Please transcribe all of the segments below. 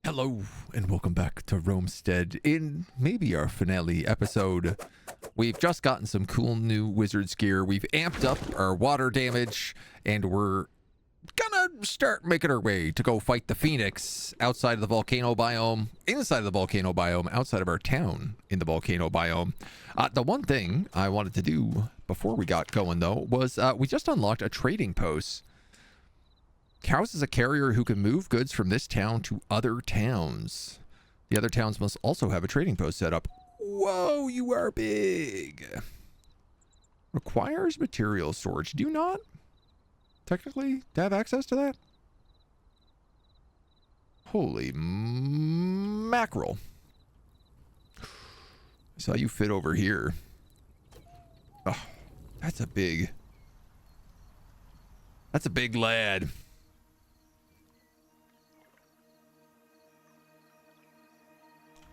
Hello, and welcome back to Romestead. In maybe our finale episode, we've just gotten some cool new wizard's gear. We've amped up our water damage, and we're gonna start making our way to go fight the Phoenix outside of the volcano biome, inside of the volcano biome, outside of our town in the volcano biome. The one thing I wanted to do before we got going, though, was we just unlocked a trading post. Cows is a carrier who can move goods from this town to other towns. The other towns must also have a trading post set up. Whoa, you are big. Requires material storage. Do you not technically have access to that? Holy mackerel. I saw you fit over here. Oh, that's a big lad.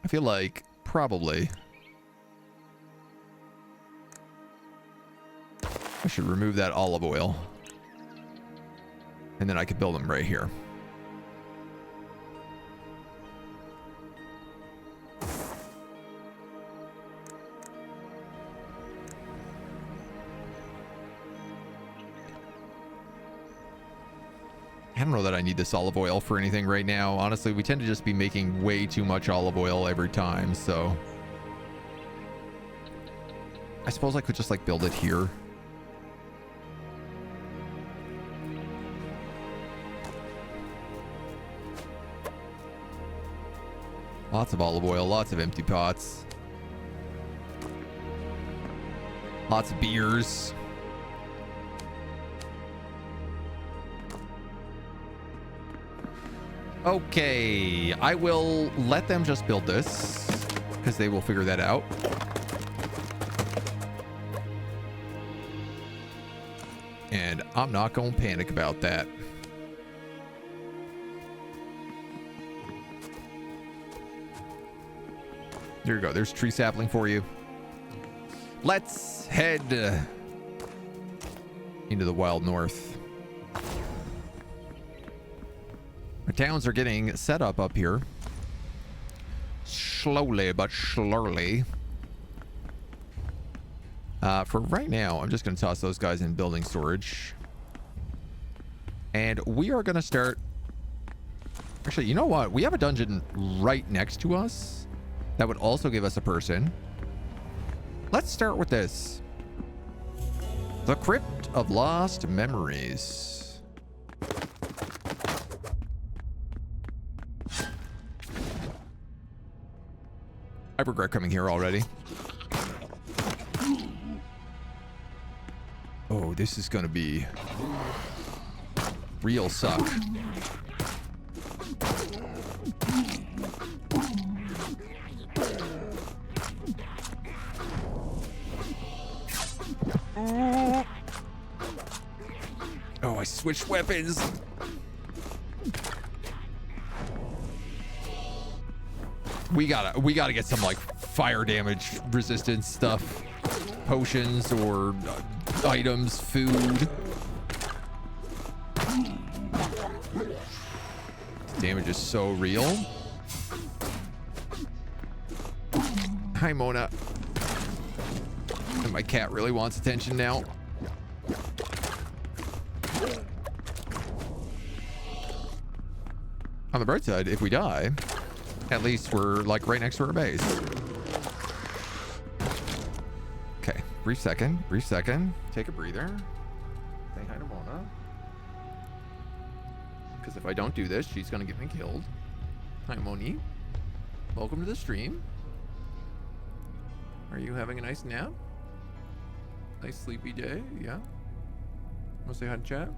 I feel like probably I should remove that olive oil, and then I could build them right here. I don't know that I need this olive oil for anything right now. Honestly, we tend to just be making way too much olive oil every time, so I suppose I could just like build it here. Lots of olive oil, lots of empty pots. Lots of beers. Okay, I will let them just build this because they will figure that out. And I'm not going to panic about that. There you go. There's a tree sapling for you. Let's head into the wild north. Our towns are getting set up here. Slowly but surely. For right now, I'm just going to toss those guys in building storage. And we are going to start... Actually, you know what? We have a dungeon right next to us that would also give us a person. Let's start with this. The Crypt of Lost Memories. I regret coming here already. Oh, this is gonna be real suck. Oh, I switched weapons. We gotta get some like fire damage resistance stuff, potions or items, food. Damage is so real. Hi, Mona. And my cat really wants attention now. On the bright side, if we die, at least we're like right next to our base. Okay, brief second. Take a breather. Say hi to Mona. Because if I don't do this, she's gonna get me killed. Hi, Moni. Welcome to the stream. Are you having a nice nap? Nice sleepy day? Yeah? Wanna say hi to chat?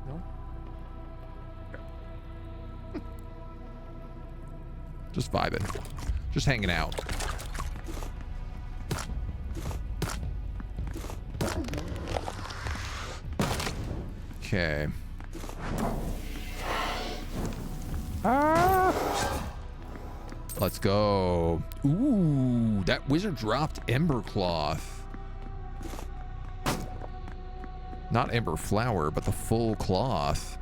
No? Just vibing. Just hanging out. Okay. Let's go. Ooh, that wizard dropped ember cloth. Not ember flower, but the full cloth.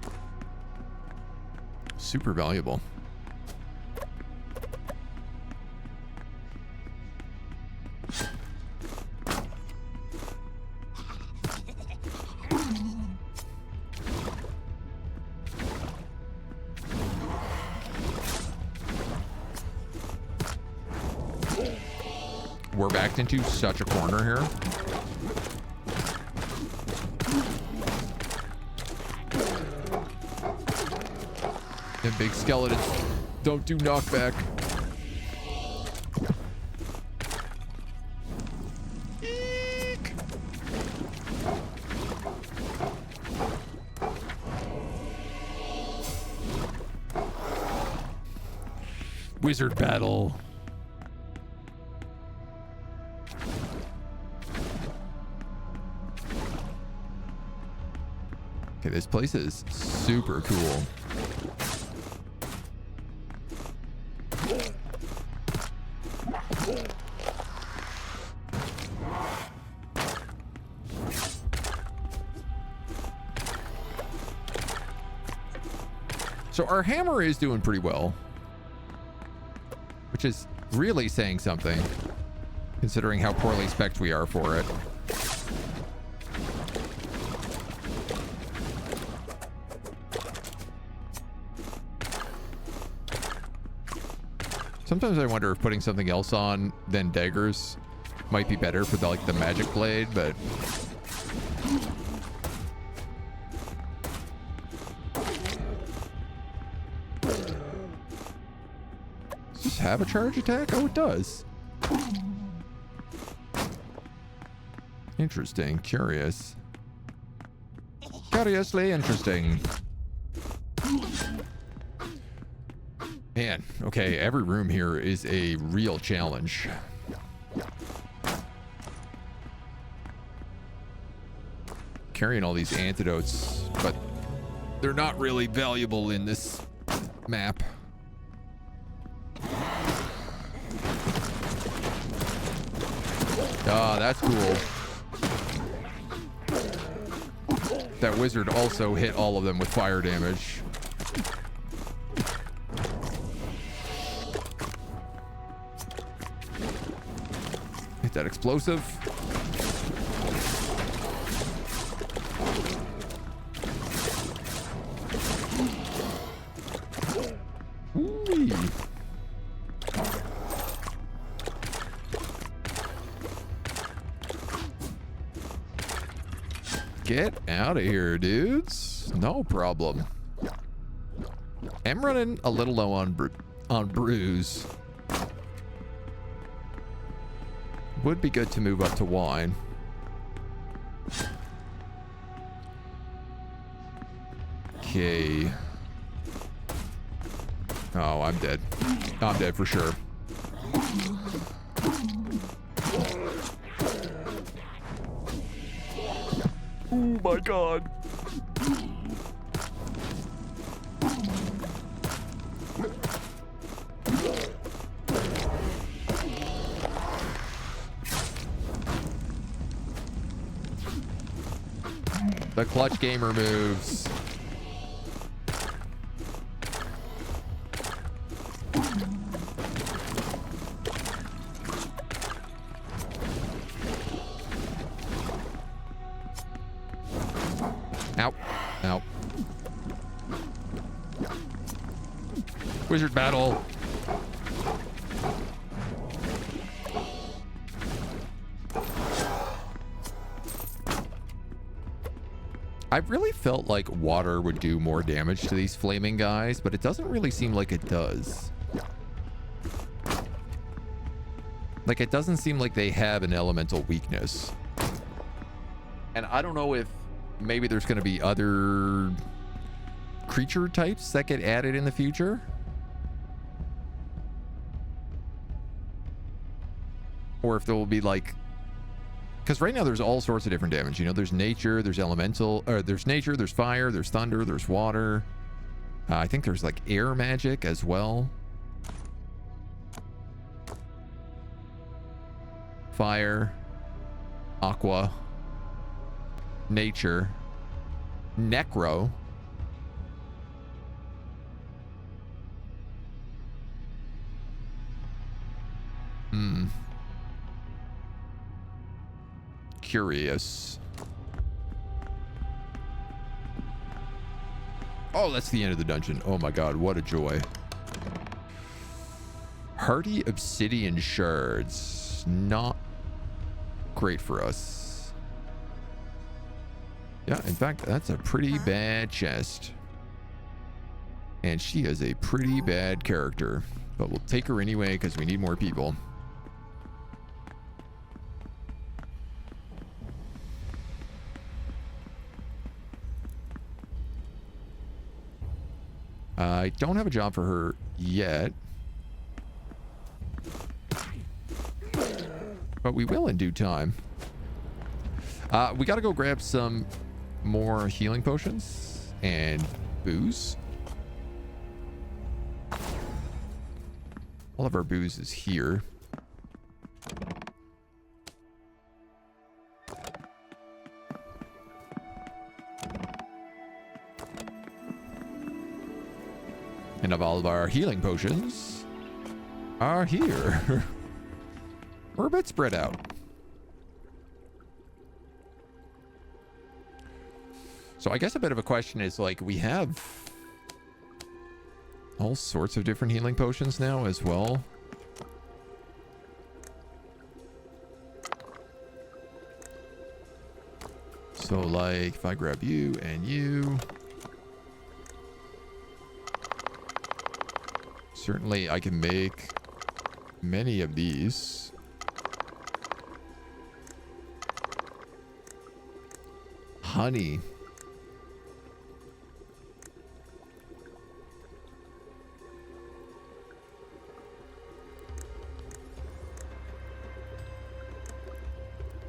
Super valuable. We're backed into such a corner here. And big skeletons don't do knockback. Eek. Wizard battle. Okay, this place is super cool. So our hammer is doing pretty well, which is really saying something, considering how poorly spec'd we are for it. Sometimes I wonder if putting something else on than daggers might be better for the magic blade, but does this have a charge attack? Oh, it does. Interesting. Curious. Curiously interesting. Man, okay, every room here is a real challenge. Carrying all these antidotes, but they're not really valuable in this map. Ah, that's cool. That wizard also hit all of them with fire damage. Hit that explosive. Ooh-wee. Get out of here, dudes. No problem. I'm running a little low on brews. Would be good to move up to wine. Okay. Oh, I'm dead. I'm dead for sure. Oh my god. The clutch gamer moves. Ow. Ow. Wizard battle. I really felt like water would do more damage to these flaming guys, but it doesn't really seem like it does. Like, it doesn't seem like they have an elemental weakness. And I don't know if maybe there's going to be other creature types that get added in the future. Or if there will be like... Because right now there's all sorts of different damage. You know, there's nature, there's elemental, or there's nature, there's fire, there's thunder, there's water. I think there's like air magic as well. Fire, aqua, nature, necro, Curious. Oh, that's the end of the dungeon. Oh my god, what a joy. Hardy obsidian shards. Not great for us. Yeah, in fact, that's a pretty bad chest. And she is a pretty bad character. But we'll take her anyway because we need more people. I don't have a job for her yet. But we will in due time. We got to go grab some more healing potions and booze. All of our booze is here. And of all of our healing potions are here. We're a bit spread out. So I guess a bit of a question is, like, we have all sorts of different healing potions now as well. So, like, if I grab you and you... Certainly I can make many of these. Honey.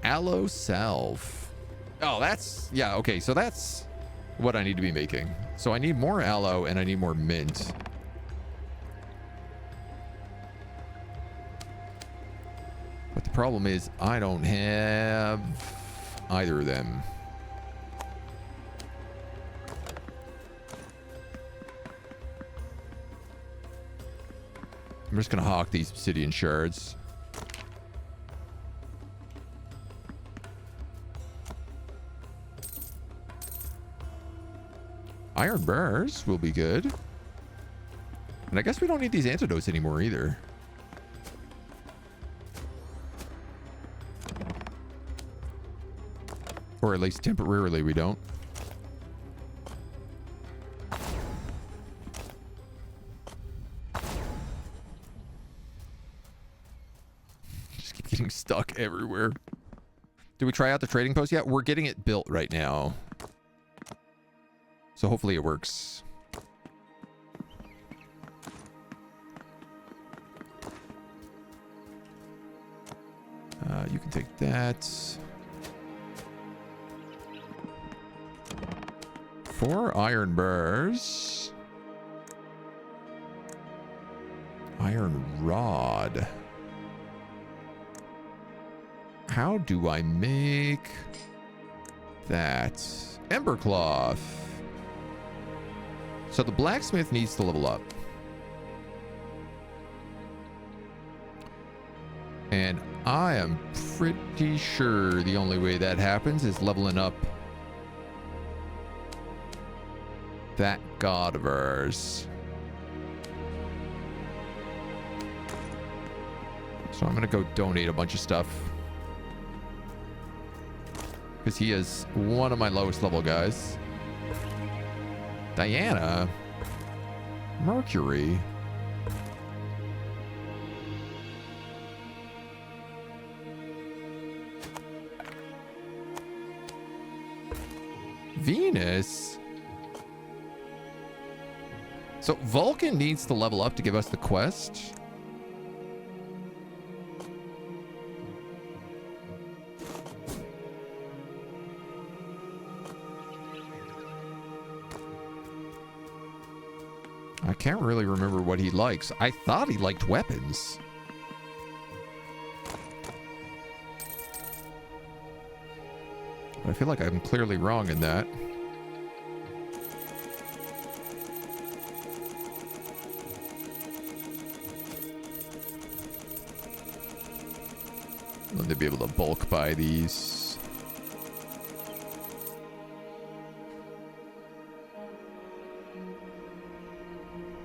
Aloe salve. Oh, that's... Yeah, okay. So that's what I need to be making. So I need more aloe and I need more mint. But the problem is I don't have either of them. I'm just going to hawk these obsidian shards. Iron bars will be good. And I guess we don't need these antidotes anymore either. Or at least temporarily we don't. Just keep getting stuck everywhere. Did we try out the trading post yet? We're getting it built right now. So hopefully it works. You can take that. 4 iron bars. Iron rod. How do I make that? Ember cloth. So the blacksmith needs to level up. And I am pretty sure the only way that happens is leveling up that god of ours. So I'm going to go donate a bunch of stuff. Because he is one of my lowest level guys. Diana. Mercury. Venus. So Vulcan needs to level up to give us the quest. I can't really remember what he likes. I thought he liked weapons. But I feel like I'm clearly wrong in that. them to be able to bulk buy these.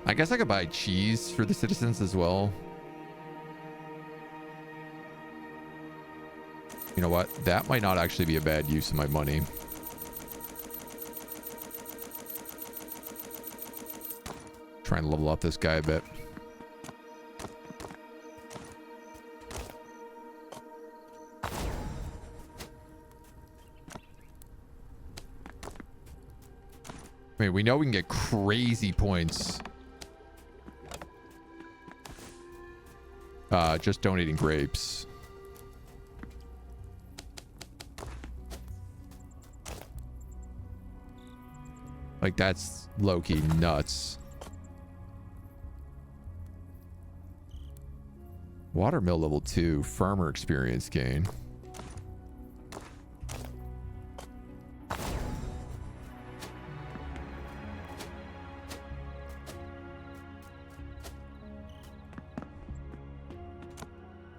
I guess I could buy cheese for the citizens as well. You know what? That might not actually be a bad use of my money. Trying to level up this guy a bit. I mean, we know we can get crazy points. Just donating grapes. Like, that's low-key nuts. Watermill level 2, farmer experience gain.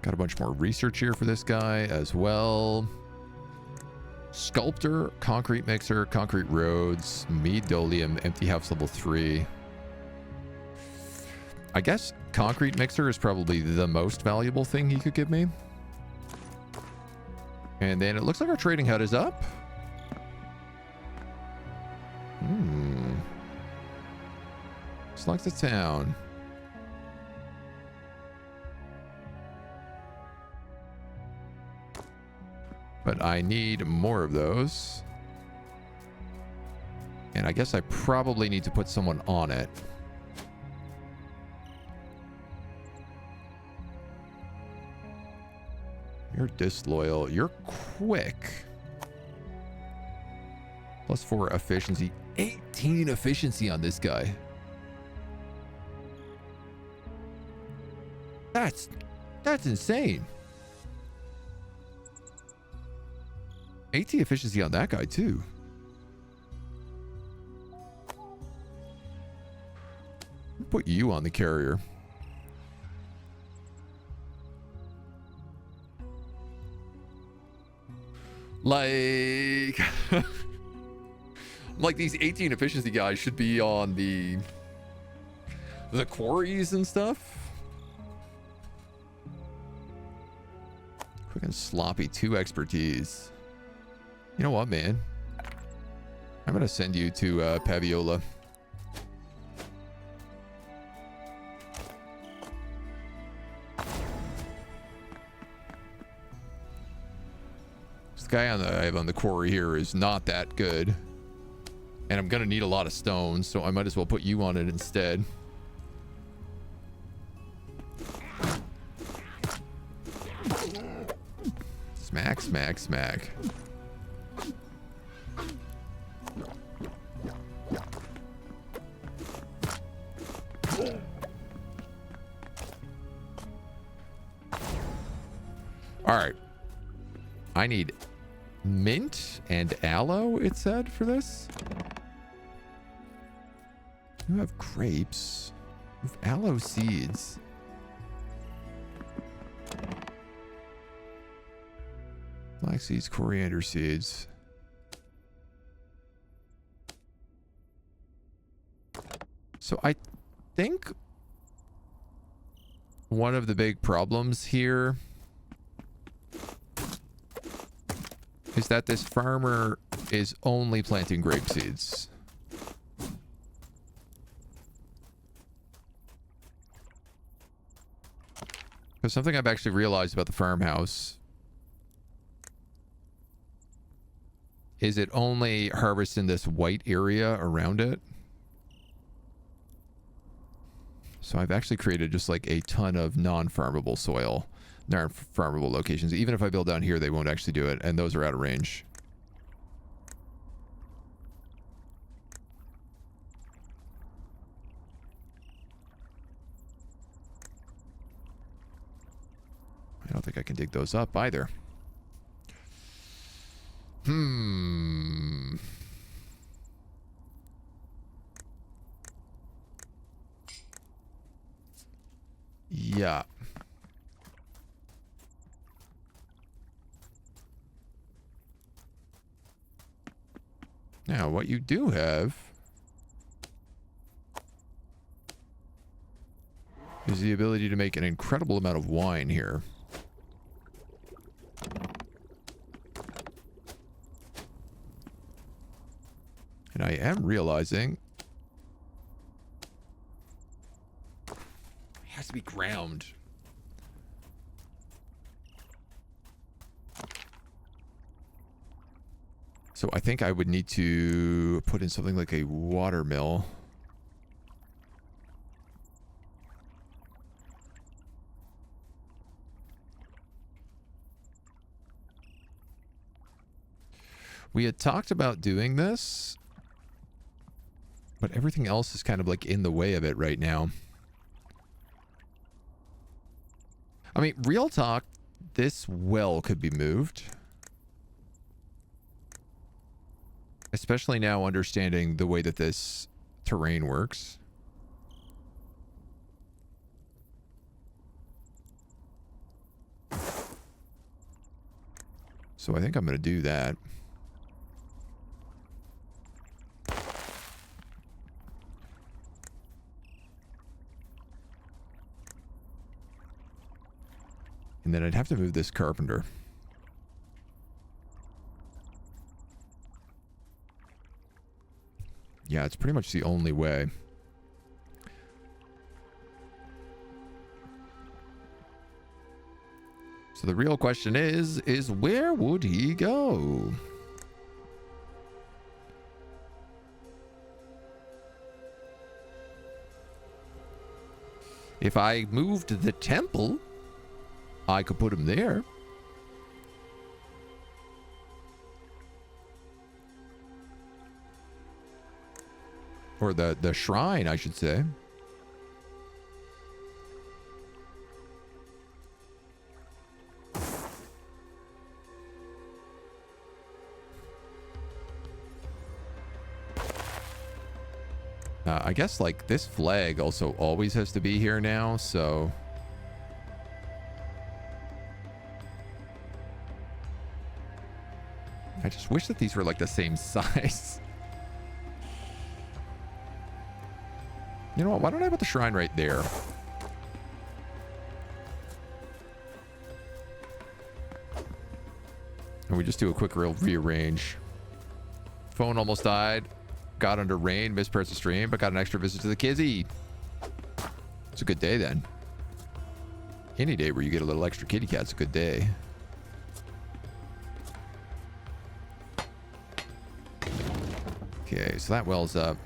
Got a bunch more research here for this guy as well. Sculptor, concrete mixer, concrete roads, meadolium, empty house level 3. I guess concrete mixer is probably the most valuable thing he could give me. And then it looks like our trading hut is up. Select the town. But I need more of those. And I guess I probably need to put someone on it. You're disloyal. You're quick. +4 efficiency. 18 efficiency on this guy. That's insane. 18 efficiency on that guy too. Put you on the carrier. Like like these 18 efficiency guys should be on the quarries and stuff. Quick and sloppy, 2 expertise. You know what, man? I'm gonna send you to Paviola. This guy I have on the quarry here is not that good. And I'm gonna need a lot of stone, so I might as well put you on it instead. Smack, smack, smack. All right. I need mint and aloe, it said, for this. You have grapes. You have aloe seeds. Black seeds, coriander seeds. So I think one of the big problems here is that this farmer is only planting grape seeds. Because something I've actually realized about the farmhouse is it only harvests in this white area around it. So I've actually created just like a ton of non-farmable soil. Non-farmable locations. Even if I build down here, they won't actually do it. And those are out of range. I don't think I can dig those up either. Yeah. Now, what you do have is the ability to make an incredible amount of wine here. And I am realizing it has to be ground. So I think I would need to put in something like a water mill. We had talked about doing this, but everything else is kind of like in the way of it right now. I mean, real talk, this well could be moved. Especially now understanding the way that this terrain works. So I think I'm going to do that. And then I'd have to move this carpenter. Yeah, it's pretty much the only way. So the real question is where would he go? If I moved the temple, I could put him there. Or the shrine, I should say. I guess, like, this flag also always has to be here now, so... I just wish that these were, like, the same size. You know what? Why don't I put the shrine right there? And we just do a quick rearrange. Phone almost died. Got under rain. Missed parts of stream, but got an extra visit to the kizzy. It's a good day then. Any day where you get a little extra kitty cat's a good day. Okay, so that well's up.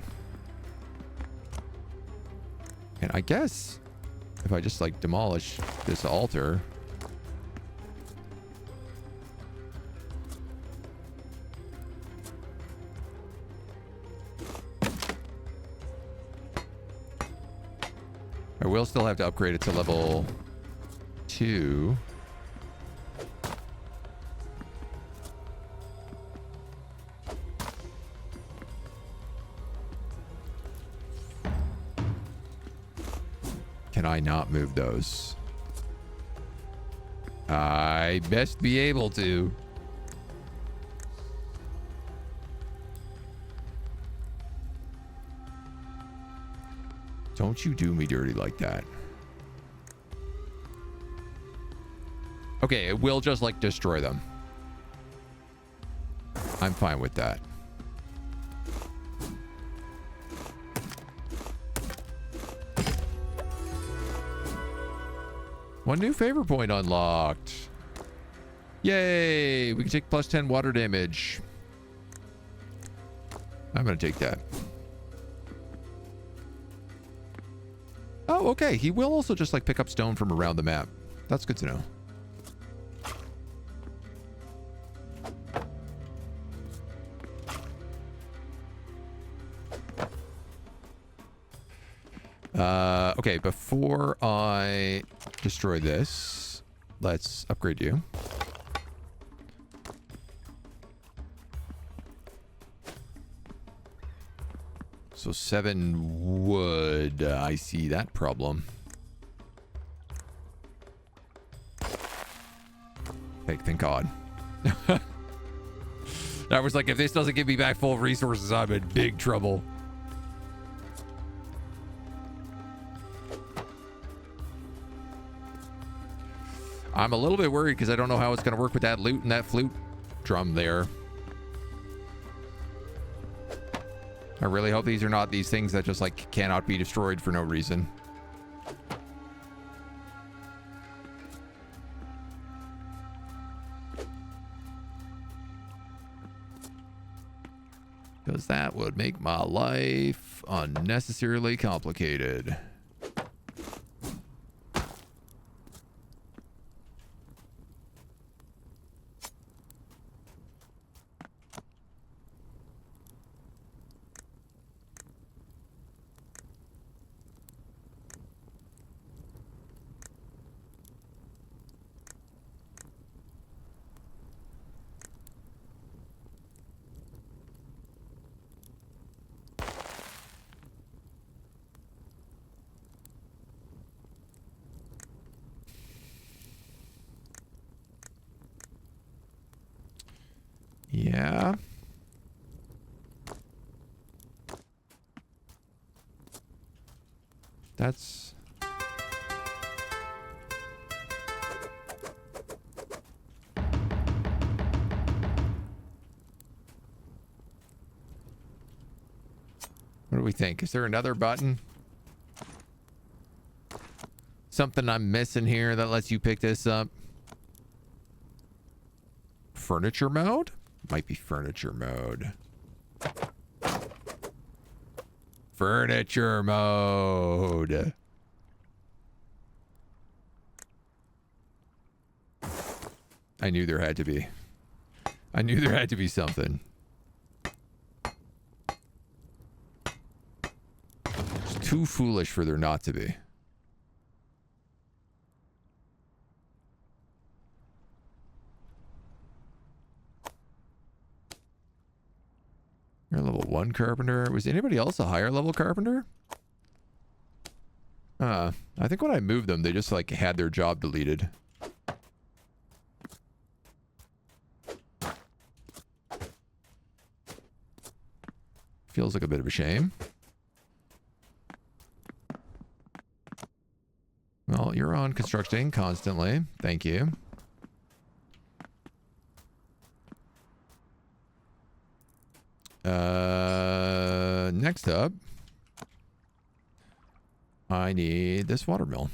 And I guess if I just like demolish this altar. I will still have to upgrade it to level 2. Can I not move those? I best be able to. Don't you do me dirty like that. Okay, it will just like destroy them. I'm fine with that. One new favor point unlocked. Yay! We can take plus 10 water damage. I'm gonna take that. Oh, okay. He will also just like pick up stone from around the map. That's good to know. Okay, before I destroy this, let's upgrade you. So 7 wood. I see that problem. Thank God. That was like, if this doesn't give me back full resources, I'm in big trouble. I'm a little bit worried because I don't know how it's going to work with that loot and that flute drum there. I really hope these are not these things that just like cannot be destroyed for no reason. Because that would make my life unnecessarily complicated. Yeah. That's... What do we think? Is there another button? Something I'm missing here that lets you pick this up? Furniture mode? Might be furniture mode. Furniture mode. I knew there had to be. I knew there had to be something. It's too foolish for there not to be. You're a level 1 carpenter. Was anybody else a higher level carpenter? I think when I moved them, they just like had their job deleted. Feels like a bit of a shame. Well, you're on constructing constantly. Thank you. Next up, I need this watermill.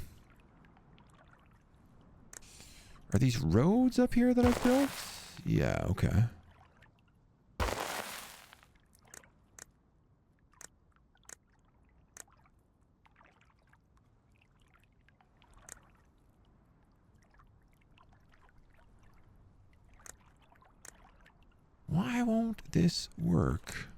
Are these roads up here that I've built? Yeah, okay. Why won't this work?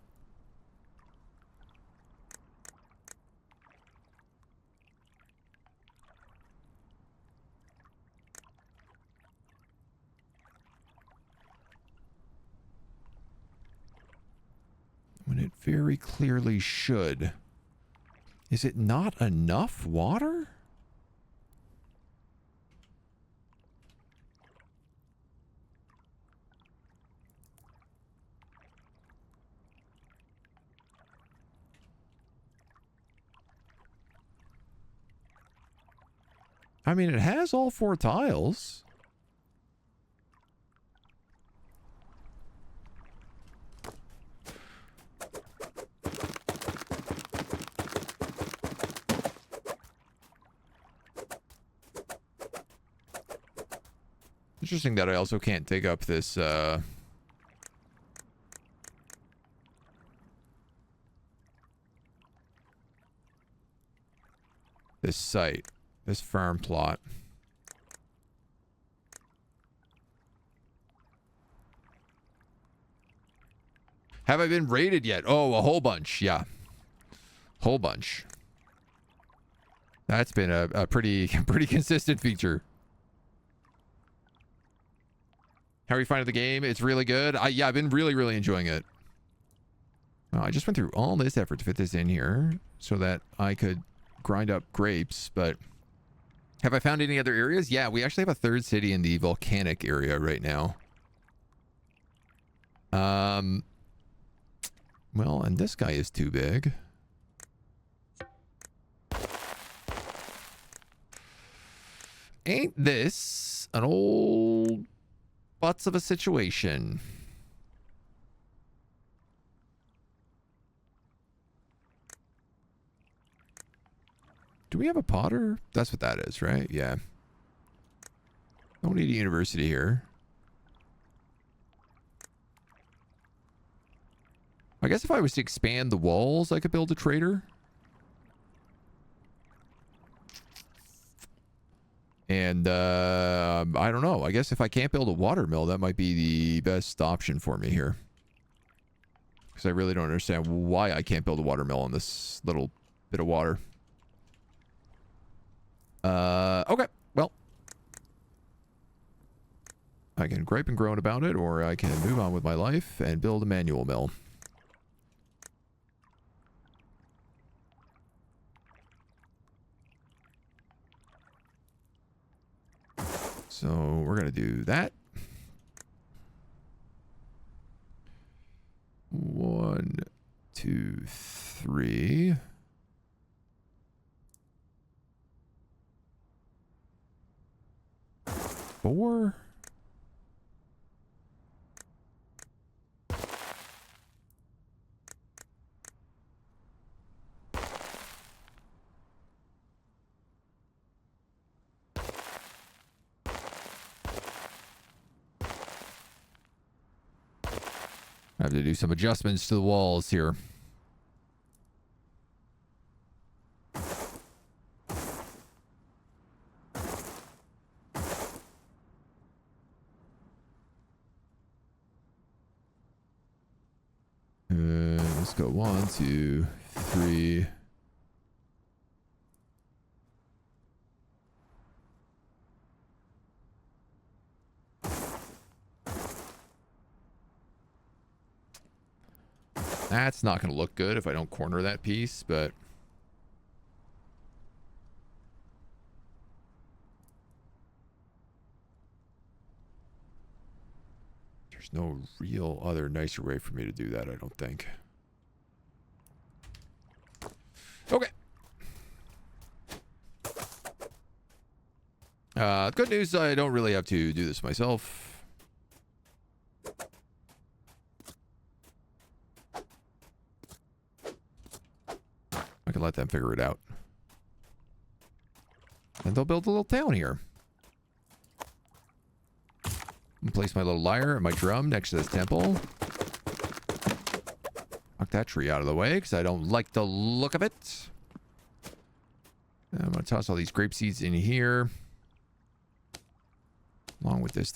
When it very clearly should. Is it not enough water? I mean, it has all 4 tiles. Interesting that I also can't dig up this, this site, this farm plot. Have I been raided yet? Oh, a whole bunch, yeah. Whole bunch. That's been a pretty consistent feature. How are you finding the game? It's really good. Yeah, I've been really enjoying it. Well, I just went through all this effort to fit this in here so that I could grind up grapes, but have I found any other areas? Yeah, we actually have a 3rd city in the volcanic area right now. Well, and this guy is too big. Ain't this an old butts of a situation? Do we have a potter? That's what that is, right? Yeah. Don't need a university here. I guess if I was to expand the walls, I could build a trader. And, I don't know. I guess if I can't build a watermill, that might be the best option for me here. Because I really don't understand why I can't build a watermill on this little bit of water. Okay. Well. I can gripe and groan about it, or I can move on with my life and build a manual mill. So we're going to do that. 1, 2, 3. 4. I have to do some adjustments to the walls here. Let's go 1, 2, 3. That's not going to look good if I don't corner that piece, but... there's no real other nicer way for me to do that, I don't think. Okay. Good news, I don't really have to do this myself. I can let them figure it out. And they'll build a little town here. And place my little lyre and my drum next to this temple. Knock that tree out of the way because I don't like the look of it. And I'm going to toss all these grape seeds in here. Along with this.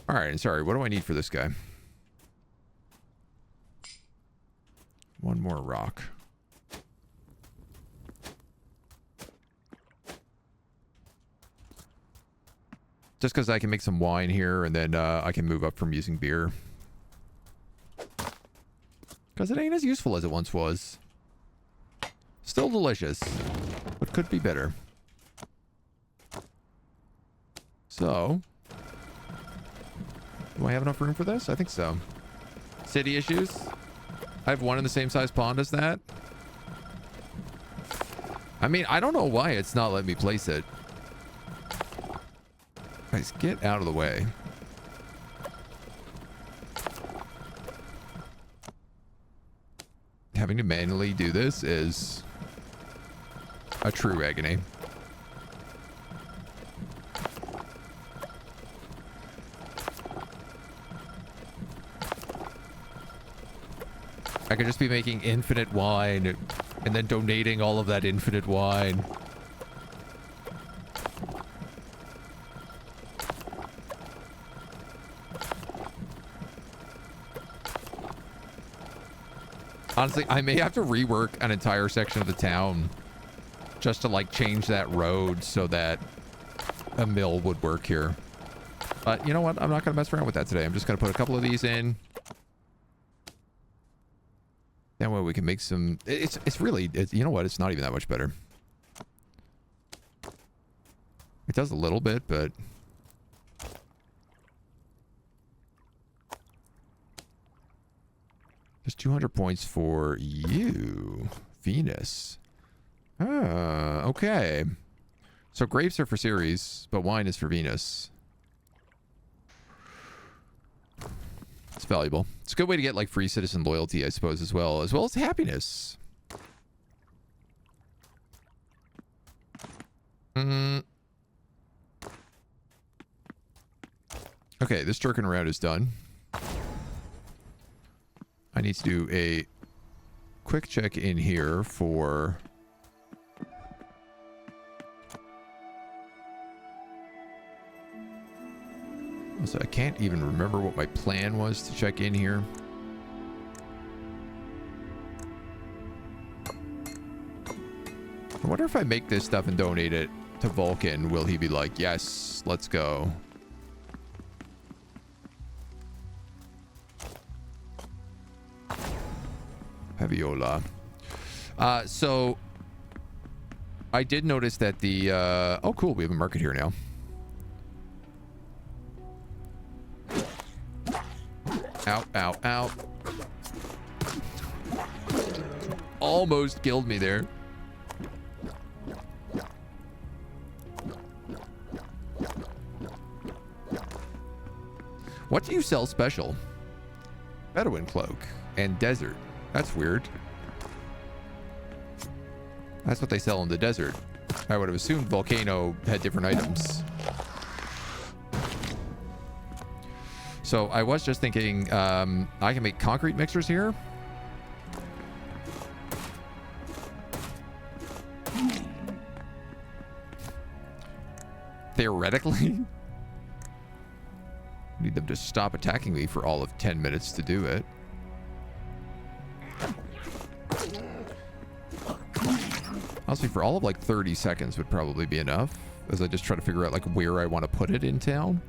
Alright, and sorry, what do I need for this guy? One more rock. Just because I can make some wine here, and then I can move up from using beer. Because it ain't as useful as it once was. Still delicious, but could be better. So, do I have enough room for this? I think so. City issues? I have one in the same size pond as that. I mean, I don't know why it's not letting me place it. Guys, get out of the way. Having to manually do this is a true agony. I could just be making infinite wine and then donating all of that infinite wine. Honestly, I may have to rework an entire section of the town just to like change that road so that a mill would work here. But you know what? I'm not going to mess around with that today. I'm just going to put a couple of these in. That way we can make some... It's really... you know what? It's not even that much better. It does a little bit, but 200 points for you, Venus. Ah, okay. So grapes are for Ceres, but wine is for Venus. It's valuable. It's a good way to get like free citizen loyalty, I suppose, as well as happiness. Okay, this jerking around is done. I need to do a quick check in here for... So I can't even remember what my plan was to check in here. I wonder if I make this stuff and donate it to Vulcan, will he be like, yes, let's go. Paviola. So I did notice that the oh cool, we have a market here now. Ow, ow, ow. Almost killed me there. What do you sell special? Bedouin cloak and desert. That's weird. That's what they sell in the desert. I would have assumed Volcano had different items. So I was just thinking, I can make concrete mixers here. Theoretically. Need them to stop attacking me for all of 10 minutes to do it. Honestly, for all of like 30 seconds would probably be enough, as I just try to figure out like where I want to put it in town.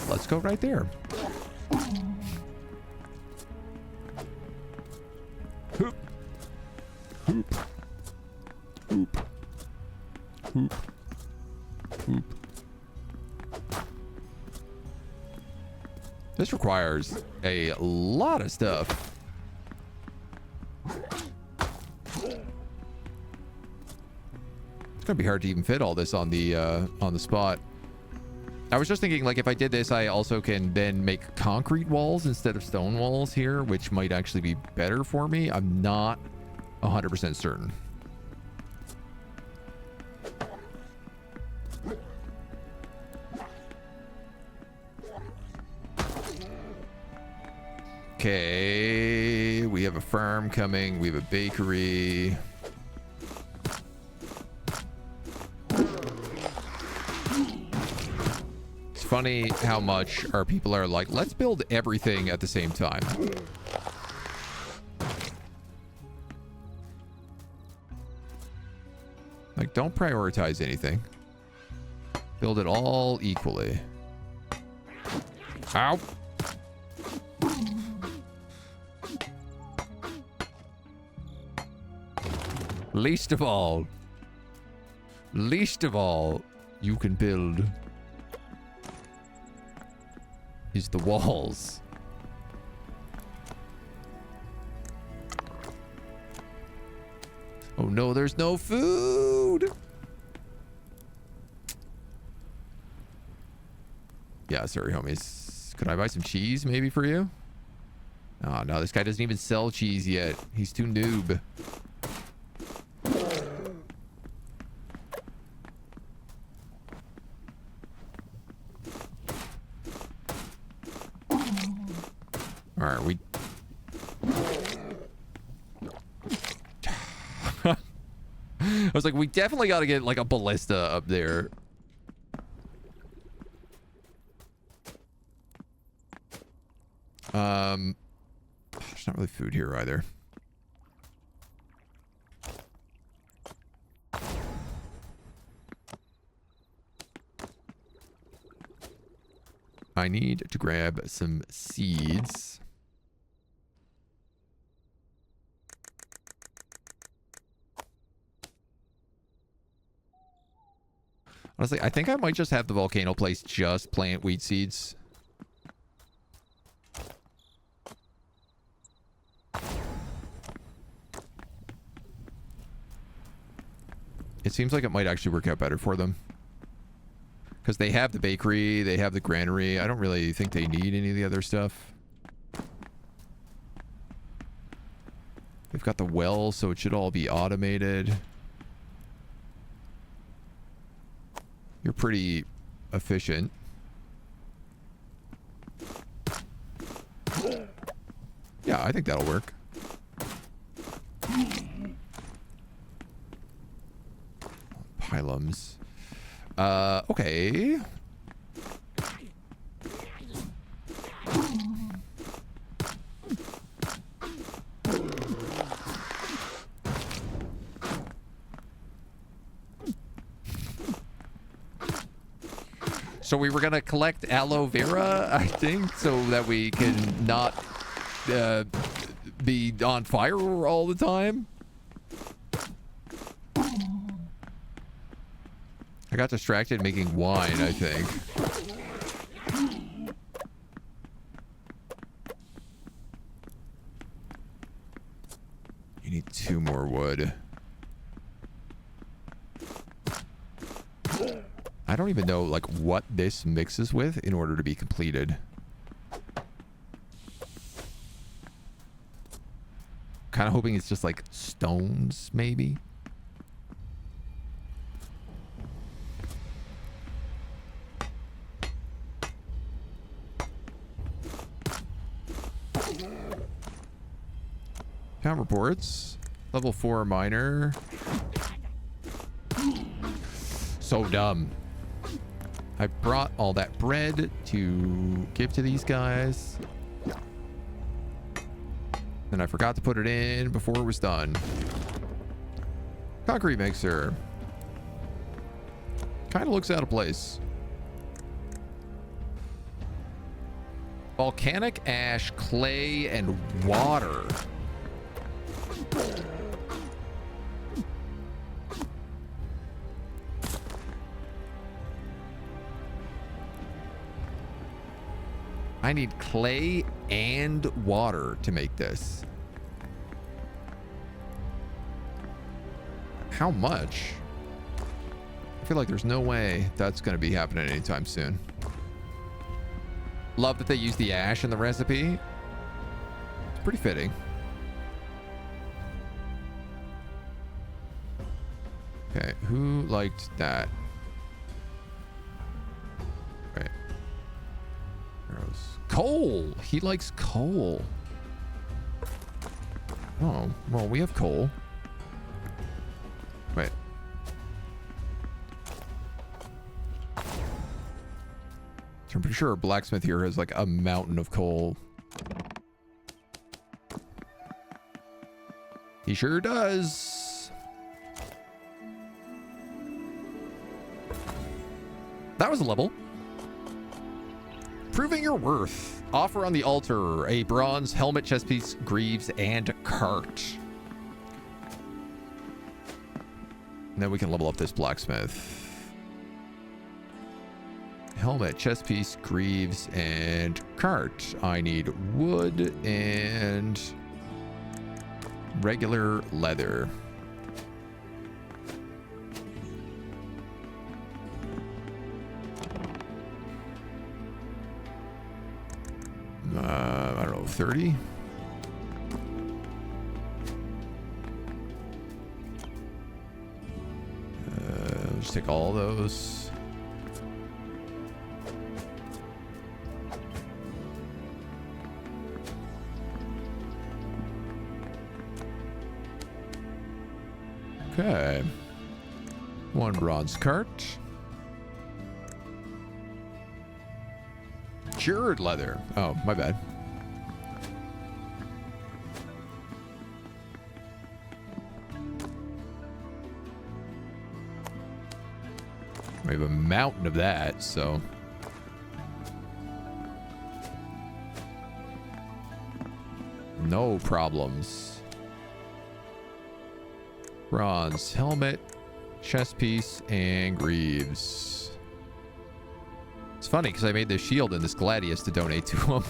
Let's go right there. Hoop. Hoop. Hoop. Hoop. Hoop. This requires a lot of stuff. It's gonna be hard to even fit all this on the spot. I was just thinking, like, if I did this, I also can then make concrete walls instead of stone walls here, which might actually be better for me. I'm not 100% certain. Okay, we have a farm coming. We have a bakery. It's funny how much our people are like, let's build everything at the same time. Like, don't prioritize anything. Build it all equally. Ow. Least of all, you can build is the walls. Oh no, there's no food. Yeah, sorry, homies. Could I buy some cheese maybe for you? Oh no, this guy doesn't even sell cheese yet. He's too noob. Alright, we... I was like, we definitely got to get like a ballista up there. There's not really food here either. I need to grab some seeds. Honestly, I think I might just have the volcano place just plant wheat seeds. It seems like it might actually work out better for them. Because they have the bakery, they have the granary. I don't really think they need any of the other stuff. They've got the well, so it should all be automated. You're pretty efficient. Yeah, I think that'll work. Pylums. Okay. So we were going to collect aloe vera, I think, so that we can not be on fire all the time. I got distracted making wine, I think. You need 2 more wood. I don't even know, like, what this mixes with in order to be completed. Kind of hoping it's just, like, stones, maybe? Town reports. Level 4 miner. So dumb. I brought all that bread to give to these guys. And I forgot to put it in before it was done. Concrete mixer. Kind of looks out of place. Volcanic ash, clay, and water. I need clay and water to make this. How much? I feel like there's no way that's going to be happening anytime soon. Love that they use the ash in the recipe. It's pretty fitting. Okay, who liked that? Right. Coal! He likes coal. Oh, well, we have coal. Wait. So I'm pretty sure a blacksmith here has like a mountain of coal. He sure does. That was a level. Proving your worth. Offer on the altar a bronze helmet, chest piece, greaves, and cart. And then we can level up this blacksmith. Helmet, chest piece, greaves, and cart. I need wood and regular leather. I don't know, 30? Just take all those. Okay. 1 bronze cart. Cured leather. Oh, my bad. We have a mountain of that, so. No problems. Bronze helmet, Chest piece and greaves. It's funny because I made this shield and this gladius to donate to him.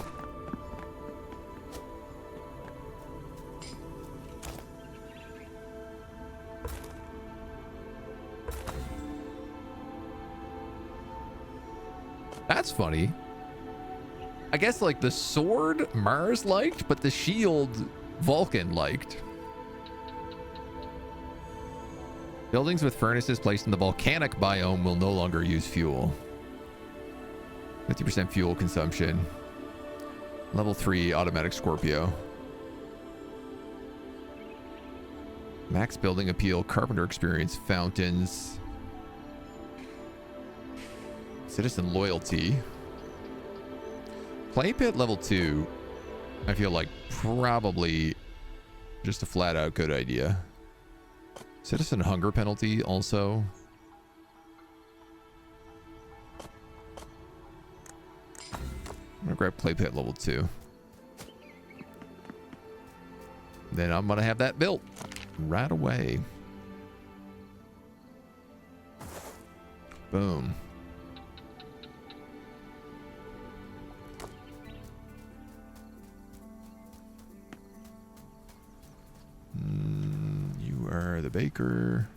That's funny. I guess like the sword Mars liked, but the shield Vulcan liked. Buildings with furnaces placed in the volcanic biome will no longer use fuel. 50% fuel consumption. Level 3 automatic Scorpio. Max building appeal, carpenter experience, fountains. Citizen loyalty. Clay pit level 2. I feel like probably just a flat out good idea. Citizen hunger penalty also. I'm gonna grab clay pit level 2. Then I'm gonna have that built right away. Boom. You are the baker.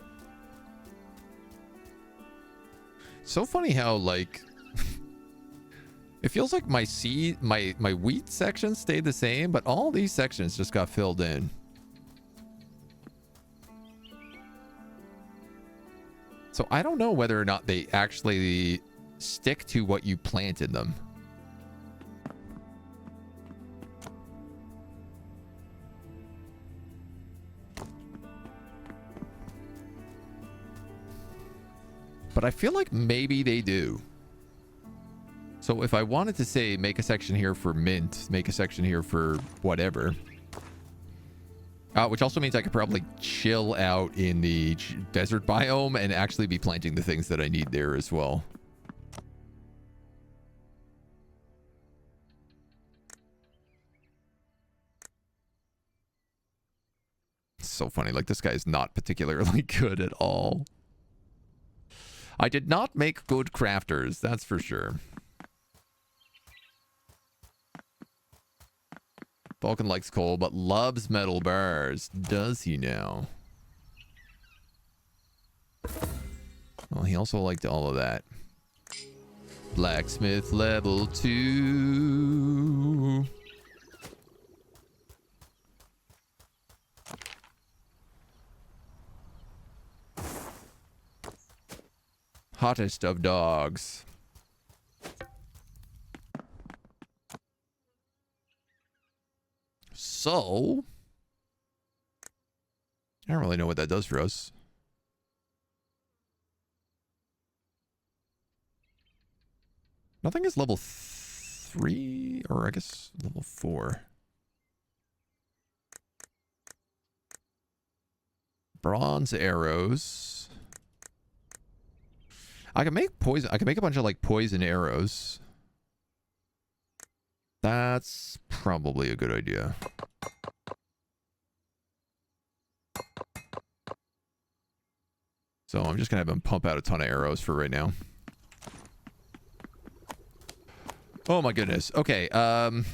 So funny how like it feels like my seed, my wheat section stayed the same, but all these sections just got filled in. So I don't know whether or not they actually stick to what you plant in them. But I feel like maybe they do. So if I wanted to say make a section here for mint, make a section here for whatever. Which also means I could probably chill out in the desert biome and actually be planting the things that I need there as well. It's so funny. Like this guy is not particularly good at all. I did not make good crafters, that's for sure. Vulcan likes coal, but loves metal bars. Does he now? Well, he also liked all of that. Blacksmith level 2. Hottest of dogs. So, I don't really know what that does for us. Nothing is level 3, or I guess level 4. Bronze arrows. I can make poison. I can make a bunch of like poison arrows. That's probably a good idea. So I'm just gonna have him pump out a ton of arrows for right now. Oh my goodness. Okay. The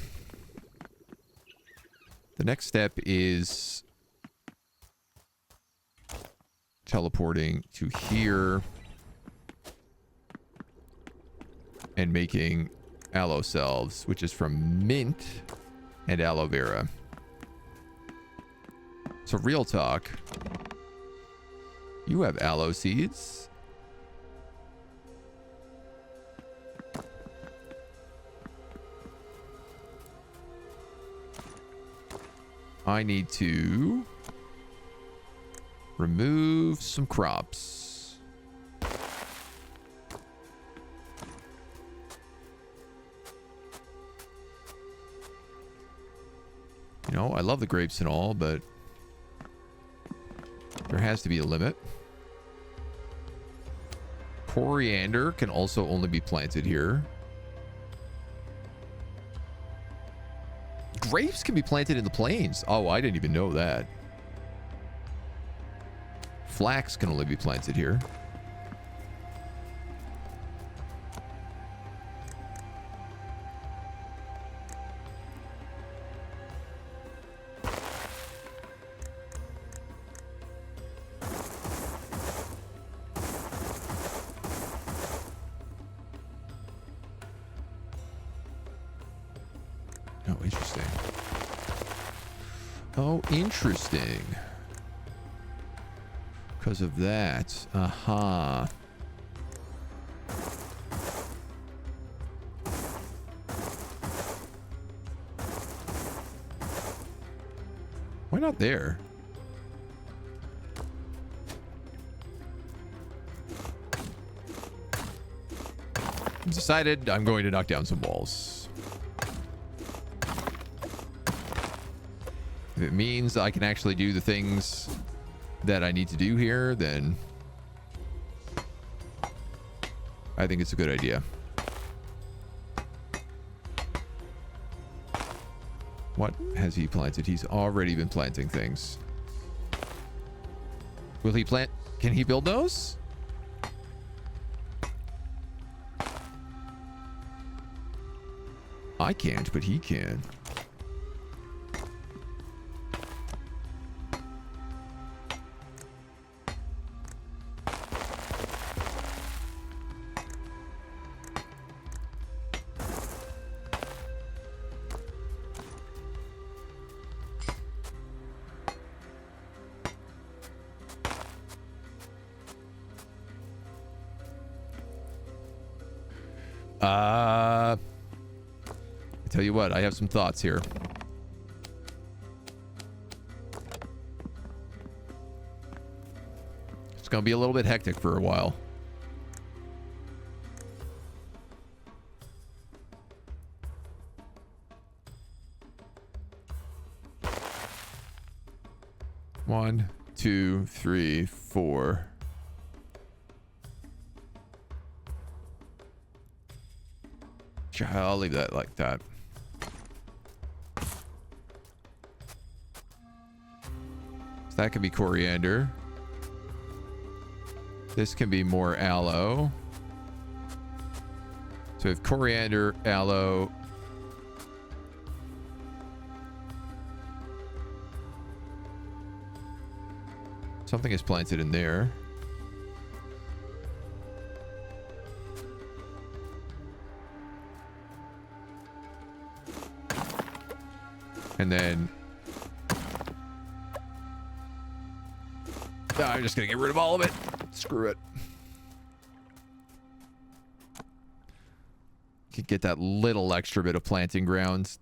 next step is teleporting to here and making aloe salves, which is from mint and aloe vera. So real talk, you have aloe seeds. I need to remove some crops. You know, I love the grapes and all, but there has to be a limit. Coriander can also only be planted here. Grapes can be planted in the plains. Oh, I didn't even know that. flax can only be planted here. Oh, interesting. Oh, interesting. Because of that. Aha. Why not there? Decided I'm going to knock down some walls. If it means I can actually do the things that I need to do here, then I think it's a good idea. What has he planted? He's already been planting things. Will he plant? Can he build those? I can't, but he can. Tell you what, I have some thoughts here. It's gonna be a little bit hectic for a while. One, two, three, four. Sure, I'll leave that like that. So that can be coriander. This can be more aloe. So we have coriander, aloe. Something is planted in there. And then I'm just gonna get rid of all of it. Screw it. Could get that little extra bit of planting grounds.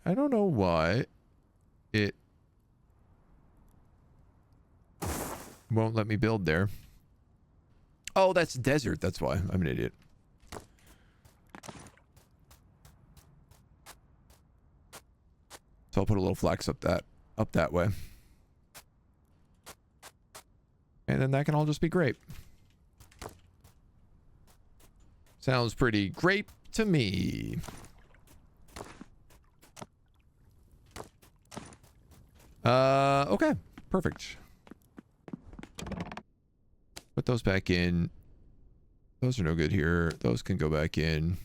I don't know why it won't let me build there. Oh, that's desert. That's why. I'm an idiot. So I'll put a little flax up that way. And then that can all just be grape. Sounds pretty grape to me. Okay. Perfect. Put those back in. Those are no good here. Those can go back in.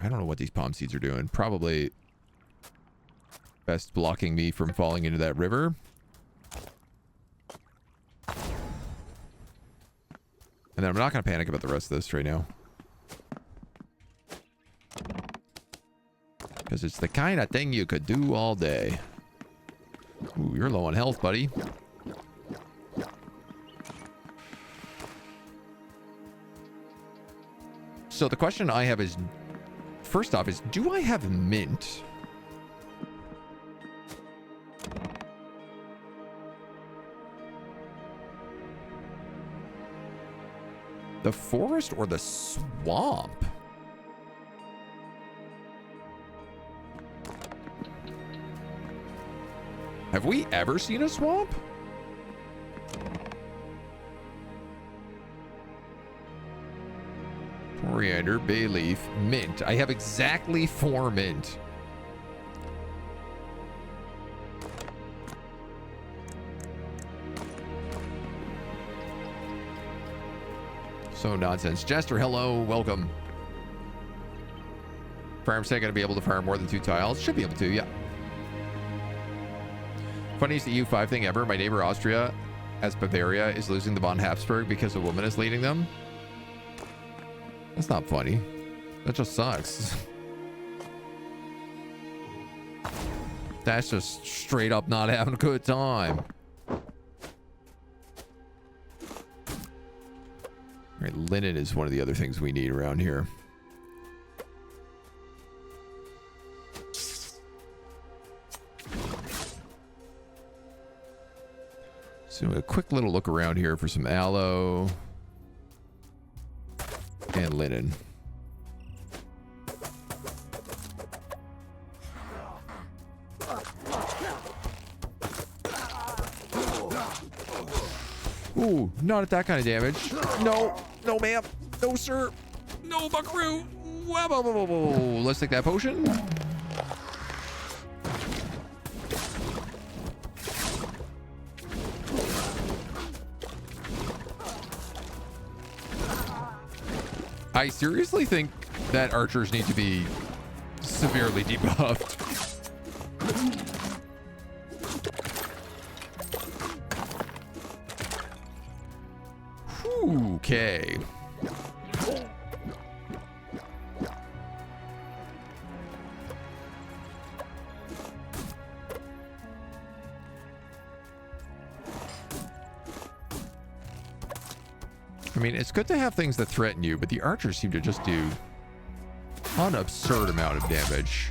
I don't know what these palm seeds are doing. Probably best blocking me from falling into that river. And then I'm not going to panic about the rest of this right now. Because it's the kind of thing you could do all day. Ooh, you're low on health, buddy. So the question I have is, first off, is do I have mint? The forest or the swamp? Have we ever seen a swamp? coriander, bay leaf, mint. I have exactly 4 mint. So nonsense. Jester, hello, welcome. Farmstead gonna be able to farm more than 2 tiles? Should be able to, yeah. Funniest EU5 thing ever. My neighbor Austria, as Bavaria, is losing the von Habsburg because a woman is leading them. That's not funny. That just sucks. That's just straight up not having a good time. All right, linen is one of the other things we need around here. So a quick little look around here for some aloe and linen. Ooh, not at that kind of damage. No, no, ma'am. No, sir. No, buckaroo. Whoa, whoa, whoa, whoa, whoa. Let's take that potion. I seriously think that archers need to be severely debuffed. Okay. I mean, it's good to have things that threaten you, but the archers seem to just do an absurd amount of damage.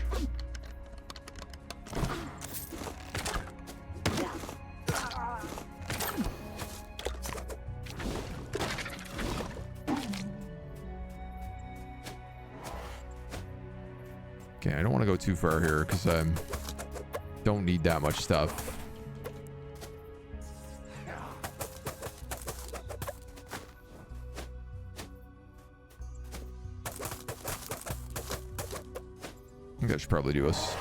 Okay, I don't want to go too far here because I don't need that much stuff. I think I should probably do us.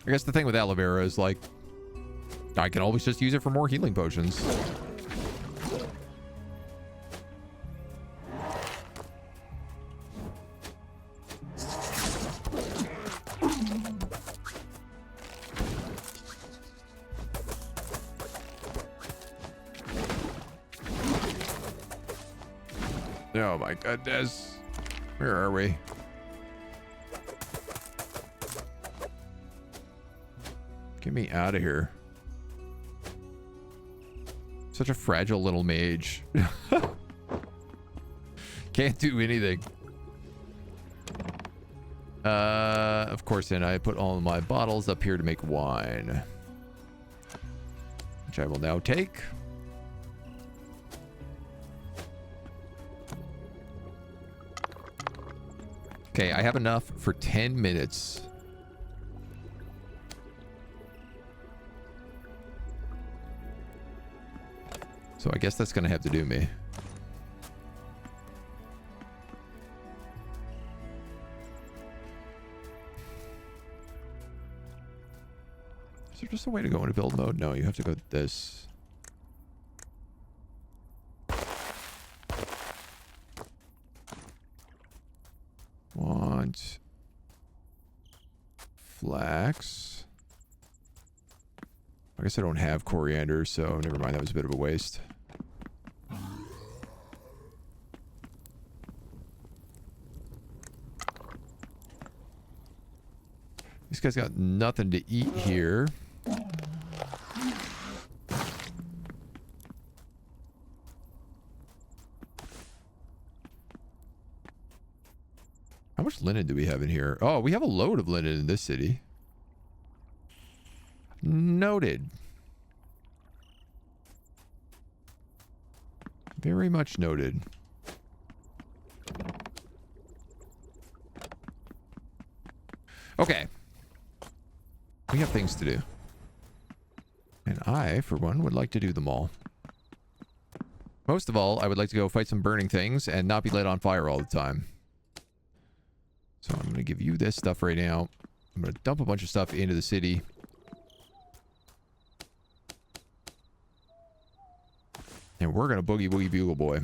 I guess the thing with aloe vera is, like, I can always just use it for more healing potions. Oh my goodness. Where are we? Get me out of here. Such a fragile little mage. Can't do anything. Of course, then I put all of my bottles up here to make wine, which I will now take. Okay, I have enough for 10 minutes. So I guess that's going to have to do me. Is there just a way to go into build mode? No, you have to go with this. Want flax. I guess I don't have coriander, so never mind. That was a bit of a waste. These guys got nothing to eat here. How much linen do we have in here? Oh, we have a load of linen in this city. Noted. Very much noted. Okay. We have things to do. I, for one, would like to do them all. Most of all, I would like to go fight some burning things and not be lit on fire all the time. So I'm going to give you this stuff right now. I'm going to dump a bunch of stuff into the city. And we're going to boogie boogie bugle boy.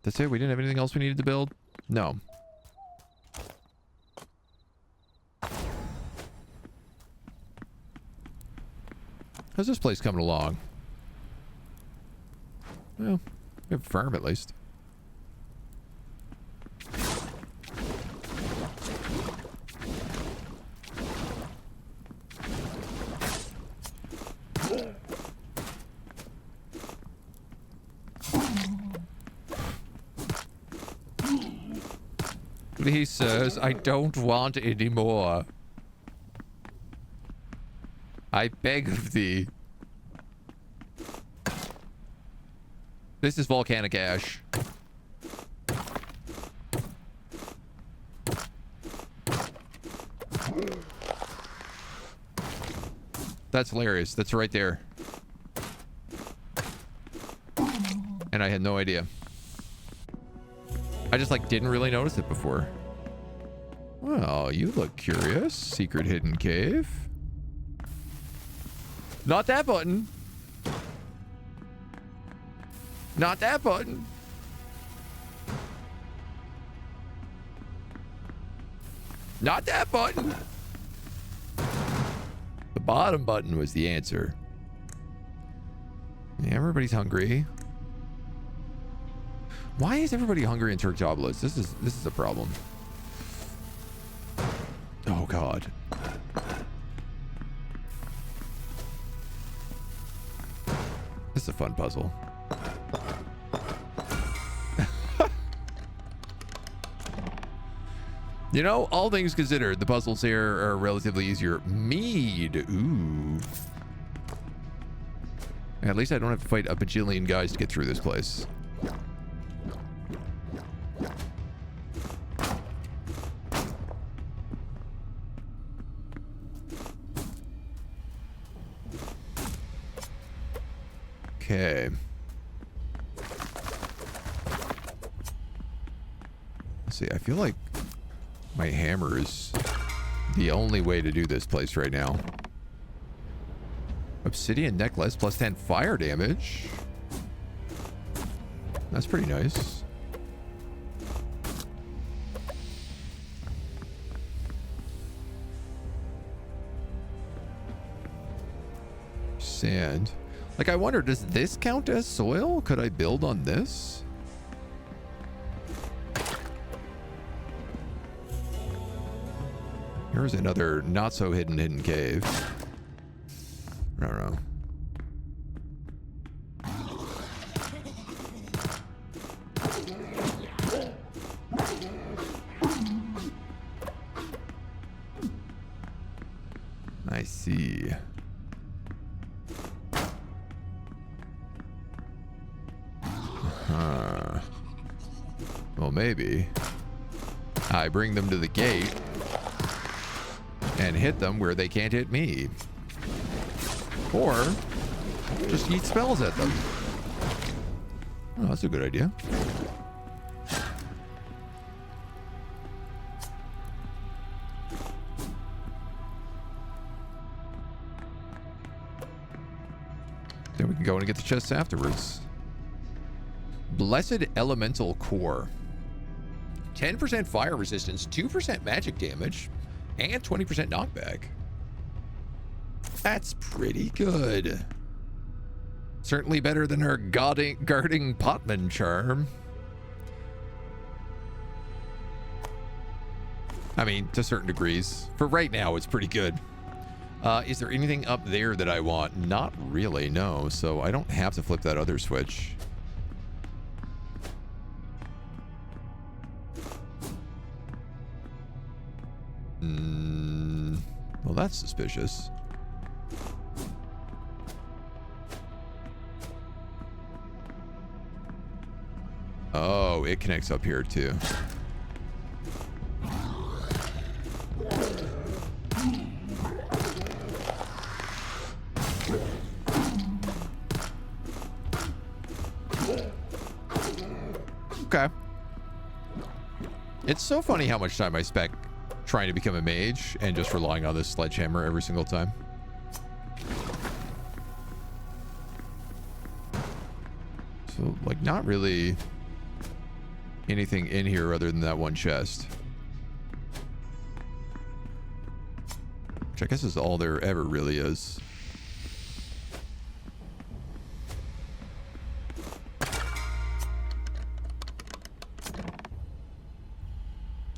That's it? We didn't have anything else we needed to build? No. How's this place coming along? Well, we have a farm at least. Please, sirs, I don't want any more. I beg of thee. This is volcanic ash. That's hilarious. That's right there. And I had no idea. I just, like, didn't really notice it before. Well, you look curious. Secret hidden cave. Not that button. Not that button. Not that button. The bottom button was the answer. Yeah, everybody's hungry. Why is everybody hungry in Turkjopolis? This is a problem. Oh God. This is a fun puzzle. You know, all things considered, the puzzles here are relatively easier. Mead. Ooh. At least I don't have to fight a bajillion guys to get through this place. Okay. Let's see, I feel like my hammer is the only way to do this place right now. Obsidian necklace plus 10 fire damage. That's pretty nice. Sand. Like, I wonder, does this count as soil? Could I build on this? Here's another not so hidden cave. I don't know. I see. Well, maybe I bring them to the gate and hit them where they can't hit me. Or just eat spells at them. Oh, that's a good idea. Then we can go and get the chests afterwards. Blessed Elemental Core. 10% fire resistance, 2% magic damage, and 20% knockback. That's pretty good. Certainly better than our guarding potman charm. I mean, to certain degrees. For right now, it's pretty good. Is there anything up there that I want? Not really, no. So I don't have to flip that other switch. Well, that's suspicious. Oh, it connects up here too. Okay. It's so funny how much time I spent trying to become a mage and just relying on this sledgehammer every single time. So, like, not really anything in here other than that one chest. Which I guess is all there ever really is.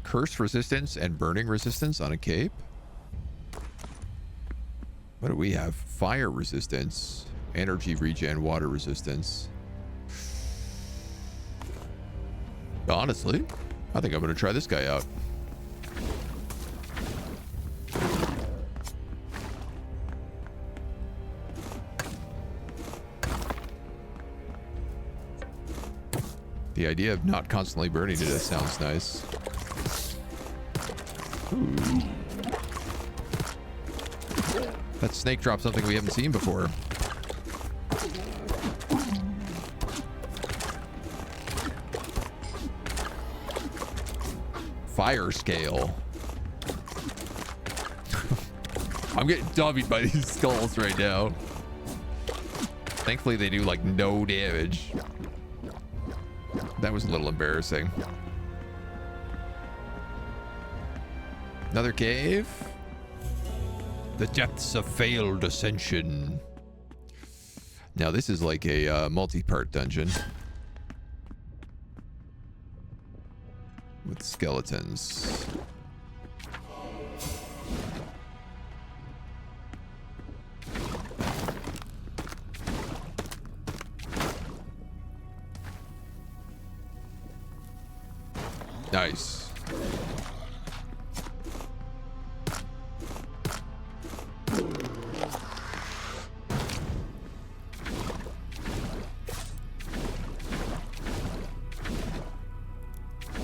Curse resistance and burning resistance on a cape. What do we have? Fire resistance, energy regen, water resistance. Honestly, I think I'm going to try this guy out. The idea of not constantly burning to death sounds nice. Ooh. That snake dropped something we haven't seen before. Fire scale. I'm getting dummied by these skulls right now. Thankfully they do like no damage. That was a little embarrassing. Another cave. The depths of failed ascension. Now this is like a multi-part dungeon. With skeletons. Nice.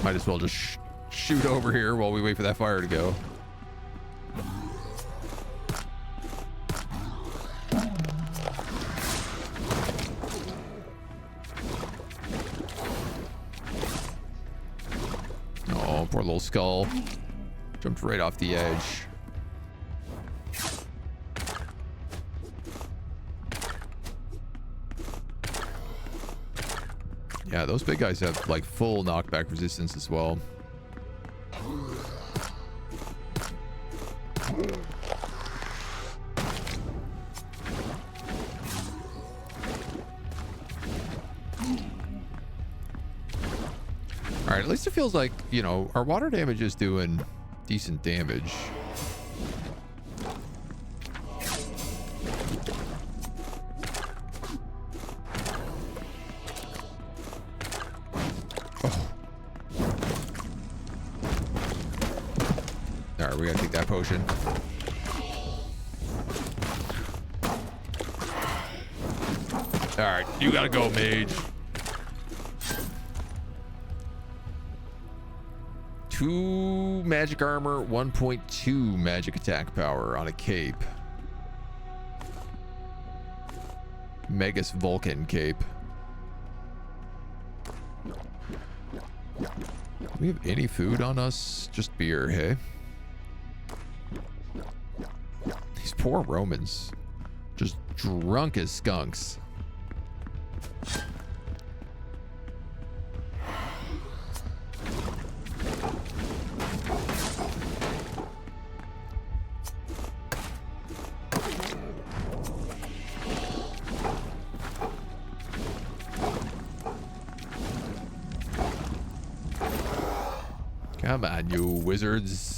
Might as well just shoot over here while we wait for that fire to go. Oh, poor little skull. Jumped right off the edge. Yeah, those big guys have like full knockback resistance as well. All right, at least it feels like, you know, our water damage is doing decent damage. We gotta take that potion. Alright, you gotta go, mage. 2 magic armor, 1.2 magic attack power on a cape. Megas Vulcan cape. Do we have any food on us? Just beer, hey? These poor Romans. Just drunk as skunks. Come on, you wizards.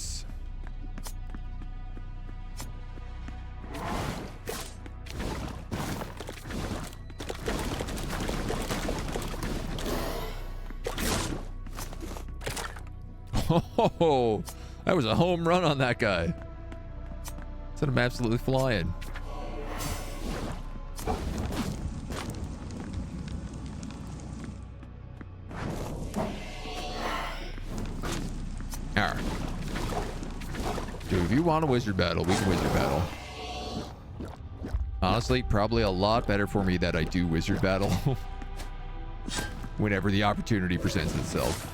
Oh, that was a home run on that guy. Sent him absolutely flying. Alright. Dude, if you want a wizard battle, we can wizard battle. Honestly, probably a lot better for me that I do wizard battle. whenever the opportunity presents itself.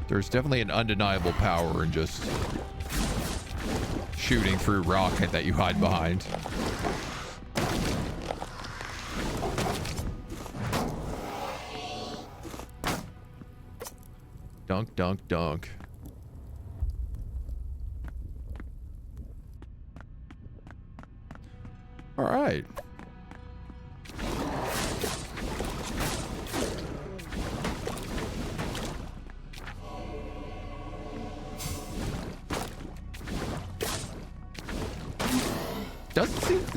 There's definitely an undeniable power in just shooting through rock that you hide behind. Dunk, dunk, dunk. All right.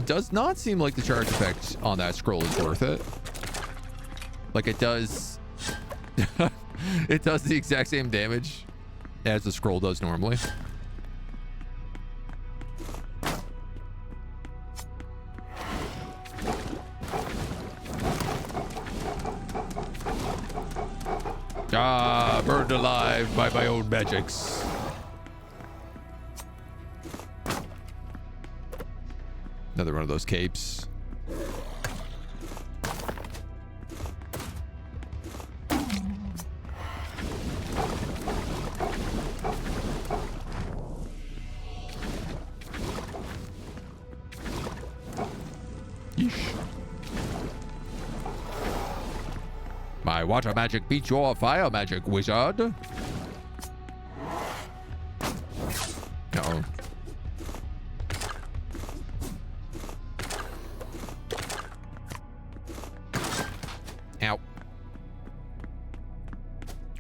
Does not seem like the charge effect on that scroll is worth it. Like it does it does the exact same damage as the scroll does normally. Ah, burned alive by my own magics. Another one of those capes. Yeesh. My water magic beats your fire magic, wizard. Uh-oh. Ow.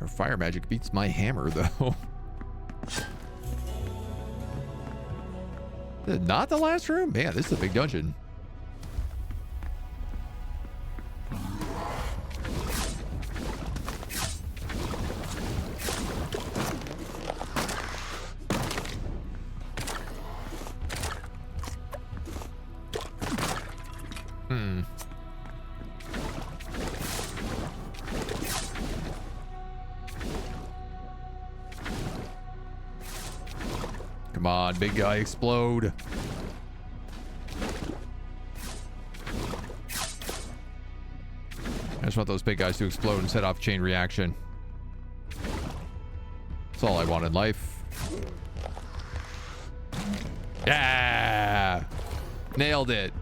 Your fire magic beats my hammer, though. Not the last room? Man, this is a big dungeon. Come on, big guy, explode. I just want those big guys to explode and set off chain reaction. That's all I want in life. Yeah! Nailed it.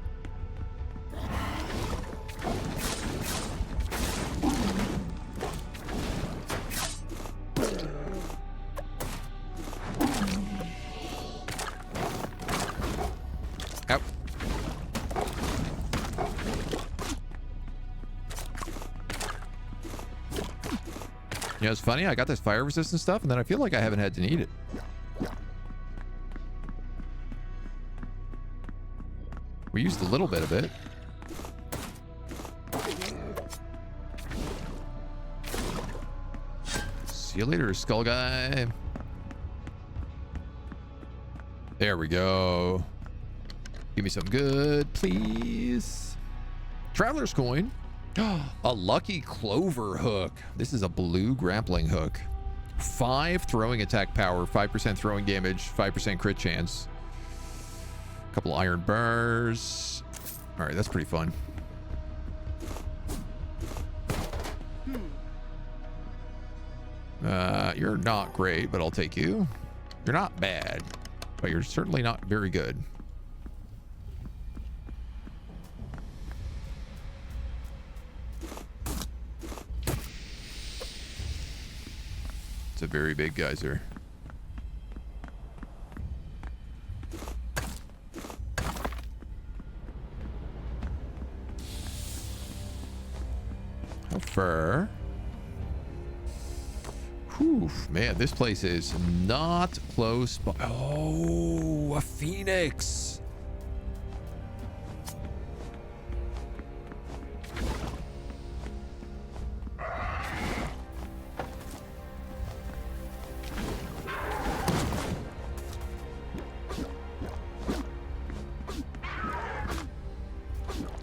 You know, it's funny, I got this fire resistant stuff, and then I feel like I haven't had to need it. We used a little bit of it. See you later, skull guy. There we go. Give me some good, please. Traveler's coin. A lucky clover hook. This is a blue grappling hook. 5 throwing attack power, 5% throwing damage, 5% crit chance. A couple iron bars. All right, that's pretty fun. You're not great, but I'll take you. You're not bad, but you're certainly not very good. It's a very big geyser. How far? Whew, man, this place is not close. Oh, a phoenix.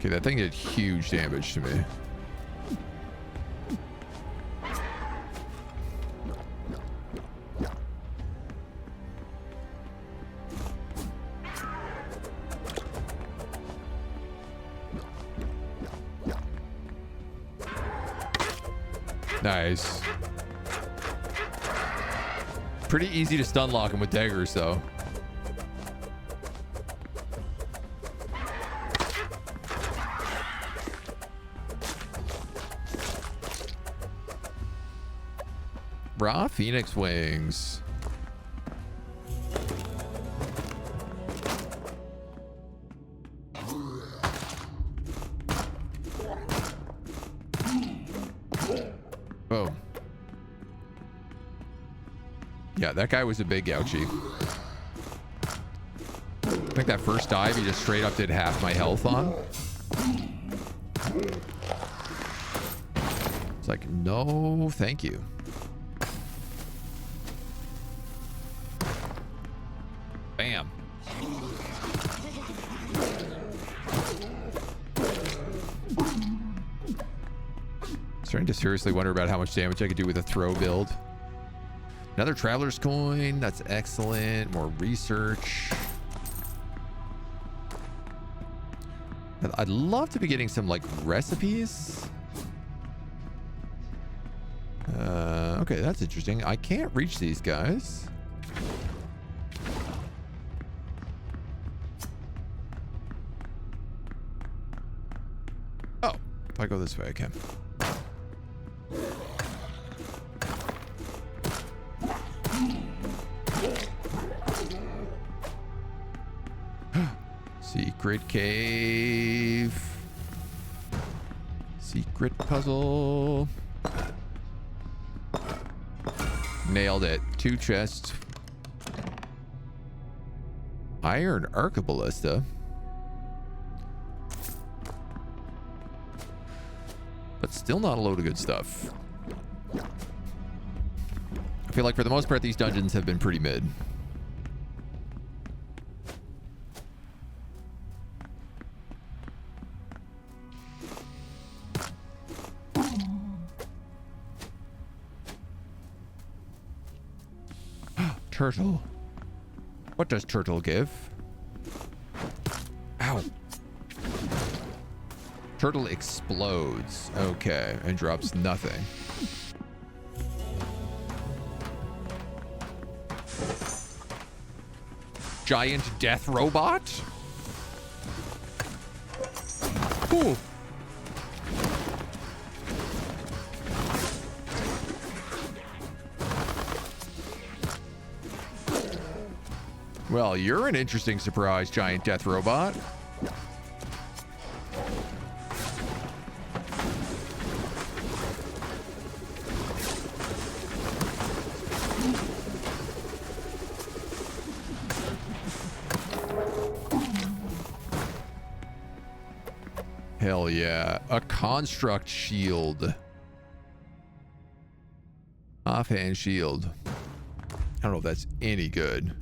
Okay, that thing did huge damage to me. Nice. Pretty easy to stun lock him with daggers, though. Raw Phoenix wings. Oh. Yeah, that guy was a big ouchie. I think that first dive, he just straight up did half my health on. It's like, no, thank you. Bam. Starting to seriously wonder about how much damage I could do with a throw build. Another traveler's coin. That's excellent. More research. I'd love to be getting some like recipes. Okay, that's interesting. I can't reach these guys. Oh, if I go this way, I can. Secret cave. Secret puzzle. Nailed it. 2 chests. Iron arcaballista. But still not a load of good stuff. I feel like for the most part these dungeons have been pretty mid. Turtle. What does turtle give? Ow. Turtle explodes. Okay, and drops nothing. Giant death robot? Ooh. Well, you're an interesting surprise, giant death robot. Hell yeah. A construct shield. Offhand shield. I don't know if that's any good.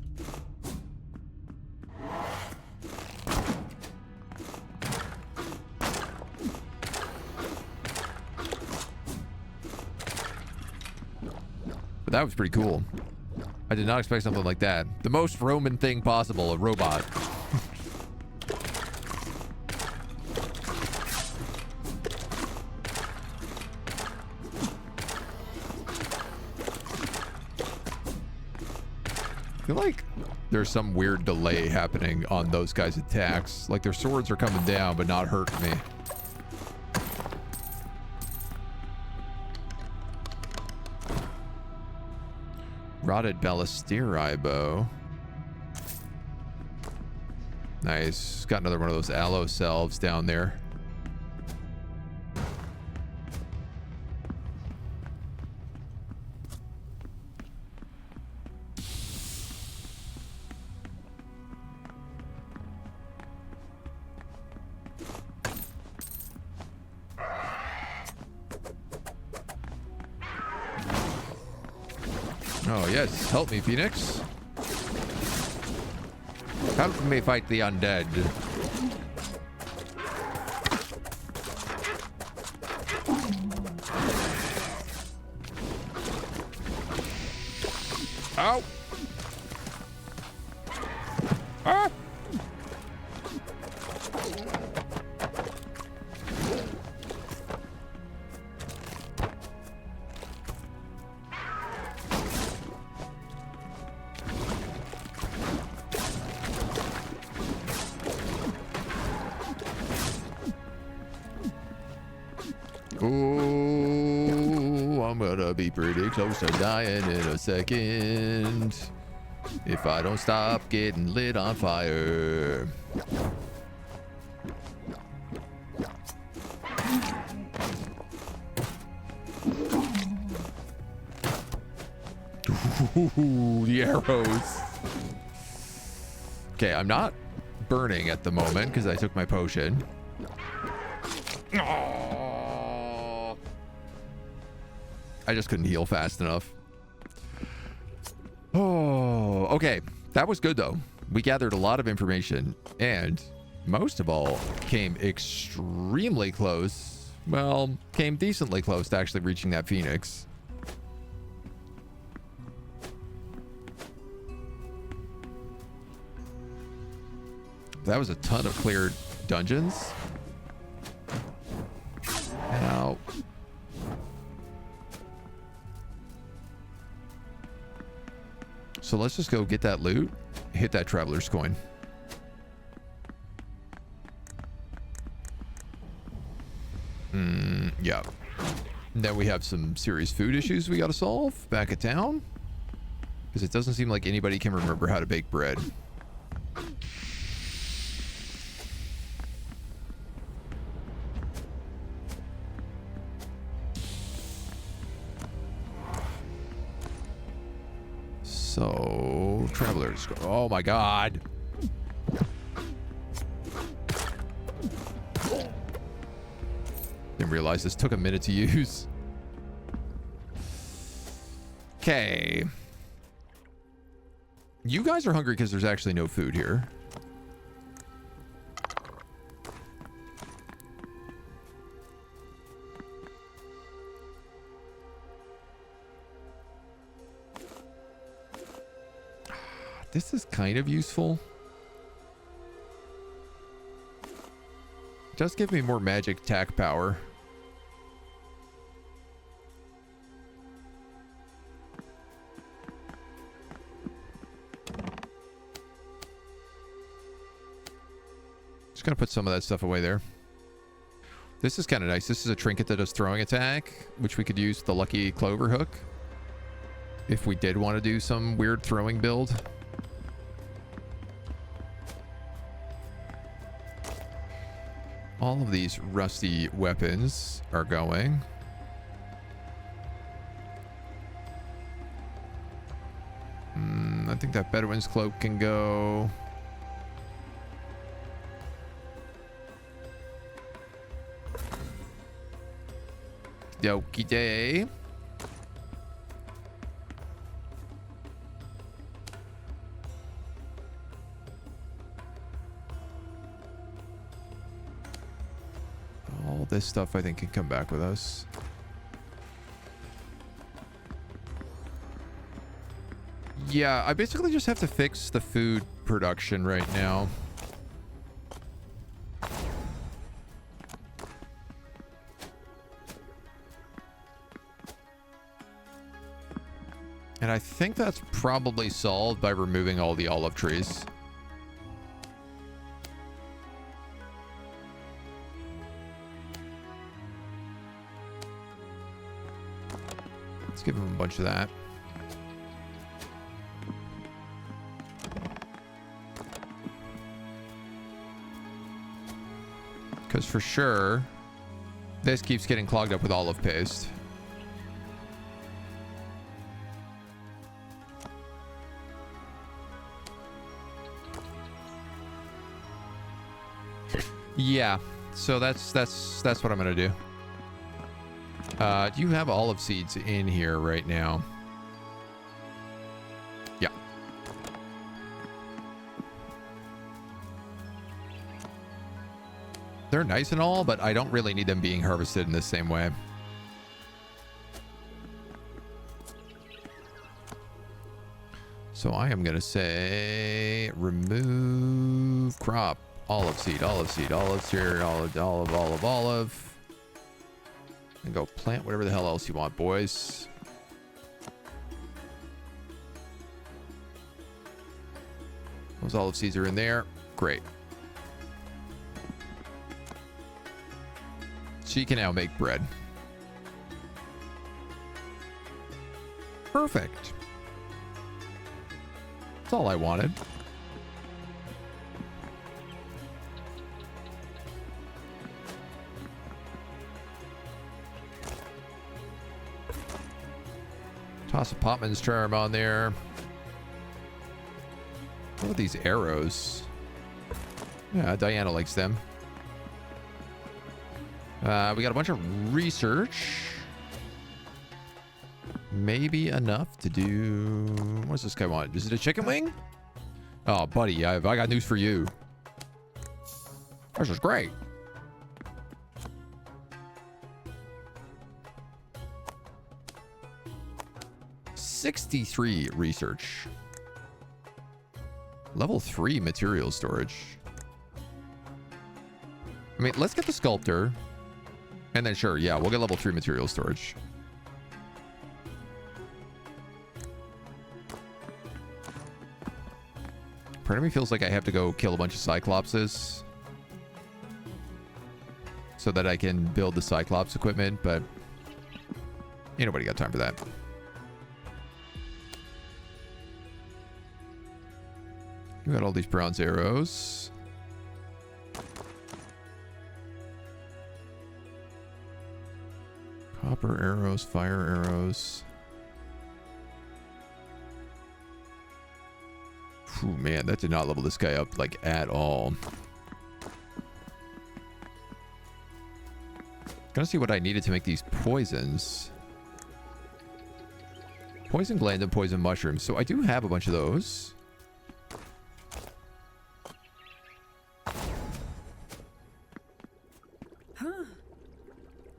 But that was pretty cool. I did not expect something like that. The most Roman thing possible, a robot. I feel like there's some weird delay happening on those guys' attacks. Like their swords are coming down, but not hurting me. Rotted ballisteri bow. Nice. Got another one of those aloe selves down there. Oh, yes. Help me, Phoenix. Help me fight the undead. Oh, I'm gonna be pretty close to dying in a second if I don't stop getting lit on fire. Ooh, the arrows. Okay, I'm not burning at the moment because I took my potion. Oh, I just couldn't heal fast enough. Oh, okay. That was good, though. We gathered a lot of information and most of all came extremely close. Well, came decently close to actually reaching that Phoenix. That was a ton of cleared dungeons. Now, so let's just go get that loot, hit that traveler's coin. Yeah. Then we have some serious food issues we got to solve back at town, because it doesn't seem like anybody can remember how to bake bread. So, travelers go. Oh my god. Didn't realize this took a minute to use. Okay. You guys are hungry because there's actually no food here. This is kind of useful. Just give me more magic attack power. Just gonna put some of that stuff away there. This is kind of nice. This is a trinket that does throwing attack, which we could use the lucky clover hook if we did want to do some weird throwing build. All of these rusty weapons are going. I think that Bedouin's cloak can go. Okie day. All this stuff I think can come back with us. Yeah, I basically just have to fix the food production right now. And I think that's probably solved by removing all the olive trees. Let's give him a bunch of that. Because for sure, this keeps getting clogged up with olive paste. Yeah, so that's what I'm gonna do. Do you have olive seeds in here right now? Yeah. They're nice and all, but I don't really need them being harvested in the same way. So I am going to say remove crop. Olive seed, olive seed, olive seed, olive. And go plant whatever the hell else you want, boys. Those olive seeds are in there. Great. She can now make bread. Perfect. That's all I wanted. Toss a Potman's Charm on there. What are these arrows? Yeah, Diana likes them. We got a bunch of research. Maybe enough to do... What does this guy want? Is it a chicken wing? Oh, buddy, I got news for you. This is great. $63 research. Level 3 material storage. I mean, let's get the sculptor. And then sure, yeah, we'll get level 3 material storage. Part of me feels like I have to go kill a bunch of Cyclopses so that I can build the Cyclops equipment, but ain't nobody got time for that. We got all these bronze arrows. Copper arrows, fire arrows. Phew, man, that did not level this guy up, like, at all. Gonna see what I needed to make these poisons. Poison gland and poison mushrooms. So I do have a bunch of those.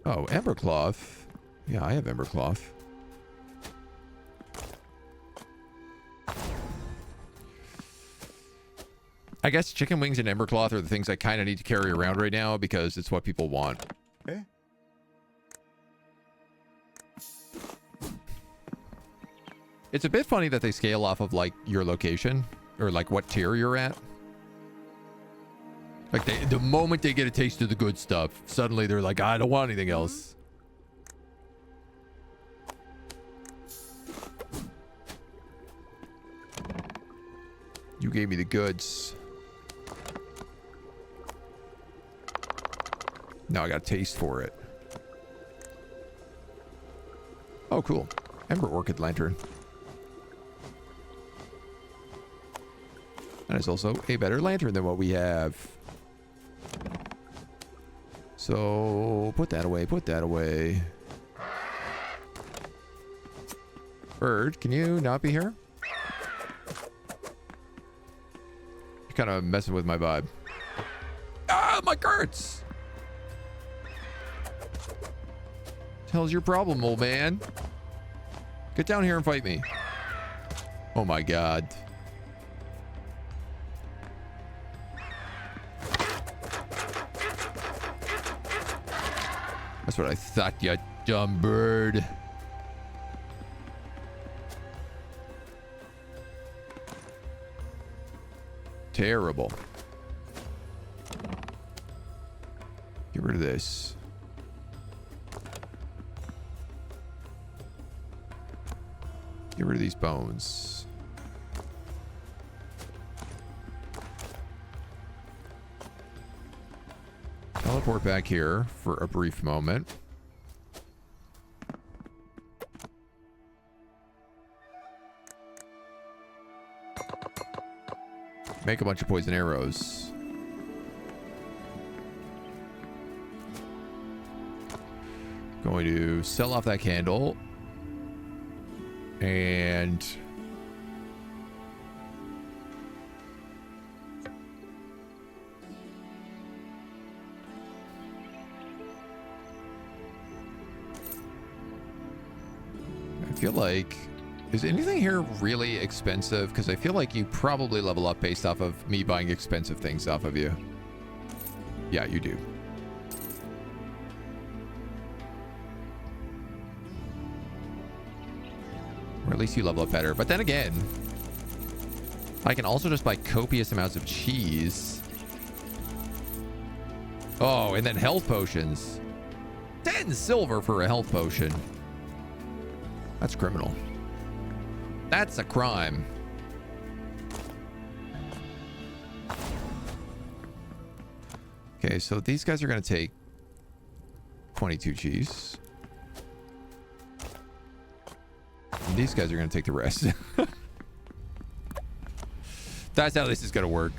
Oh, Embercloth. Yeah, I have Embercloth. I guess chicken wings and Embercloth are the things I kind of need to carry around right now because it's what people want. Eh? It's a bit funny that they scale off of, like, your location or, like, what tier you're at. Like, the moment they get a taste of the good stuff, suddenly they're like, I don't want anything else. You gave me the goods. Now I got a taste for it. Oh, cool. Ember Orchid Lantern. That is also a better lantern than what we have. So, put that away, put that away. Bird, can you not be here? You're kind of messing with my vibe. Ah, my hurts! What the hell's your problem, old man? Get down here and fight me. Oh my god. That's what I thought, you dumb bird. Terrible. Get rid of this. Get rid of these bones. Teleport back here for a brief moment. Make a bunch of poison arrows. Going to sell off that candle. And I feel like Is anything here really expensive? Because I feel like you probably level up based off of me buying expensive things off of you. Yeah, you do. Or at least you level up better. But then again, I can also just buy copious amounts of cheese. Oh, and then health potions. 10 silver for a health potion. That's criminal. That's a crime. Okay, so these guys are going to take 22 cheese. And these guys are going to take the rest. That's how this is going to work.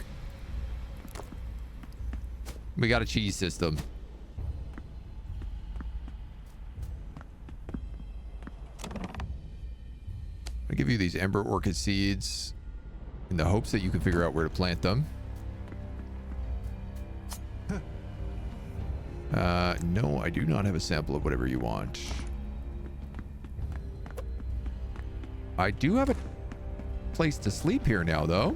We got a cheese system. I give you these Ember Orchid seeds in the hopes that you can figure out where to plant them. No, I do not have a sample of whatever you want. I do have a place to sleep here now, though.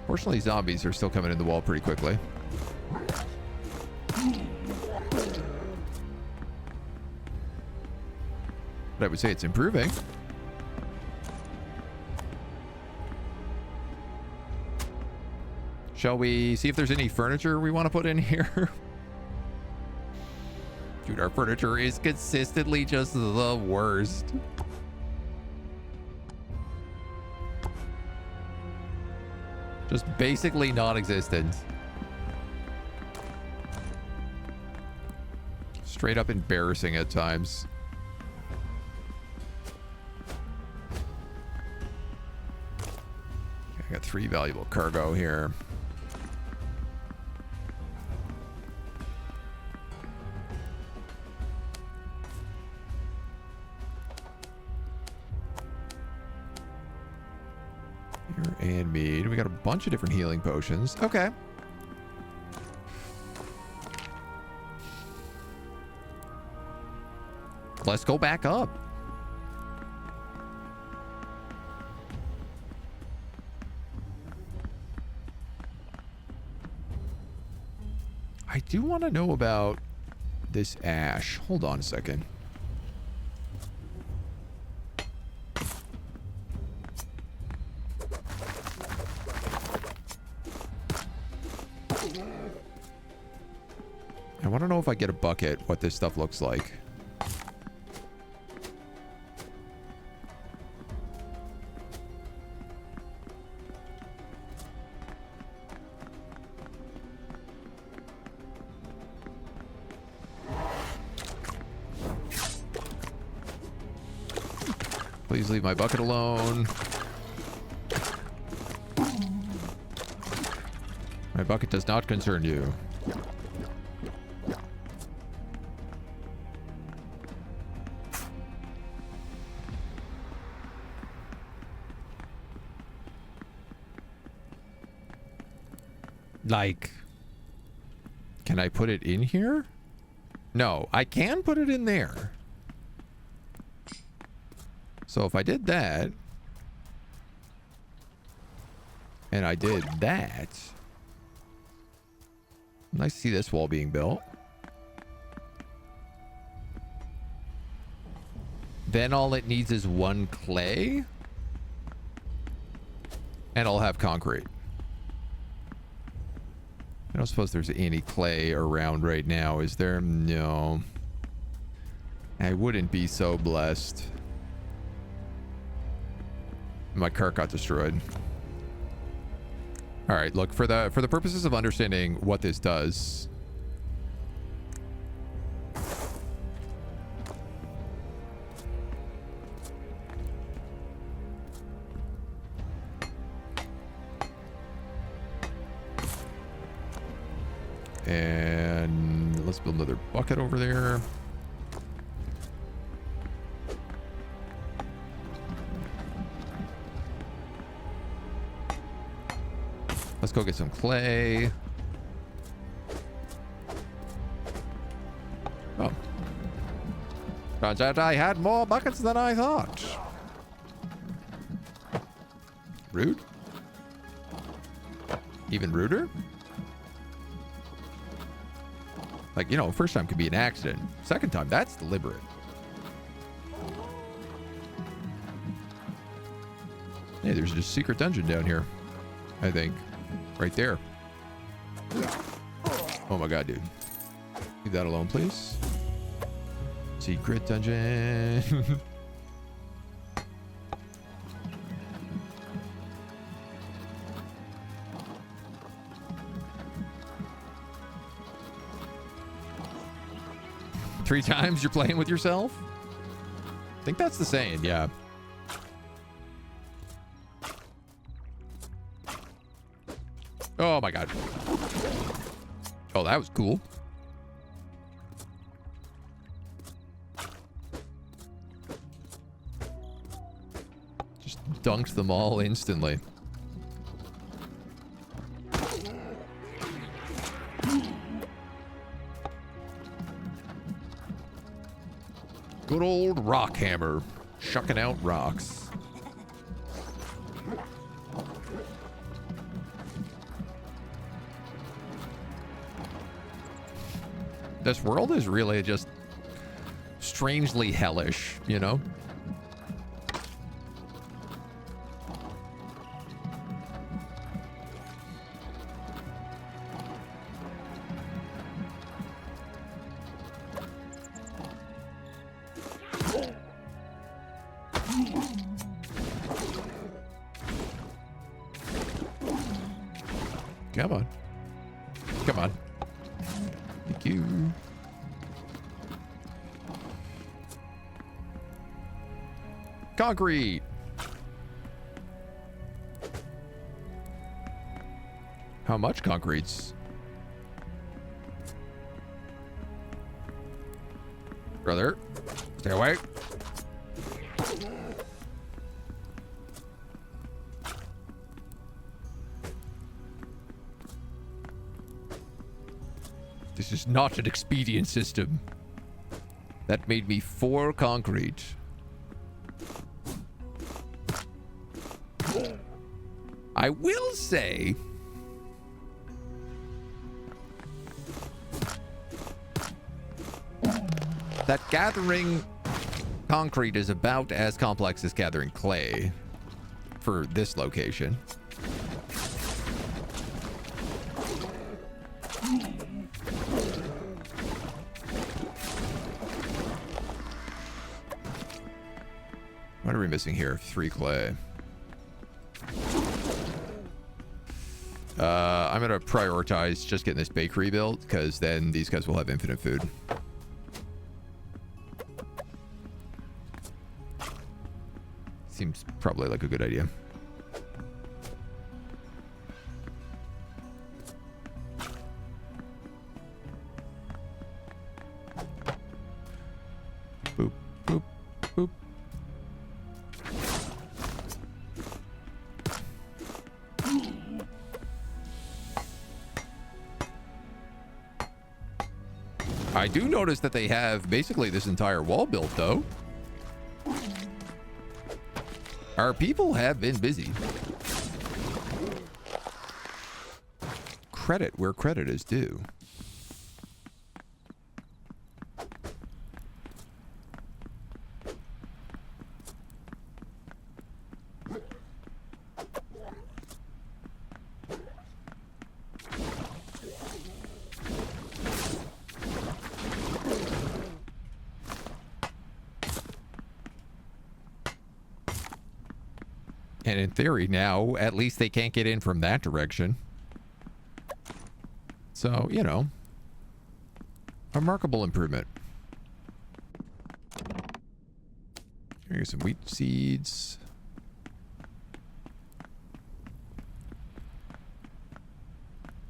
Fortunately, zombies are still coming in the wall pretty quickly. But I would say it's improving. Shall we see if there's any furniture we want to put in here? Dude, our furniture is consistently just the worst. Just basically non-existent. Straight up embarrassing at times. I got 3 valuable cargo here. And mead. We got a bunch of different healing potions. Okay. Let's go back up. I do want to know about this ash. Hold on a second. I want to know if I get a bucket, what this stuff looks like. Please leave my bucket alone. My bucket does not concern you. Like, can I put it in here? No, I can put it in there. So if I did that, and I did that, nice to see this wall being built. Then all it needs is 1 clay, and I'll have concrete. I don't suppose there's any clay around right now, is there? No. I wouldn't be so blessed. My cart got destroyed. All right, look, for the purposes of understanding what this does, and let's build another bucket over there. Let's go get some clay. Turns out I had more buckets than I thought. Rude? Even ruder? Like, you know, first time could be an accident. Second time, that's deliberate. Hey, there's a secret dungeon down here. I think. Right there. Oh my god, dude. Leave that alone, please. Secret dungeon. Three times you're playing with yourself? I think that's the saying, yeah. Oh my god. Oh, that was cool. Just dunked them all instantly. Good old rock hammer, shucking out rocks. This world is really just strangely hellish, you know? Come on. Come on. Thank you. Concrete. How much concretes? Brother, stay away. This is not an expedient system. That made me 4 concrete. I will say, that gathering concrete is about as complex as gathering clay for this location. What are we missing here? 3 clay. I'm going to prioritize just getting this bakery built, because then these guys will have infinite food. Seems probably like a good idea. Boop, boop, boop. I do notice that they have basically this entire wall built, though. Our people have been busy. Credit where credit is due. And in theory now, at least they can't get in from that direction. So, you know, a remarkable improvement. Here's some wheat seeds.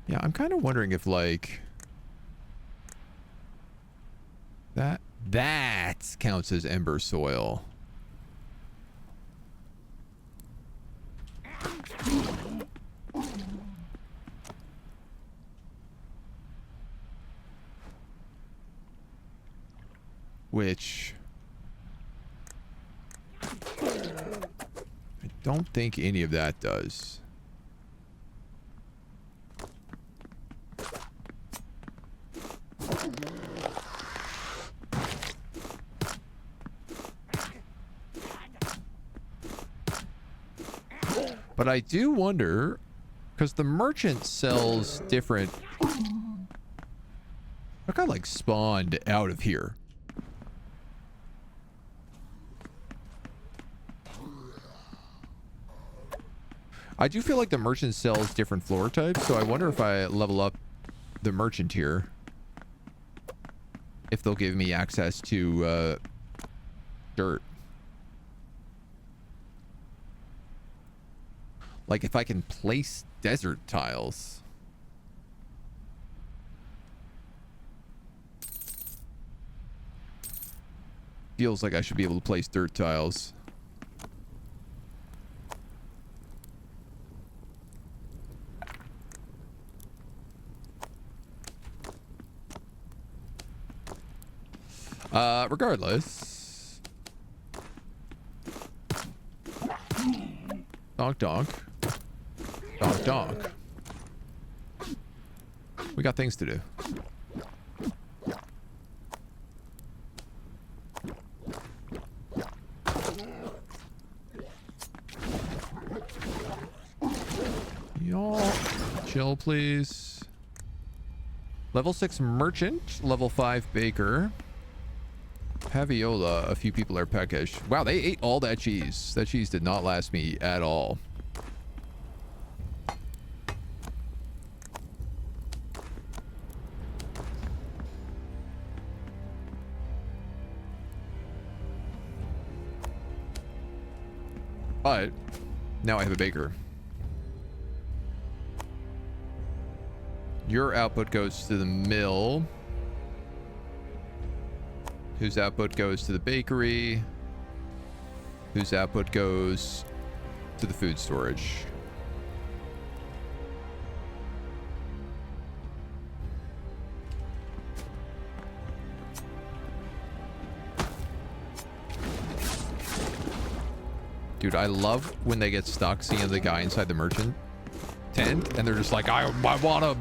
Yeah, I'm kind of wondering if, like, that counts as ember soil. Which Don't think any of that does. But I do wonder, because the merchant sells different... I got like spawned out of here. I do feel like the merchant sells different floor types, so I wonder if I level up the merchant here, if they'll give me access to dirt. Like if I can place desert tiles. Feels like I should be able to place dirt tiles. Regardless. Donk donk. Donk donk. We got things to do. Y'all chill, please. Level 6 merchant, level 5 baker. Paviola, a few people are peckish. Wow, they ate all that cheese. That cheese did not last me at all. But now I have a baker. Your output goes to the mill, whose output goes to the bakery, whose output goes to the food storage. Dude, I love when they get stuck seeing the guy inside the merchant tent and they're just like, I want to...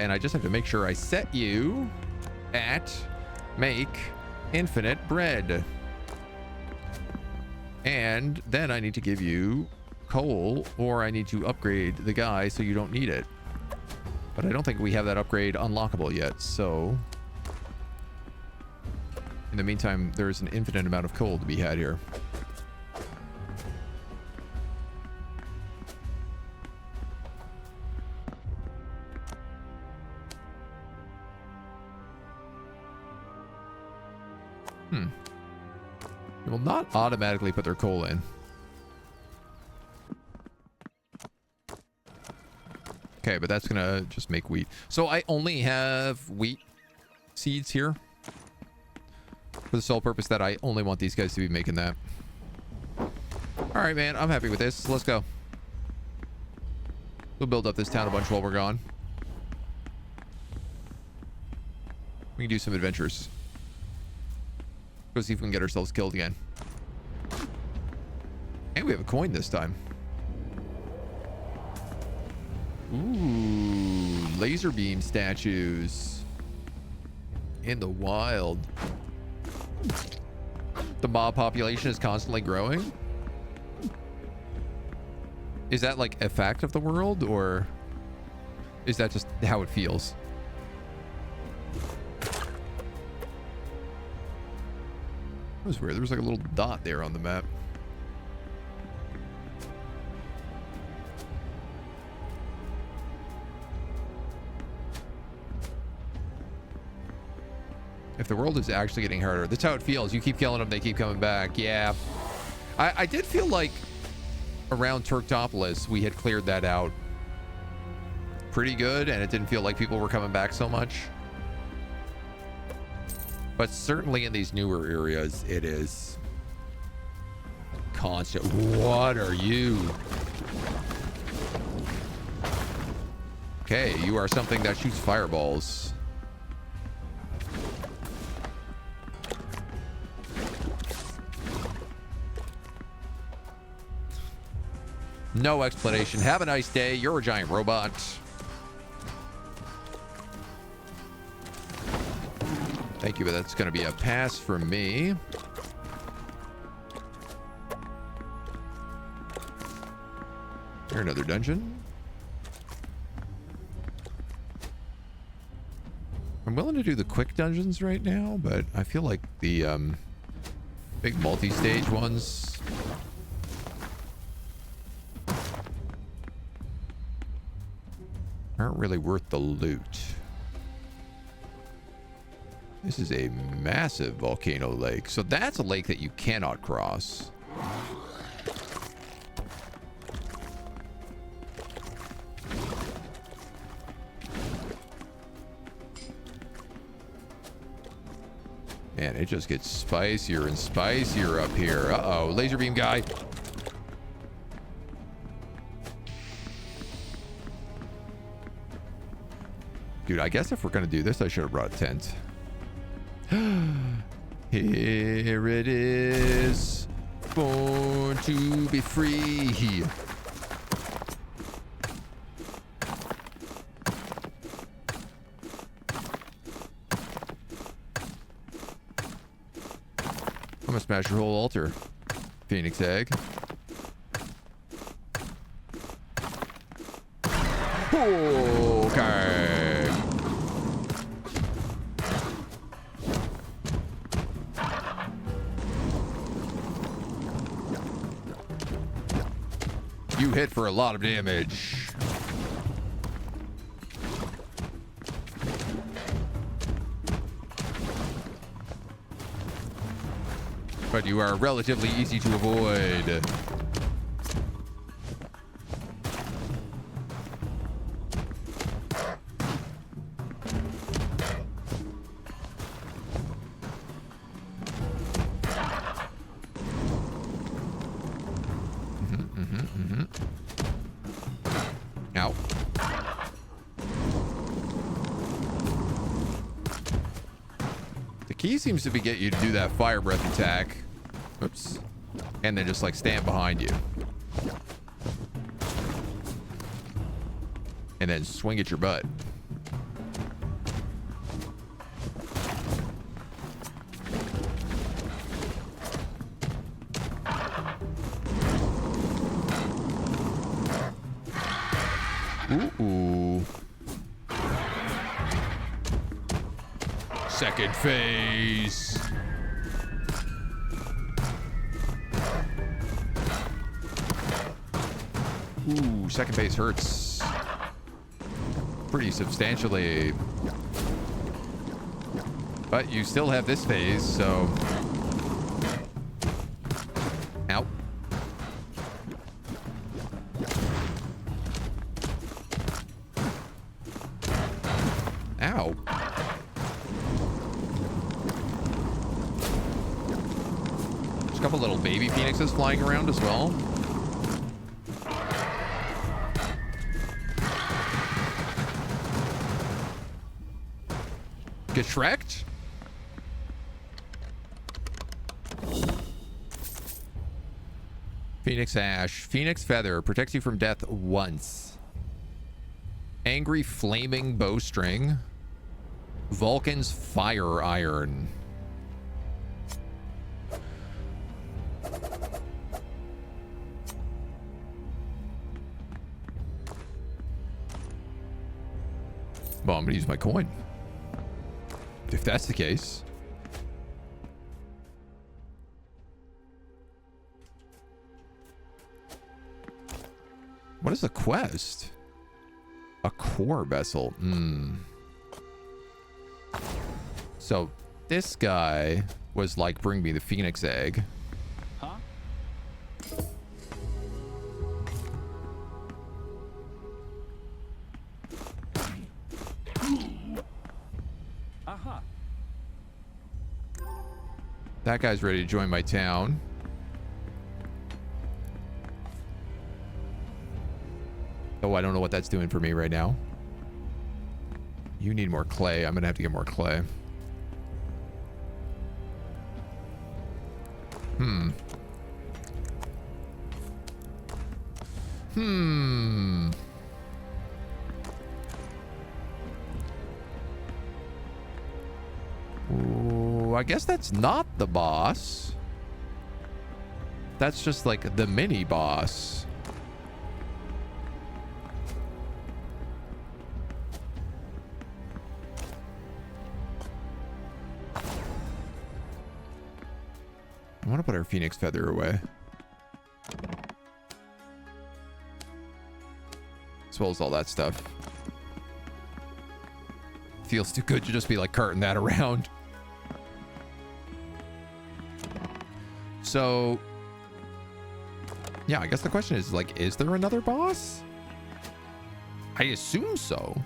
and I just have to make sure I set you at make infinite bread. And then I need to give you coal, or I need to upgrade the guy so you don't need it. But I don't think we have that upgrade unlockable yet, so... In the meantime, there's an infinite amount of coal to be had here. It will not automatically put their coal in. Okay, but that's gonna just make wheat. So I only have wheat seeds here, for the sole purpose that I only want these guys to be making that. All right, man, I'm happy with this. Let's go. We'll build up this town a bunch while we're gone. We can do some adventures. Go see if we can get ourselves killed again. And we have a coin this time. Ooh, laser beam statues in the wild. The mob population is constantly growing. Is that like a fact of the world, or is that just how it feels? That was weird. There was like a little dot there on the map. If the world is actually getting harder, that's how it feels. You keep killing them, they keep coming back. Yeah. I did feel like around Turktopolis, we had cleared that out pretty good, and it didn't feel like people were coming back so much. But certainly in these newer areas, it is constant. What are you? Okay, you are something that shoots fireballs. No explanation. Have a nice day. You're a giant robot. Thank you, but that's going to be a pass from me. Here, another dungeon. I'm willing to do the quick dungeons right now, but I feel like the big multi-stage ones aren't really worth the loot. This is a massive volcano lake. So that's a lake that you cannot cross. Man, it just gets spicier and spicier up here. Uh-oh, laser beam guy. Dude, I guess if we're going to do this, I should have brought a tent. Here it is. Born to be free. I'm gonna smash your whole altar, Phoenix Egg. Okay. You hit for a lot of damage. But you are relatively easy to avoid. Ow. The key seems to be get you to do that fire breath attack. Oops. And then just like stand behind you. And then swing at your butt. Ooh. Second phase. Ooh, second phase hurts pretty substantially. But you still have this phase, so... Ow. Ow. There's a couple little baby phoenixes flying around as well. Get Shrek'd? Phoenix Ash. Phoenix Feather. Protects you from death once. Angry Flaming Bowstring. Vulcan's Fire Iron. Well, I'm gonna use my coin. If that's the case. What is the quest? A core vessel. So this guy was like, bring me the Phoenix Egg. Huh? Aha. That guy's ready to join my town. Oh, I don't know what that's doing for me right now. You need more clay. I'm gonna have to get more clay. Hmm. Ooh, I guess that's not the boss. That's just like the mini boss. I want to put our phoenix feather away. As well as all that stuff. Feels too good to just be like carting that around. So, yeah, I guess the question is like, is there another boss? I assume so.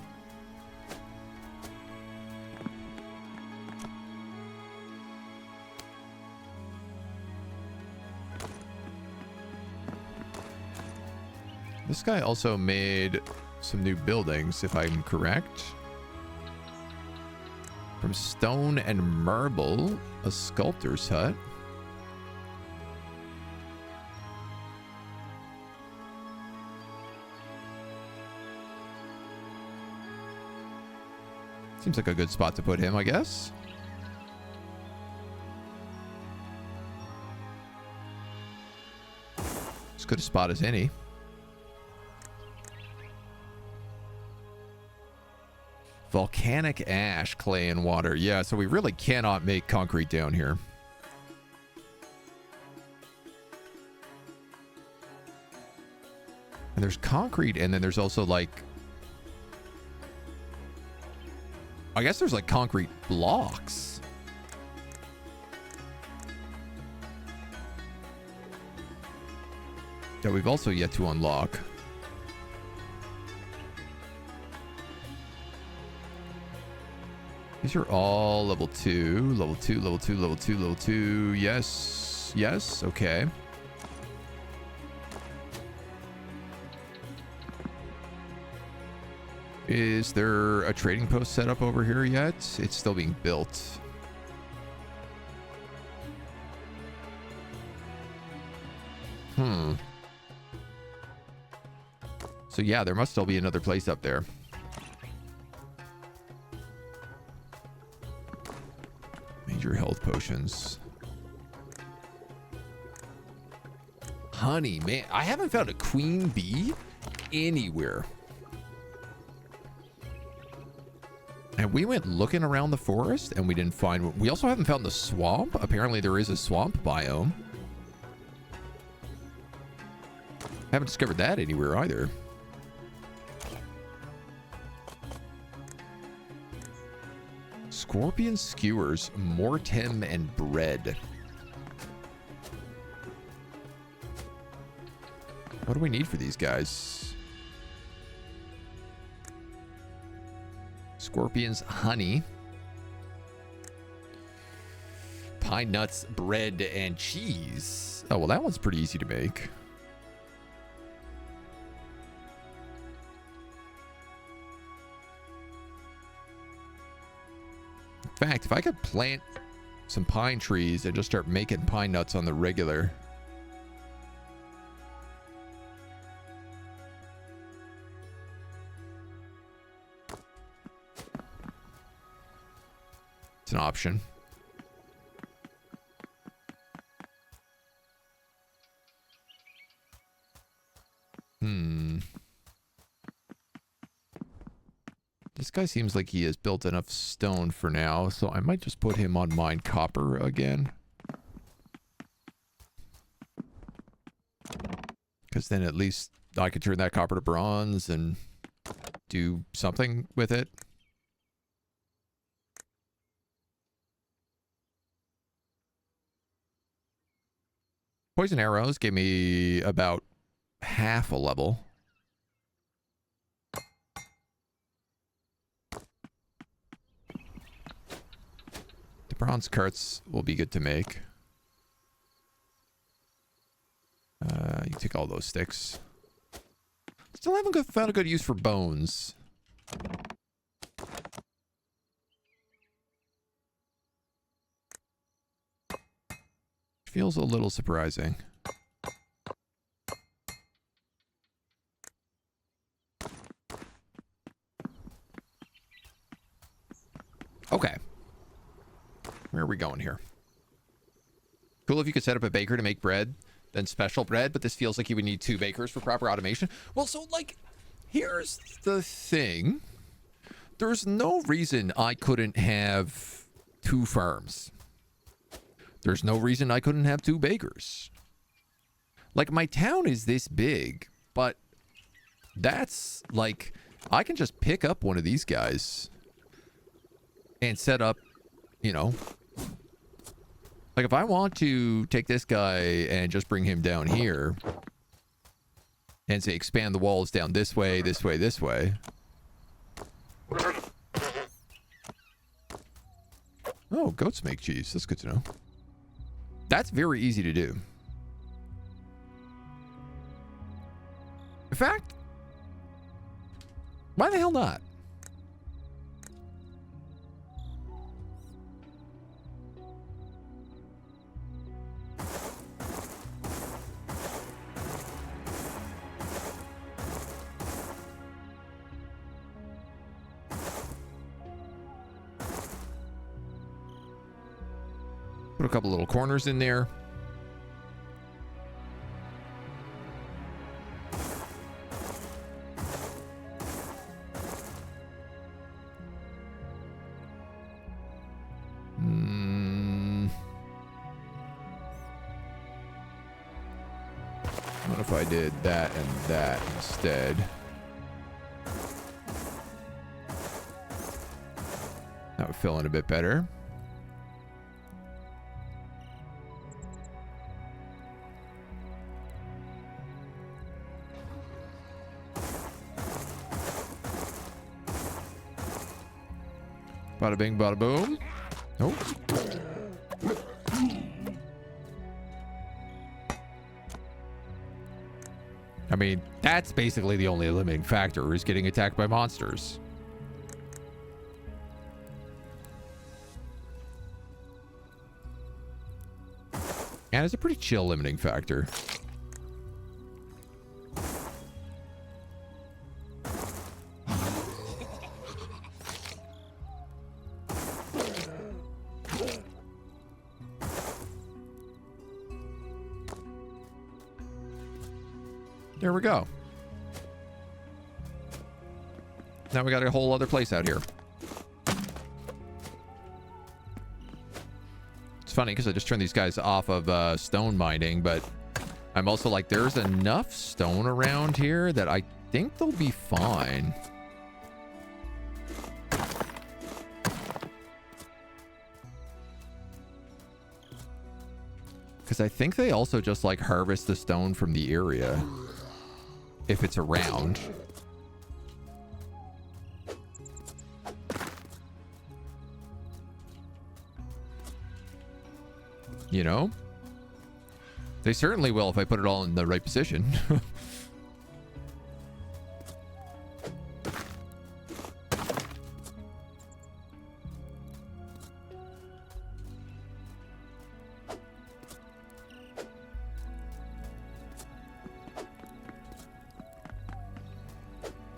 This guy also made some new buildings, if I'm correct. From stone and marble, a sculptor's hut. Seems like a good spot to put him, I guess. As good a spot as any. Volcanic ash, clay, and water. Yeah, so we really cannot make concrete down here. And there's concrete, and then there's also like... I guess there's like concrete blocks. That we've also yet to unlock. These are all level 2, level 2, level 2, level 2, level 2. Yes, yes, okay. Is there a trading post set up over here yet? It's still being built. So yeah, there must still be another place up there. Major health potions. Honey, man, I haven't found a queen bee anywhere. And we went looking around the forest and we didn't find one. We also haven't found the swamp. Apparently there is a swamp biome. Haven't discovered that anywhere either. Scorpion skewers, mortem, and bread. What do we need for these guys? Scorpions, honey. Pine nuts, bread, and cheese. Oh, well, that one's pretty easy to make. In fact, if I could plant some pine trees and just start making pine nuts on the regular. It's an option. This guy seems like he has built enough stone for now, so I might just put him on mine copper again. Because then at least I could turn that copper to bronze and do something with it. Poison arrows gave me about half a level. Bronze carts will be good to make. You can take all those sticks. Still haven't found a good use for bones. Feels a little surprising. Cool if you could set up a baker to make bread, then special bread, but this feels like you would need 2 bakers for proper automation. Well, so, like, here's the thing. There's no reason I couldn't have 2 farms. There's no reason I couldn't have 2 bakers. Like, my town is this big, but that's, like, I can just pick up one of these guys and set up, you know... Like, if I want to take this guy and just bring him down here and say expand the walls down this way, this way, this way. Oh, goats make cheese. That's good to know. That's very easy to do. In fact, why the hell not? Put a couple little corners in there. What if I did that and that instead? That would fill in a bit better. Bada bing, bada boom. Nope. I mean, that's basically the only limiting factor, is getting attacked by monsters. And it's a pretty chill limiting factor. There we go. Now we got a whole other place out here. It's funny because I just turned these guys off of stone mining, but I'm also like, there's enough stone around here that I think they'll be fine. Because I think they also just like harvest the stone from the area. If it's around. You know? They certainly will if I put it all in the right position.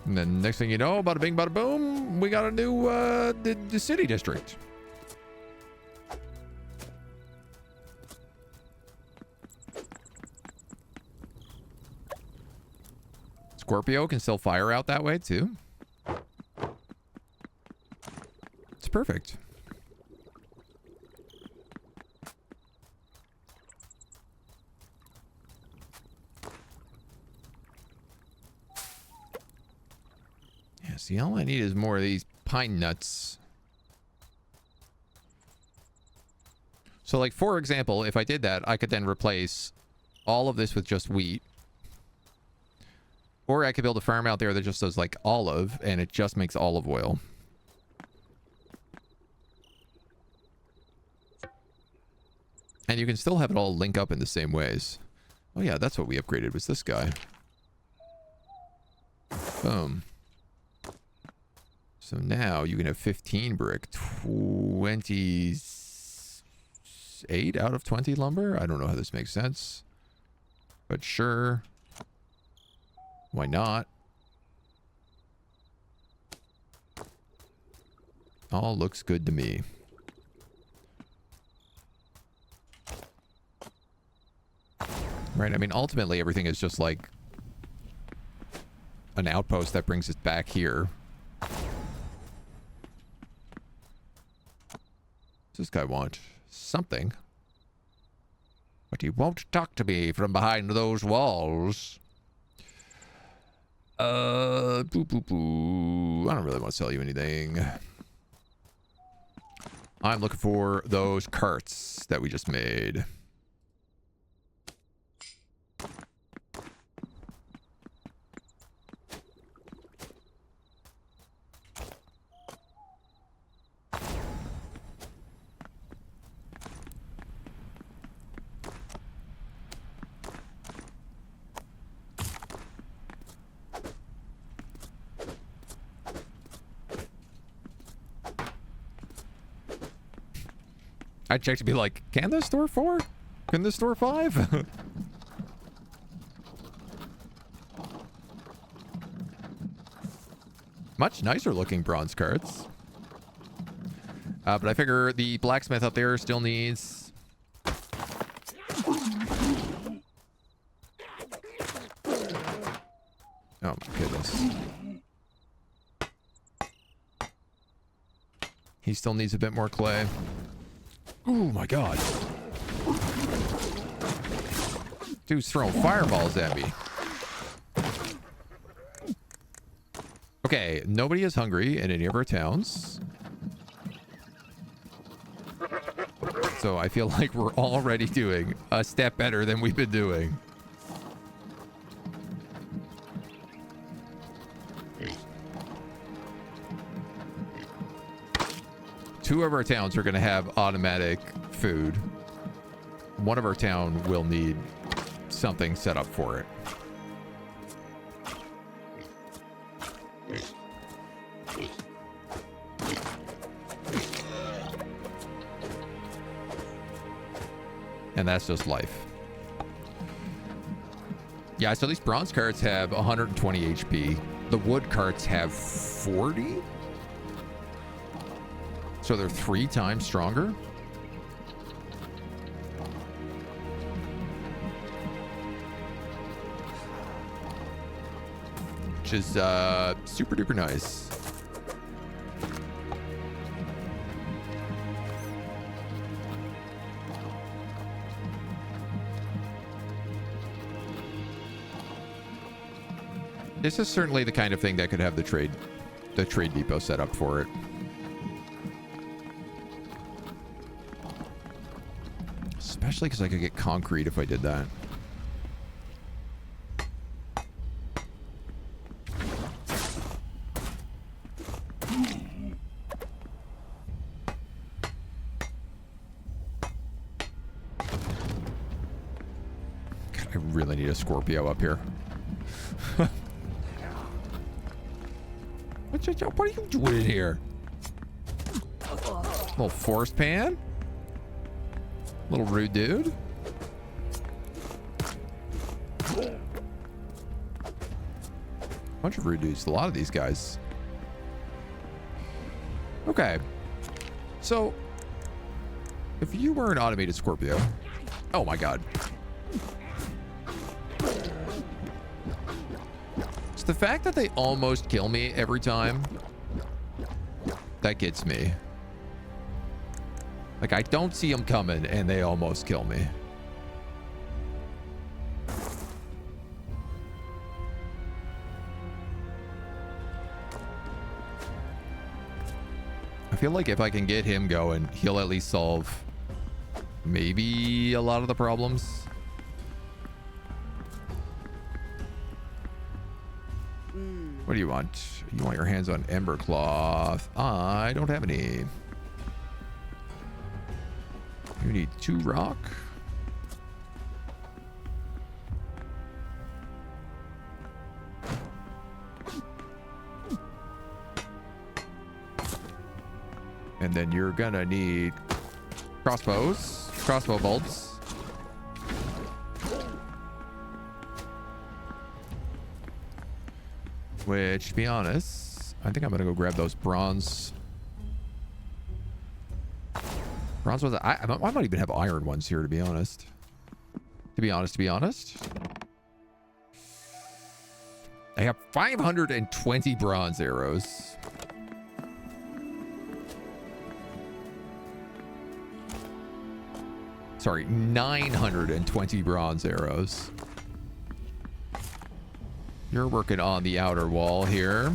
And then next thing you know, bada bing, bada boom, we got a new the city district. Scorpio can still fire out that way too. It's perfect. See, all I need is more of these pine nuts. So, like, for example, if I did that, I could then replace all of this with just wheat. Or I could build a farm out there that just does, like, olive, and it just makes olive oil. And you can still have it all link up in the same ways. Oh, yeah, that's what we upgraded, was this guy. Boom. So now you can have 15 brick, 28 out of 20 lumber. I don't know how this makes sense, but sure. Why not? All looks good to me. Right? I mean, ultimately, everything is just like an outpost that brings us back here. Does this guy want something? But he won't talk to me from behind those walls. Boo, boo, boo. I don't really want to sell you anything. I'm looking for those carts that we just made. I checked to be like, can this store 4? Can this store 5? Much nicer looking bronze carts. But I figure the blacksmith up there still needs... Oh my goodness. He still needs a bit more clay. Oh my god. Dude's throwing fireballs at me. Okay, nobody is hungry in any of our towns. So I feel like we're already doing a step better than we've been doing. Two of our towns are going to have automatic food. One of our town will need something set up for it. And that's just life. Yeah, so these bronze carts have 120 HP. The wood carts have 40? So they're 3 times stronger? Which is super duper nice. This is certainly the kind of thing that could have the trade depot set up for it. Especially because I could get concrete if I did that. God, I really need a Scorpio up here. What are you doing in here? Little force pan? Little rude dude. Bunch of rude dudes. A lot of these guys. Okay. So, if you were an automated Scorpio... Oh my god. It's the fact that they almost kill me every time that gets me. Like, I don't see them coming, and they almost kill me. I feel like if I can get him going, he'll at least solve maybe a lot of the problems. What do you want? You want your hands on ember cloth. I don't have any. You need 2 rock. And then you're gonna need crossbow bolts. Which, to be honest, I think I'm gonna go grab those bronze. Bronze ones. I might even have iron ones here, to be honest. To be honest. I have 520 bronze arrows. Sorry, 920 bronze arrows. You're working on the outer wall here.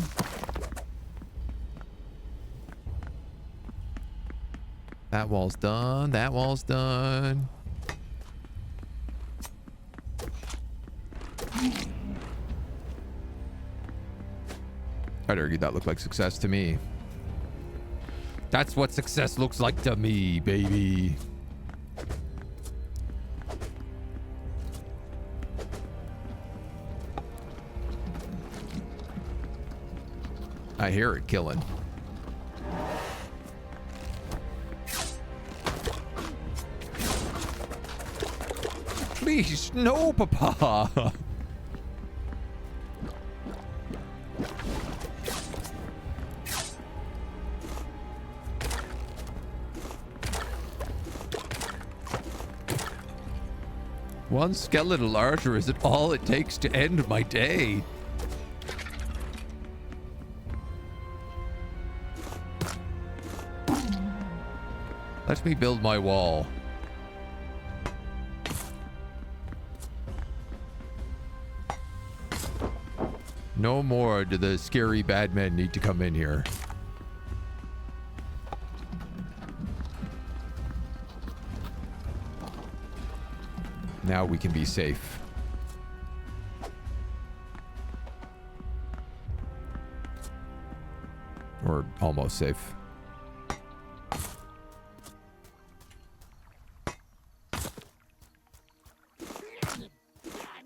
That wall's done. That wall's done. I'd argue that looked like success to me. That's what success looks like to me, baby. I hear it killing. Please, no, Papa. One skeletal archer isn't all it takes to end my day. Let me build my wall. No more do the scary bad men need to come in here. Now we can be safe. Or almost safe.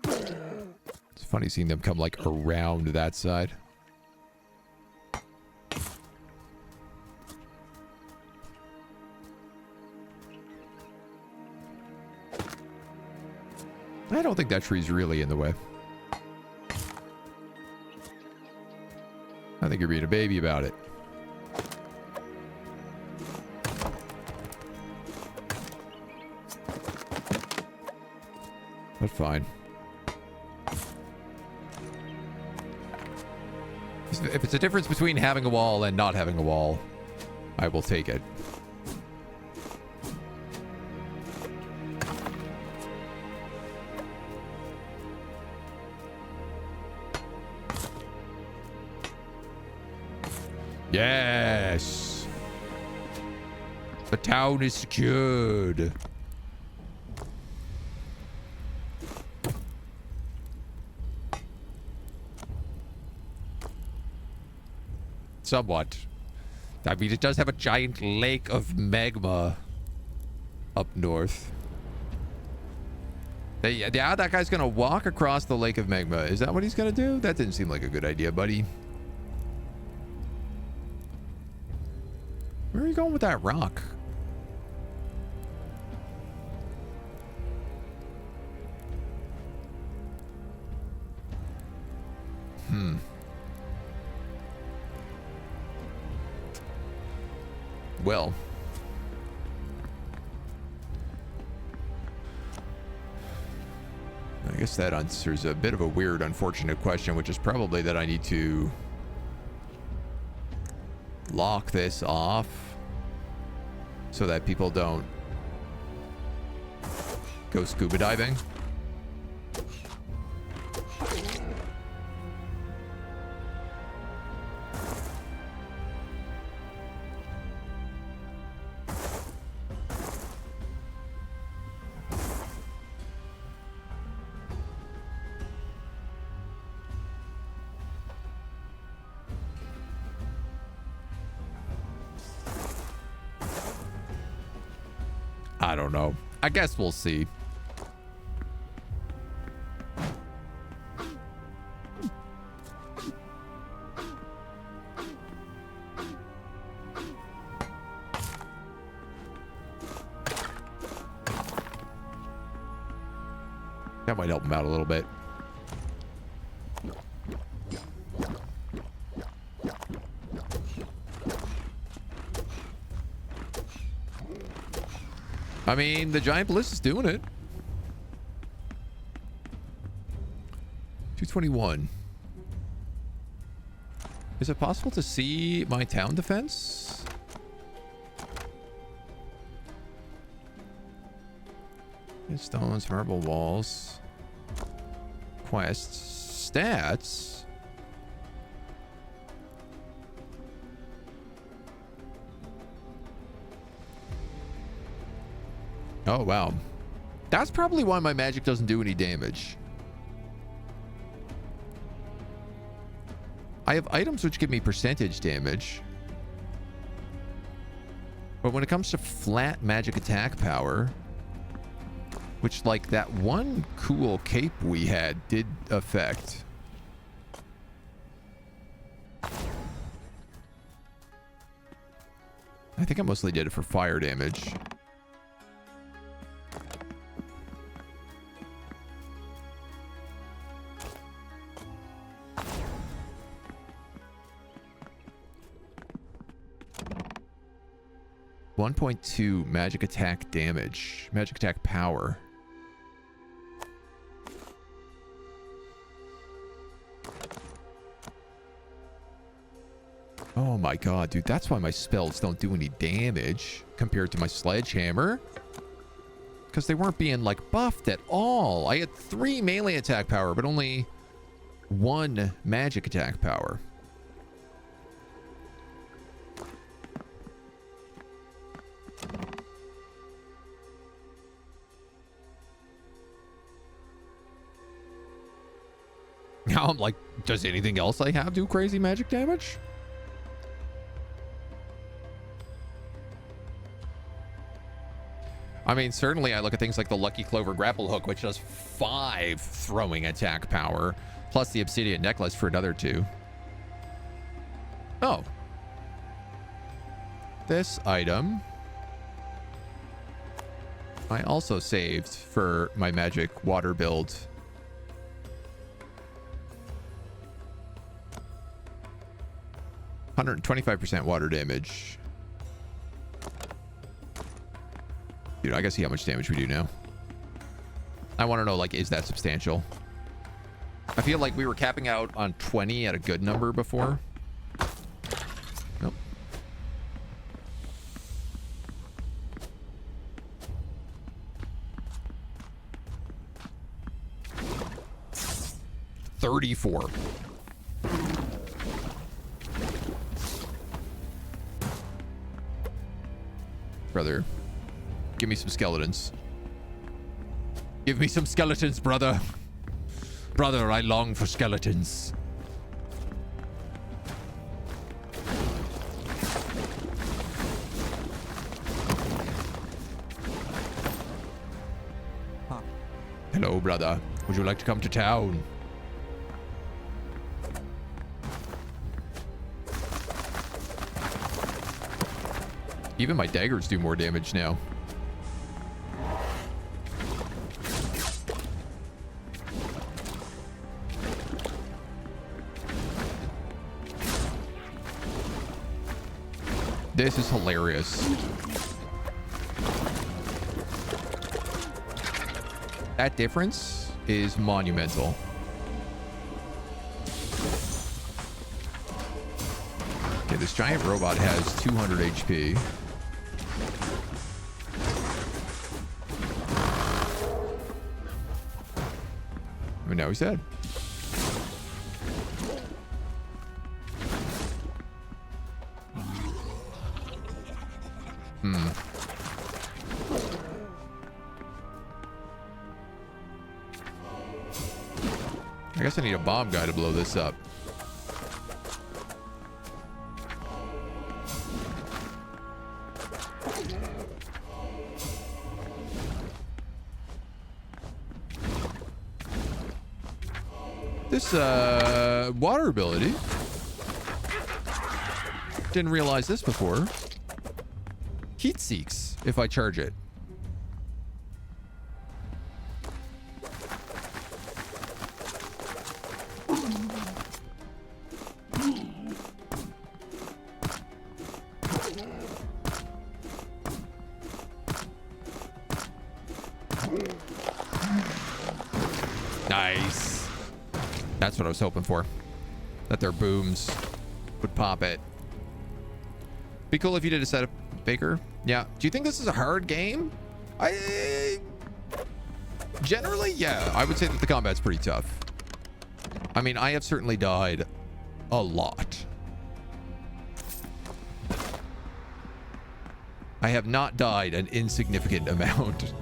It's funny seeing them come like around that side. I don't think that tree's really in the way. I think you're being a baby about it. But fine. If it's a difference between having a wall and not having a wall, I will take it. Yes! The town is secured. Somewhat. I mean, it does have a giant lake of magma up north. Yeah, that guy's gonna walk across the lake of magma. Is that what he's gonna do? That didn't seem like a good idea, buddy. Where are you going with that rock? Well. I guess that answers a bit of a weird, unfortunate question, which is probably that I need to lock this off so that people don't go scuba diving. I don't know. I guess we'll see. That might help him out a little bit. I mean, the giant ballista's doing it. 221. Is it possible to see my town defense? Stones, marble walls. Quests. Stats. Oh, wow. That's probably why my magic doesn't do any damage. I have items which give me percentage damage. But when it comes to flat magic attack power, which, like, that one cool cape we had did affect. I think I mostly did it for fire damage. .2 magic attack damage. Magic attack power. Oh my god, dude. That's why my spells don't do any damage compared to my sledgehammer. Because they weren't being, like, buffed at all. I had 3 melee attack power, but only 1 magic attack power. Now I'm like, does anything else I have do crazy magic damage? I mean, certainly I look at things like the Lucky Clover Grapple Hook, which does 5 throwing attack power, plus the Obsidian Necklace for another 2. Oh. This item I also saved for my magic water build. %125% water damage. Dude, I gotta see how much damage we do now. I want to know, like, is that substantial? I feel like we were capping out on 20 at a good number before. Nope. $34. Brother, give me some skeletons. Give me some skeletons, brother. Brother, I long for skeletons. Huh. Hello, brother. Would you like to come to town? Even my daggers do more damage now. This is hilarious. That difference is monumental. Okay, this giant robot has 200 HP. And now he's dead. I guess I need a bomb guy to blow this up. This water ability. Didn't realize this before. Heat seeks if I charge it. Nice. That's what I was hoping for. That their booms would pop it. Be cool if you did a setup, Baker. Yeah. Do you think this is a hard game? Generally, yeah. I would say that the combat's pretty tough. I mean, I have certainly died a lot. I have not died an insignificant amount.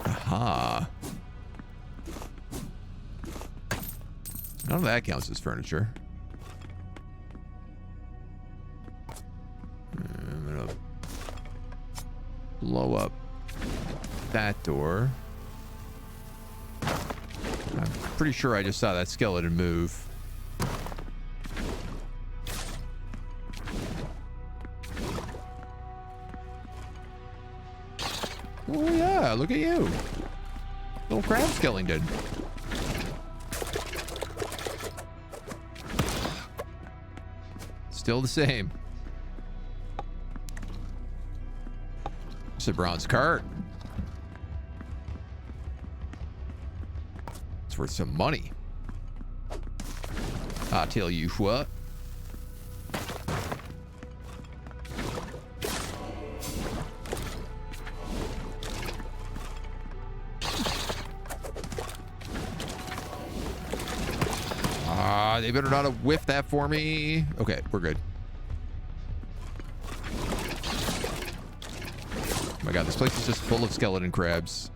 Aha. None of that counts as furniture. I'm gonna blow up that door. I'm pretty sure I just saw that skeleton move. Oh yeah, look at you. Little crab skeleton. Still the same. It's a bronze cart. It's worth some money. I tell you what. They better not have whiffed that for me. Okay, we're good. Oh my god, this place is just full of skeleton crabs.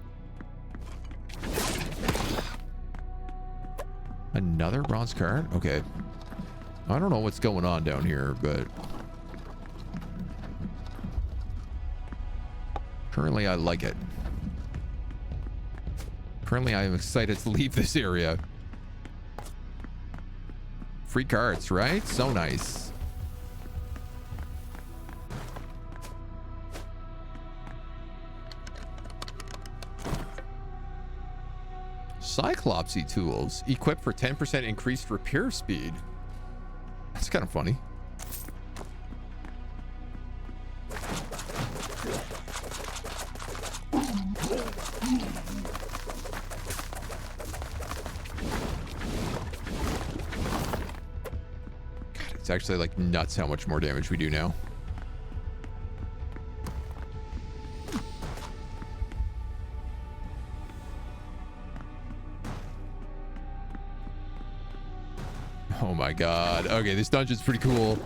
Another bronze cart? Okay. I don't know what's going on down here, but currently I like it. Currently I am excited to leave this area. Free carts, right? So nice. Cyclopsy tools. Equipped for 10% increased repair speed. That's kind of funny. It's actually like nuts how much more damage we do now. Oh my god. Okay, this dungeon's pretty cool.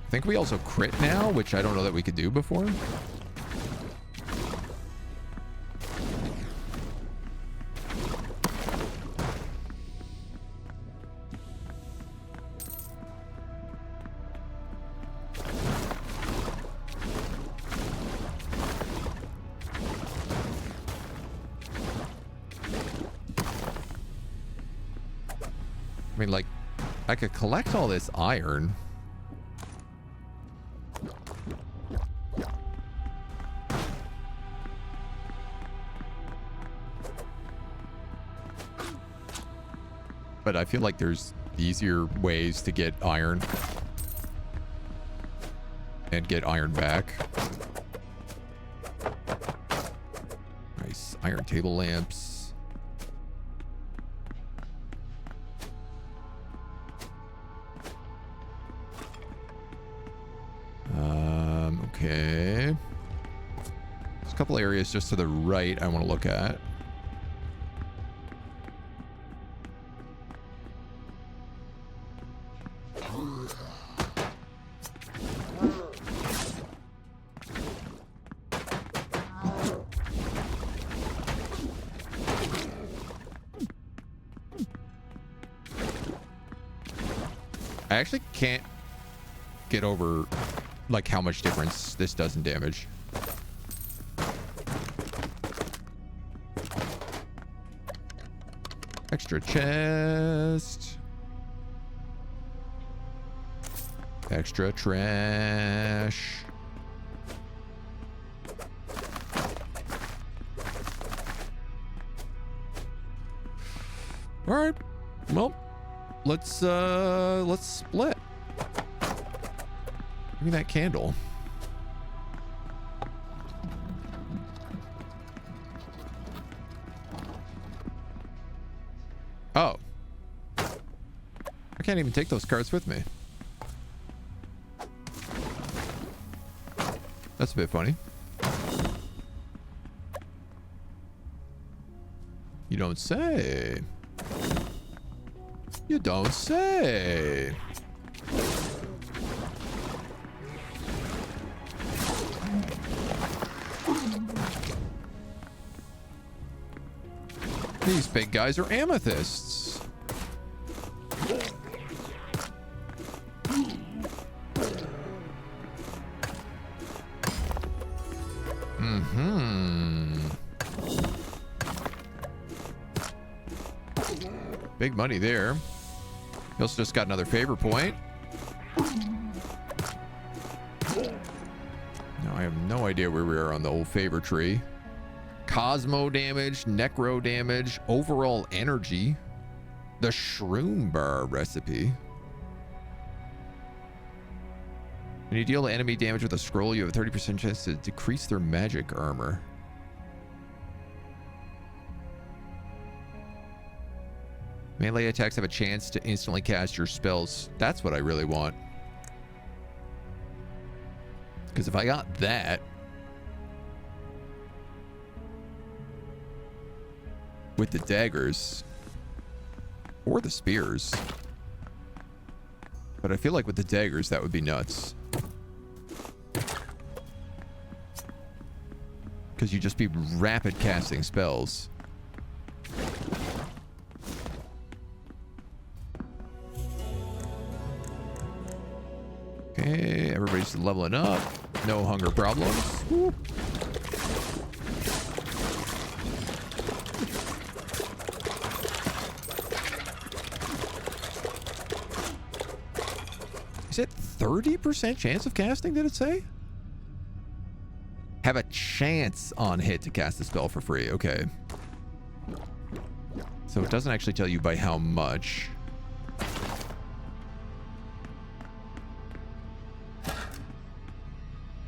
I think we also crit now, which I don't know that we could do before. I mean, like, I could collect all this iron. But I feel like there's easier ways to get iron. And get iron back. Nice. Iron table lamps. Okay. There's a couple areas just to the right I want to look at. I actually can't get over like how much difference this does in damage. Extra chest. Extra trash. All right. Well, let's split. Give me that candle. Oh. I can't even take those cards with me. That's a bit funny. You don't say. You don't say. These big guys are amethysts. Big money there. He also just got another favor point. Now I have no idea where we are on the old favor tree. Cosmo damage, necro damage, overall energy. The shroom bar recipe. When you deal enemy damage with a scroll, you have a 30% chance to decrease their magic armor. Melee attacks have a chance to instantly cast your spells. That's what I really want. Because if I got that... with the daggers... or the spears... but I feel like with the daggers, that would be nuts. Because you'd just be rapid casting spells. Okay, everybody's leveling up. No hunger problems. Whoop. Is it 30% chance of casting, did it say? Have a chance on hit to cast the spell for free. Okay. So it doesn't actually tell you by how much.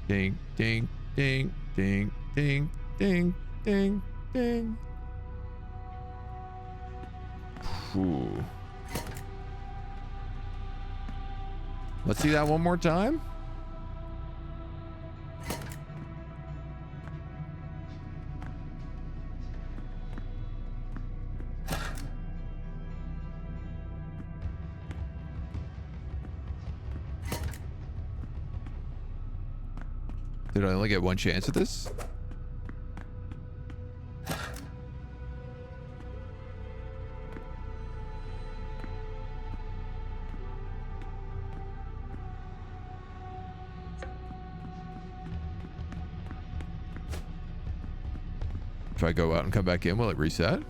Ding, ding, ding, ding, ding, ding, ding, ding. Ooh. Let's see that one more time. Did I only get one chance at this? If I go out and come back in, will it reset?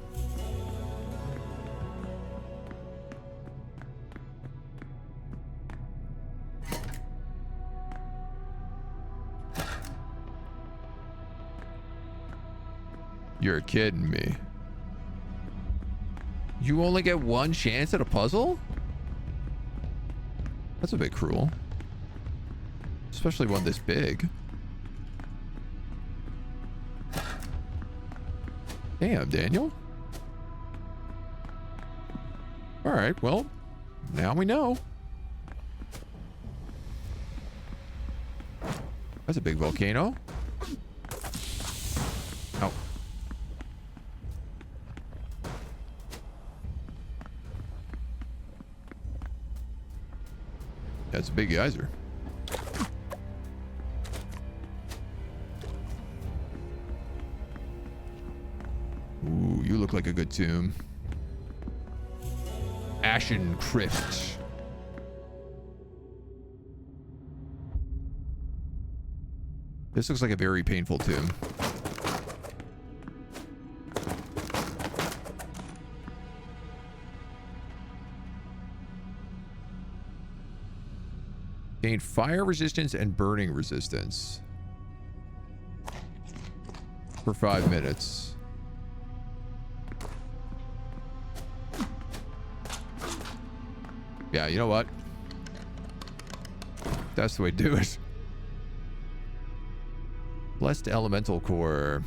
You're kidding me. You only get one chance at a puzzle? That's a bit cruel. Especially one this big. Damn, Daniel. Alright, well, now we know. That's a big volcano. Oh. That's a big geyser. Ooh, you look like a good tomb. Ashen Crypt. This looks like a very painful tomb. Gain fire resistance and burning resistance for 5 minutes. Yeah, you know what? That's the way to do it. Blessed Elemental Core.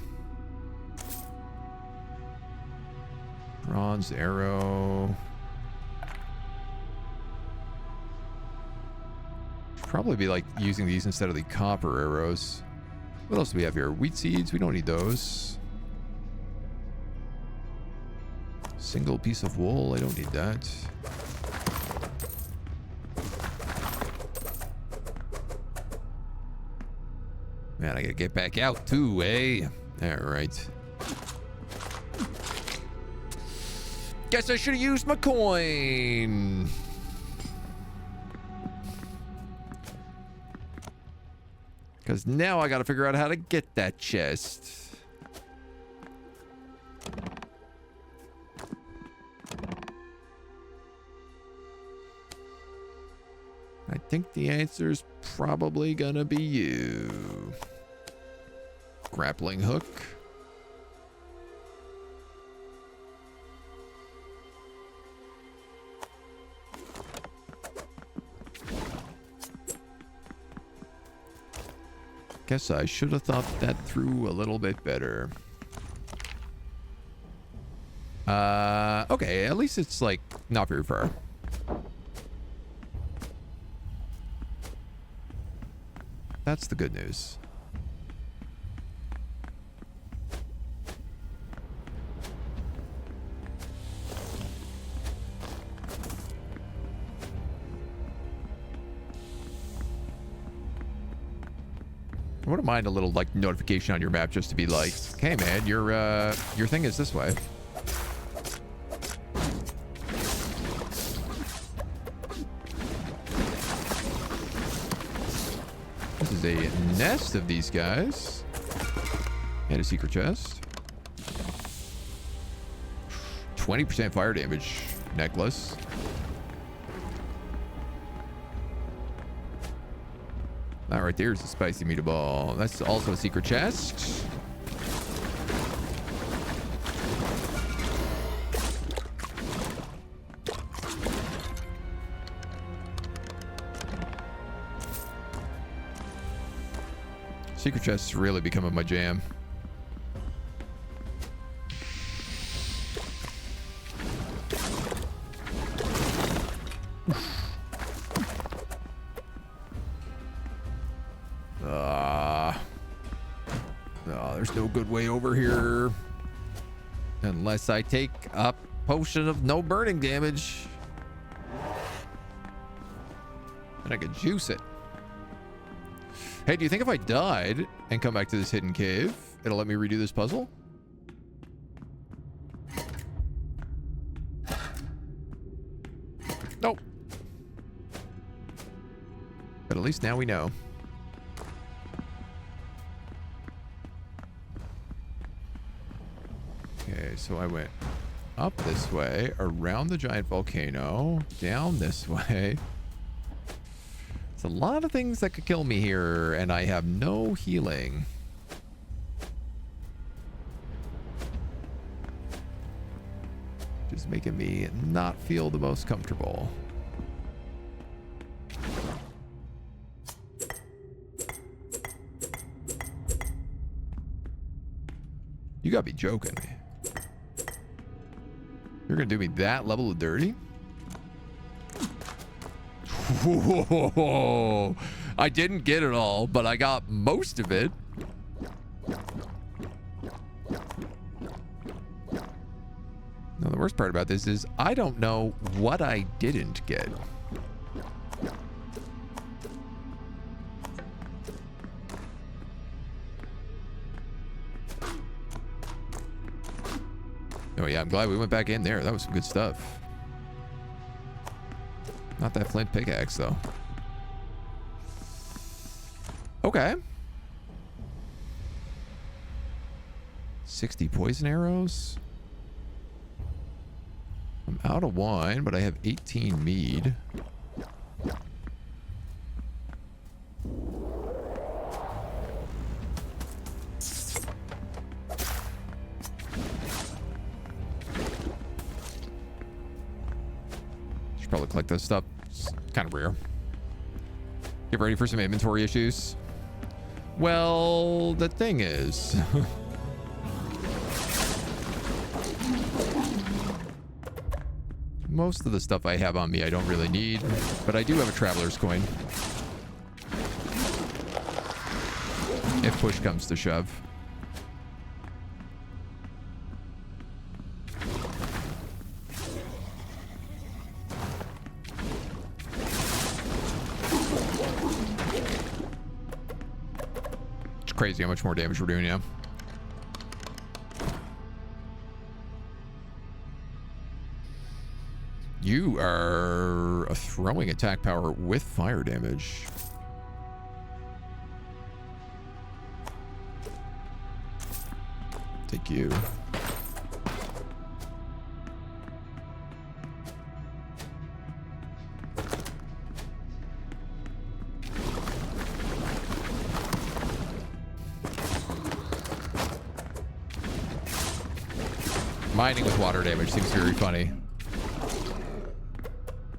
Bronze Arrow. Should probably be like using these instead of the copper arrows. What else do we have here? Wheat seeds. We don't need those. Single piece of wool. I don't need that. Man, I gotta get back out too, eh? Alright. Guess I should have used my coin. Because now I gotta figure out how to get that chest. I think the answer's probably gonna be you. Grappling hook. Guess I should have thought that through a little bit better. Okay, at least it's like not very far. That's the good news. I wouldn't mind a little like notification on your map just to be like, hey man, your thing is this way. This is a nest of these guys. And a secret chest. 20% fire damage necklace. That right there is a spicy meatball. That's also a secret chest. Secret chests is really becoming my jam. There's no good way over here. Unless I take a potion of no burning damage. And I could juice it. Hey, do you think if I died and come back to this hidden cave, it'll let me redo this puzzle? Nope. But at least now we know. Okay, so I went up this way, around the giant volcano, down this way. It's a lot of things that could kill me here, and I have no healing. Just making me not feel the most comfortable. You gotta be joking me. You're gonna do me that level of dirty? Whoa. I didn't get it all, but I got most of it. Now, the worst part about this is I don't know what I didn't get. Oh yeah, I'm glad we went back in there. That was some good stuff. Not that flint pickaxe, though. Okay. 60 poison arrows. I'm out of wine, but I have 18 mead. Should probably collect this stuff Kind of rare. Get ready for some inventory issues. Well, the thing is... most of the stuff I have on me I don't really need, but I do have a traveler's coin. If push comes to shove. It's crazy how much more damage we're doing now. You are a throwing attack power with fire damage. Take you. Mining with water damage seems very funny.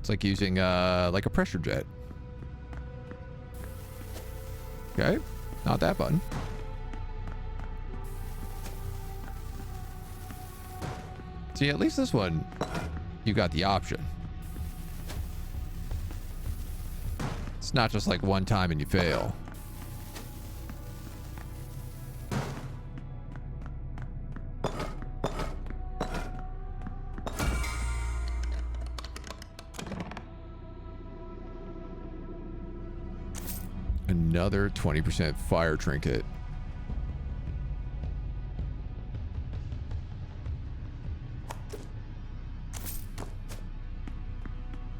It's like using like a pressure jet. Okay, not that button. See, at least this one, you got the option. It's not just like one time and you fail. Another 20% fire trinket.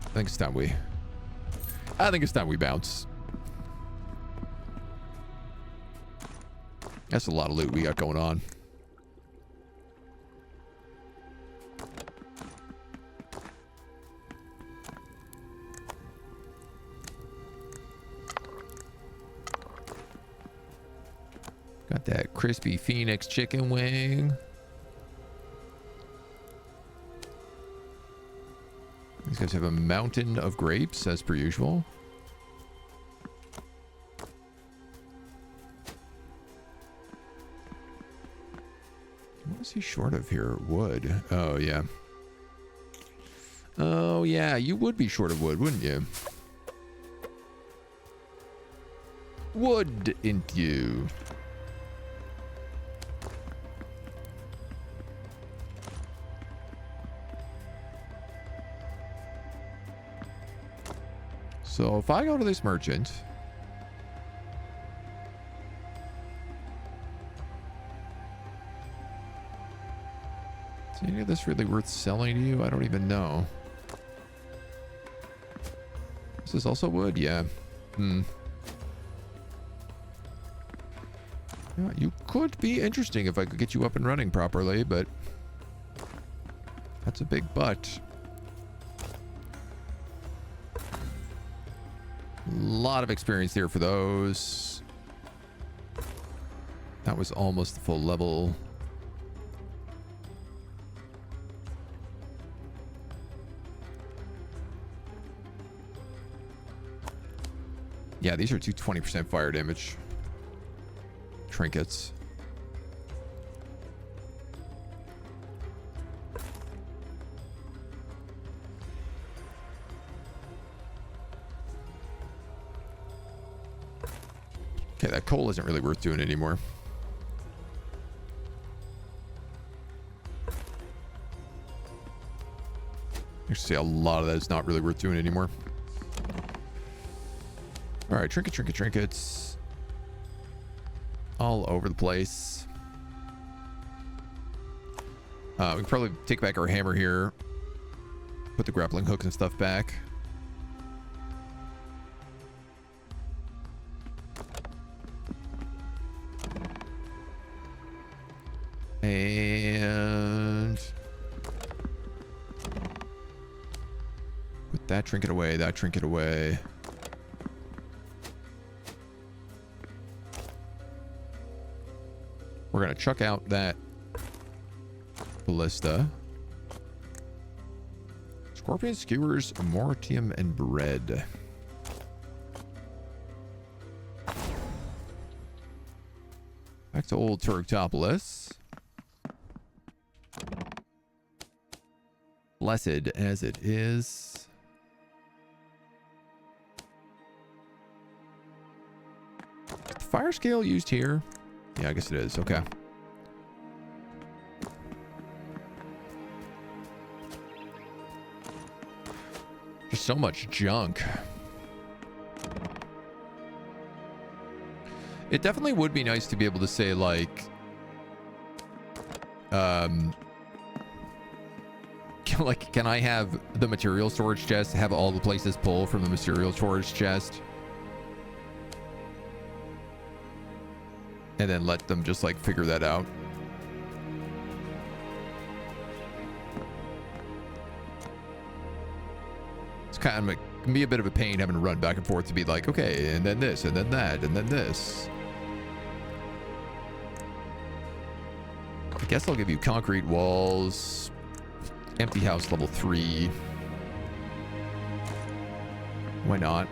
I think it's time we bounce. That's a lot of loot we got going on. Got that crispy Phoenix chicken wing. These guys have a mountain of grapes, as per usual. What is he short of here? Wood. Oh, yeah. Oh, yeah. You would be short of wood, wouldn't you? Wouldn't you? So if I go to this merchant, is any of this really worth selling to you? I don't even know. This is also wood? Yeah. Yeah, you could be interesting if I could get you up and running properly, but that's a big but. Lot of experience there for those. That was almost the full level. Yeah, these are two 20% fire damage trinkets. Okay, that coal isn't really worth doing anymore. Actually, a lot of that is not really worth doing anymore. All right, trinkets. All over the place. We can probably take back our hammer here. Put the grappling hooks and stuff back. And put that trinket away, that trinket away. We're going to chuck out that ballista. Scorpion skewers, mortium, and bread. Back to old Turktopolis. Blessed as it is. Is the fire scale used here? Yeah, I guess it is. Okay. Just so much junk. It definitely would be nice to be able to say, like, can I have the material storage chest have all the places pull from the material storage chest? And then let them just, like, figure that out. It's kind of can be a bit of a pain having to run back and forth to be like, okay, and then this, and then that, and then this. I guess I'll give you concrete walls. Empty house level 3. Why not?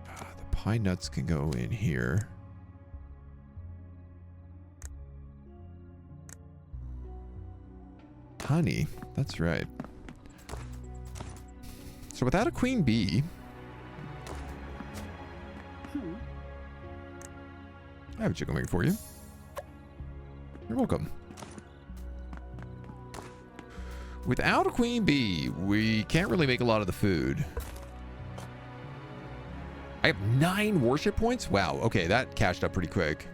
The pine nuts can go in here. Honey, that's right. So without a queen bee, I have a chicken wing for you. You're welcome. Without a queen bee, we can't really make a lot of the food. I have 9 worship points? Wow, okay, that cashed up pretty quick.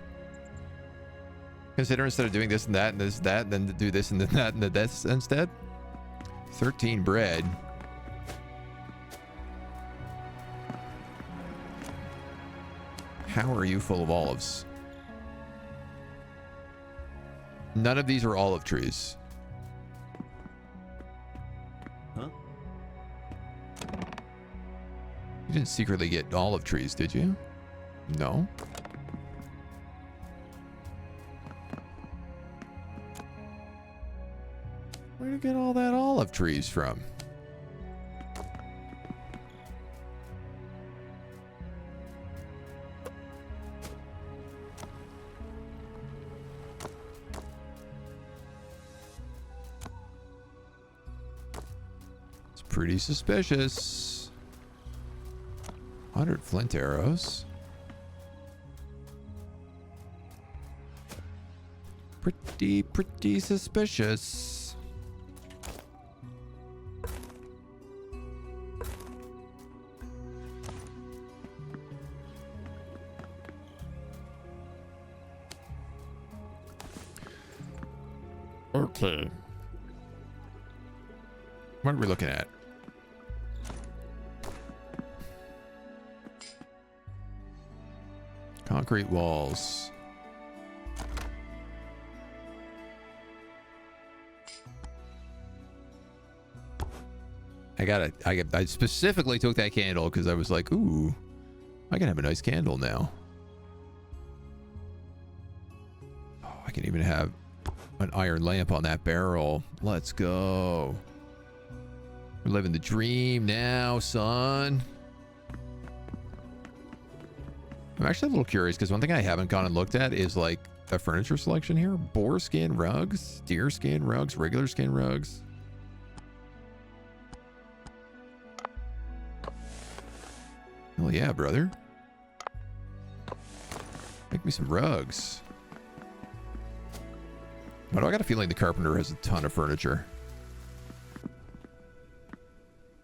Consider instead of doing this and that and this and that, then to do this and then that and this instead. 13 bread. How are you full of olives? None of these are olive trees. Huh? You didn't secretly get olive trees, did you? No. Where'd you get all that olive trees from? It's pretty suspicious. 100 flint arrows. Pretty suspicious. Okay. What are we looking at? Concrete walls. I specifically took that candle because I was like, ooh, I can have a nice candle now. Oh, I can even have an iron lamp on that barrel. Let's go. We're living the dream now, son. I'm actually a little curious because one thing I haven't gone and looked at is like a furniture selection here. Boar skin rugs, deer skin rugs, regular skin rugs. Hell yeah, brother. Make me some rugs. Why do I got a feeling the carpenter has a ton of furniture?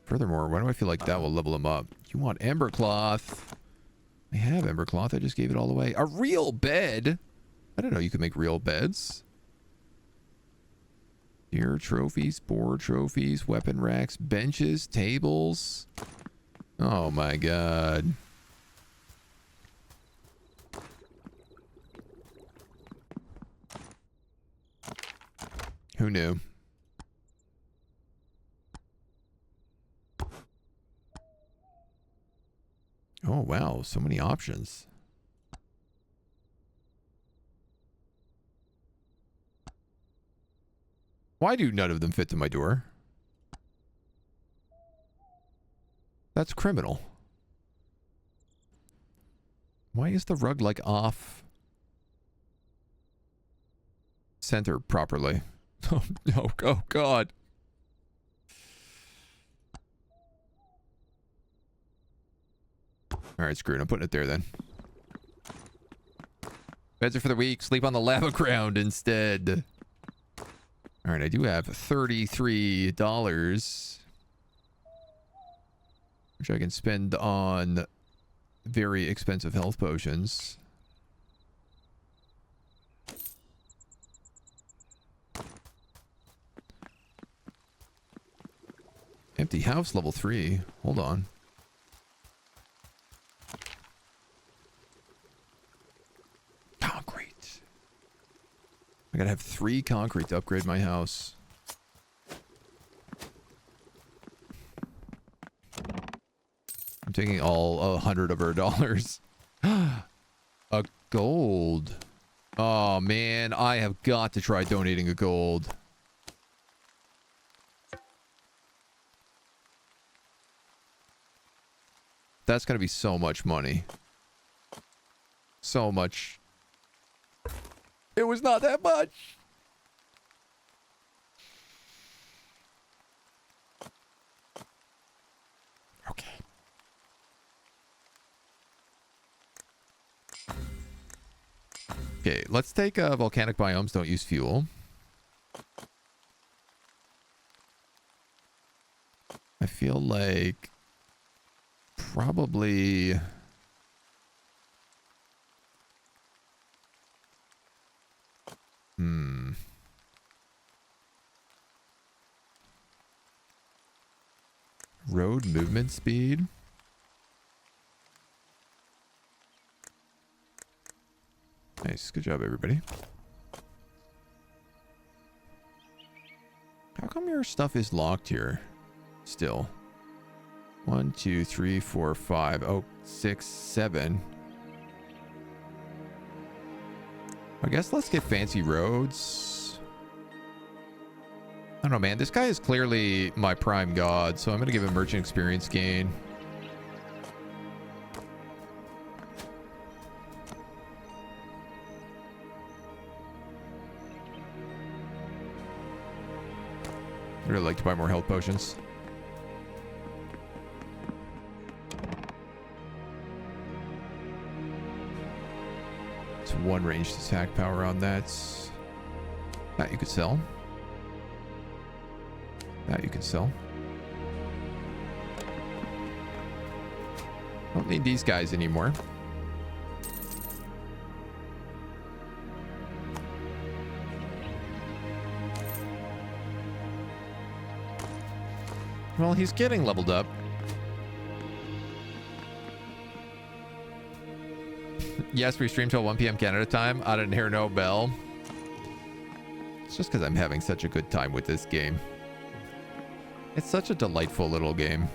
Furthermore, why do I feel like that will level him up? You want ember cloth? I have ember cloth. I just gave it all away. A real bed? I didn't know you could make real beds. Deer trophies, boar trophies, weapon racks, benches, tables. Oh my god. Who knew? Oh wow, so many options. Why do none of them fit to my door? That's criminal. Why is the rug like off center properly? Oh no, oh god. Alright, screw it. I'm putting it there then. Beds are for the weak. Sleep on the lava ground instead. Alright, I do have $33. Which I can spend on very expensive health potions. Empty house level 3. Hold on. Concrete. I gotta have 3 concrete to upgrade my house. I'm taking all 100 of our dollars. A gold. Oh man, I have got to try donating a gold. That's gonna be so much money. So much. It was not that much. Okay. Okay, let's take volcanic biomes don't use fuel. I feel like probably road movement speed. Nice, good job everybody. How come your stuff is locked here still? 1, 2, 3, 4, 5. Oh, 6, 7. I guess let's get fancy roads. I don't know, man. This guy is clearly my prime god, so I'm going to give him merchant experience gain. I'd really like to buy more health potions. It's 1 ranged attack power on that. That you could sell. That you can sell. Don't need these guys anymore. Well, he's getting leveled up. Yes, we stream till 1 p.m. Canada time. I didn't hear no bell. It's just because I'm having such a good time with this game. It's such a delightful little game.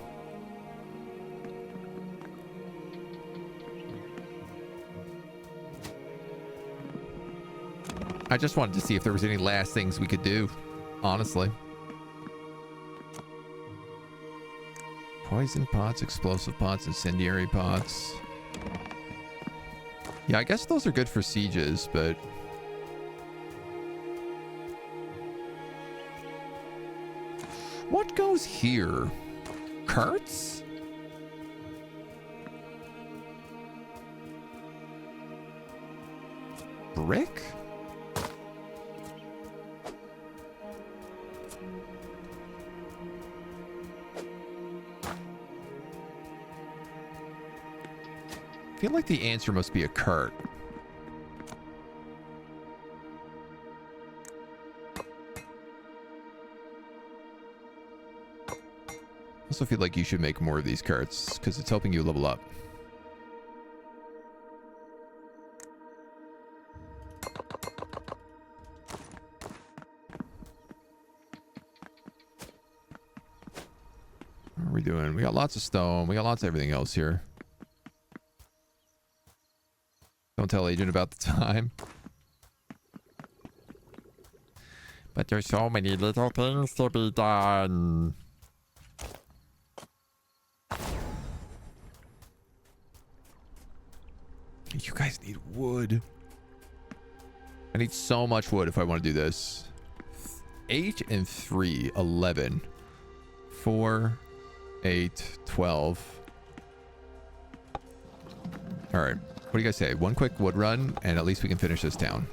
I just wanted to see if there was any last things we could do, honestly. Poison pots, explosive pots, incendiary pots. Yeah, I guess those are good for sieges, but... What goes here? Carts? Brick? I feel like the answer must be a cart. I also feel like you should make more of these carts because it's helping you level up. What are we doing? We got lots of stone. We got lots of everything else here. Don't tell Agent about the time. But there's so many little things to be done. You guys need wood. I need so much wood if I want to do this. 8 and 3, 11. 4, 8, 12. All right. What do you guys say? One quick wood run, and at least we can finish this town.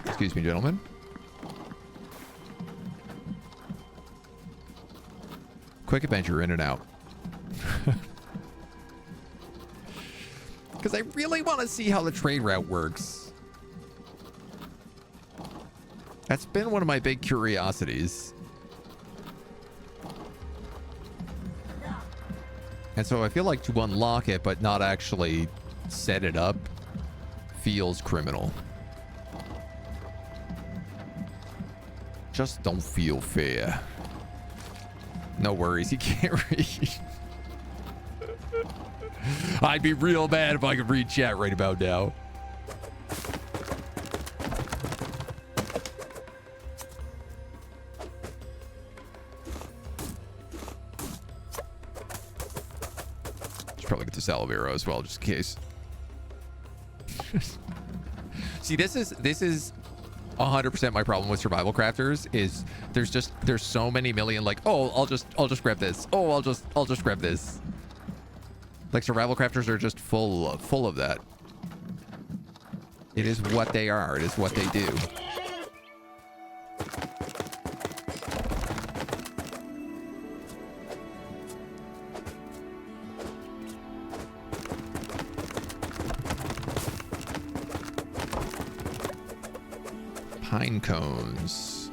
Excuse me, gentlemen. Quick adventure, in and out. Because I really want to see how the trade route works. That's been one of my big curiosities. And so I feel like to unlock it, but not actually set it up, feels criminal. Just don't feel fair. No worries, he can't read. I'd be real bad if I could read chat right about now. Should probably get the salve arrow as well, just in case. See, this is 100% my problem with survival crafters is there's so many million like, oh, I'll just grab this. Oh, I'll just grab this. Like survival crafters are just full of that. It is what they are. It is what they do. Pine cones.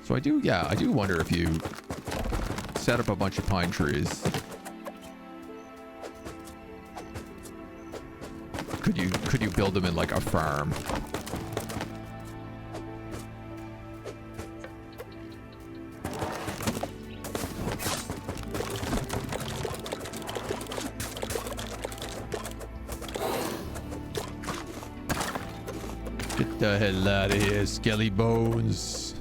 So I do wonder if you set up a bunch of pine trees. Could you build them in like a farm? Get the hell out of here, skelly bones.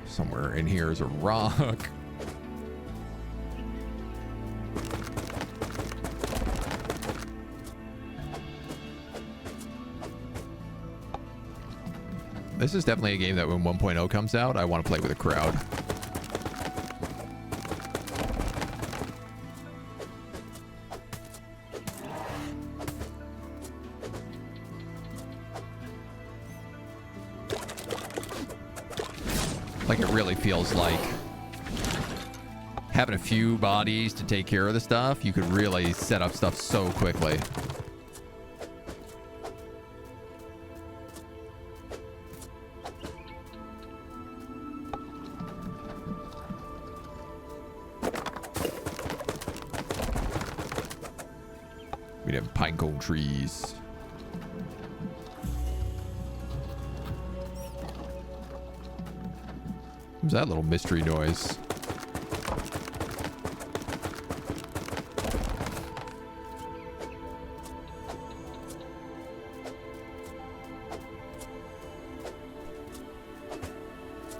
Somewhere in here is a rock. This is definitely a game that when 1.0 comes out, I want to play with a crowd. Like it really feels like having a few bodies to take care of the stuff, you could really set up stuff so quickly. We'd have pinecone trees. What's that little mystery noise?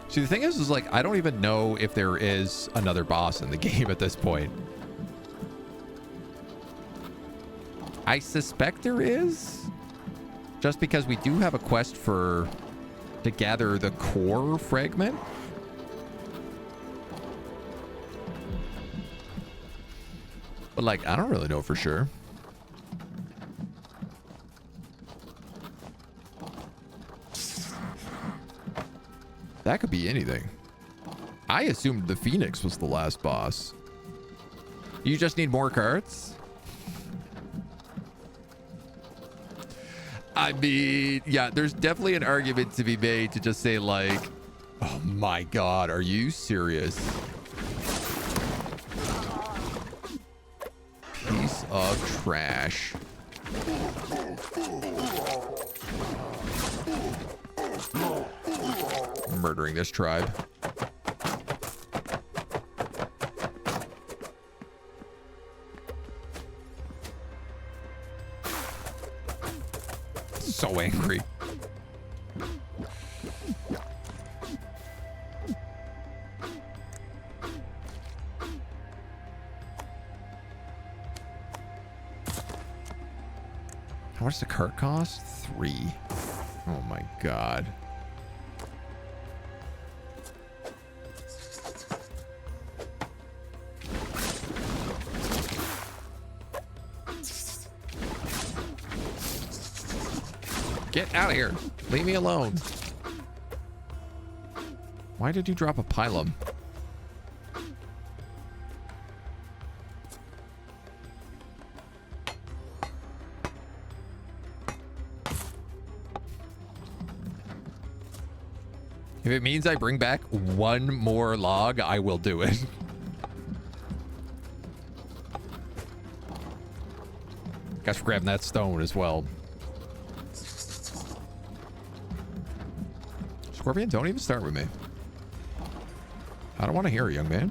See, the thing is like, I don't even know if there is another boss in the game at this point. I suspect there is, just because we do have a quest to gather the core fragment. But like, I don't really know for sure. That could be anything. I assumed the Phoenix was the last boss. You just need more carts? I mean, yeah, there's definitely an argument to be made to just say like, oh my God, are you serious? Piece of trash. I'm murdering this tribe. So angry. How much does the cart cost? 3. Oh my god. Get out of here. Leave me alone. Why did you drop a pylum? If it means I bring back one more log, I will do it. Guess we're grabbing that stone as well. Scorpion, don't even start with me. I don't want to hear it, young man.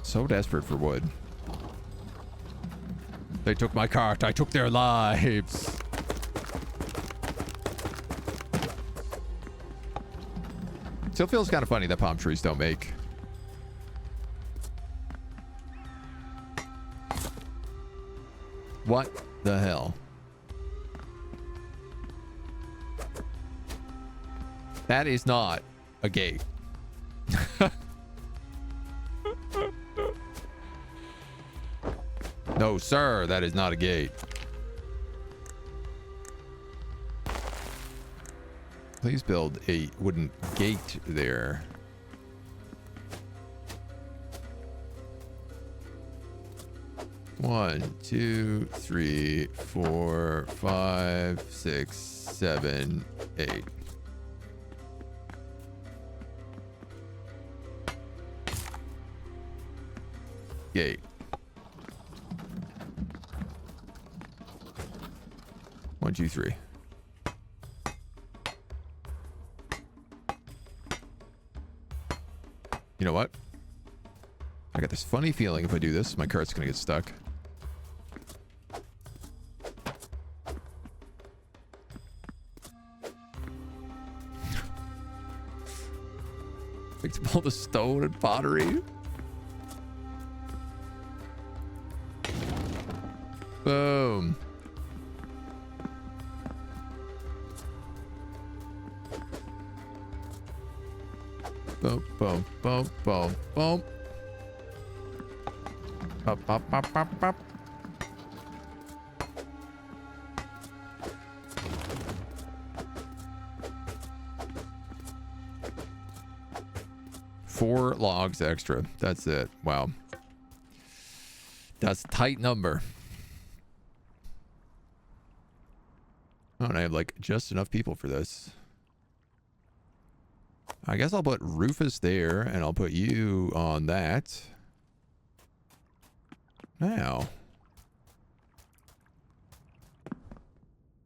So desperate for wood. They took my cart. I took their lives. Still feels kind of funny that palm trees don't make. What the hell? That is not a gate. No, sir, that is not a gate. Please build a wooden gate there. One, 2, 3, 4, 5, 6, 7, 8. Gate. 1, 2, 3. You know what? I got this funny feeling if I do this, my cart's gonna get stuck. Picked up all the stone and pottery. Boom. Boom, boom, boom, boom, boom. Bop, bop, bop, bop, bop. Four logs extra. That's it. Wow. That's a tight number. Oh, and I have like just enough people for this. I guess I'll put Rufus there and I'll put you on that. Now.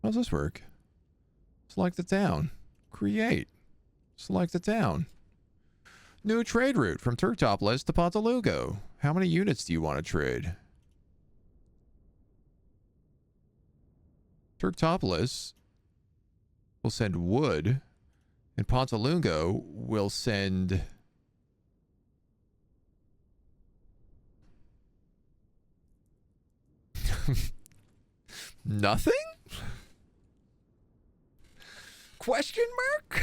How does this work? Select the town. Create. Select the town. New trade route from Turktopolis to Pontalugo. How many units do you want to trade? Turktopolis will send wood, and Pontalugo will send nothing? Question mark?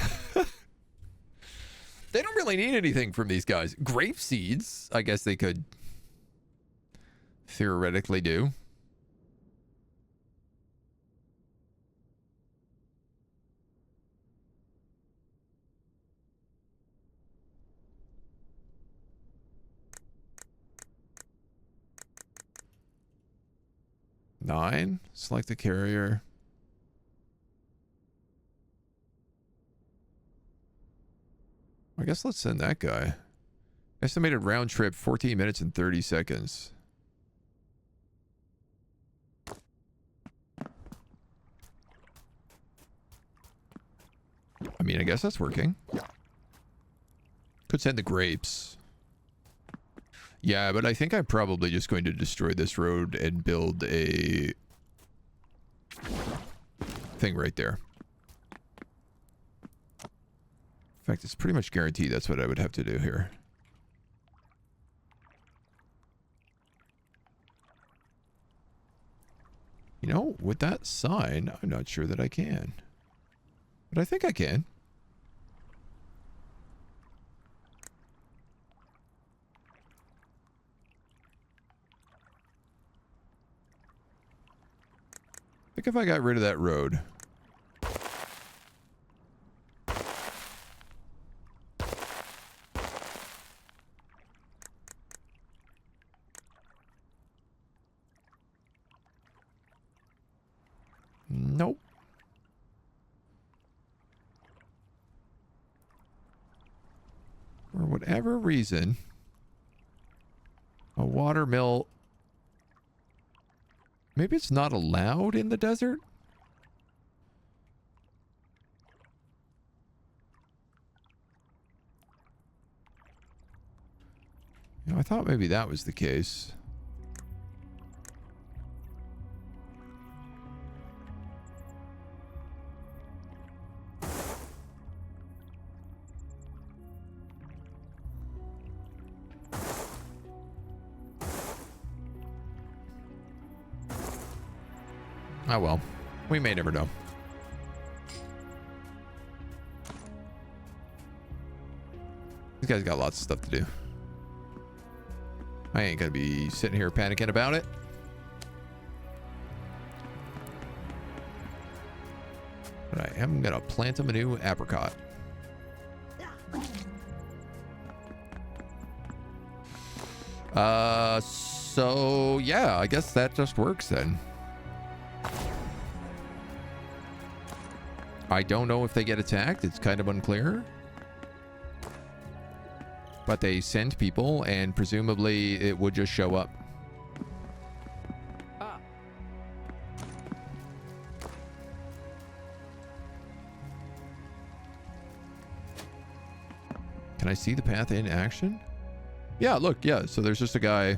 They don't really need anything from these guys. Grape seeds, I guess they could theoretically do. Nine. Select the carrier. I guess let's send that guy. Estimated round trip 14 minutes and 30 seconds. I mean, I guess that's working. Could send the grapes. Yeah, but I think I'm probably just going to destroy this road and build a thing right there. In fact, it's pretty much guaranteed that's what I would have to do here. You know, with that sign, I'm not sure that I can. But I think I can. I think if I got rid of that road. Nope. For whatever reason, a water mill. Maybe it's not allowed in the desert? You know, I thought maybe that was the case. Oh well, we may never know. These guys got lots of stuff to do. I ain't gonna be sitting here panicking about it. But I am gonna plant them a new apricot. So yeah, I guess that just works then. I don't know if they get attacked. It's kind of unclear. But they send people, and presumably it would just show up. Ah. Can I see the path in action? Yeah, look, yeah. So there's just a guy.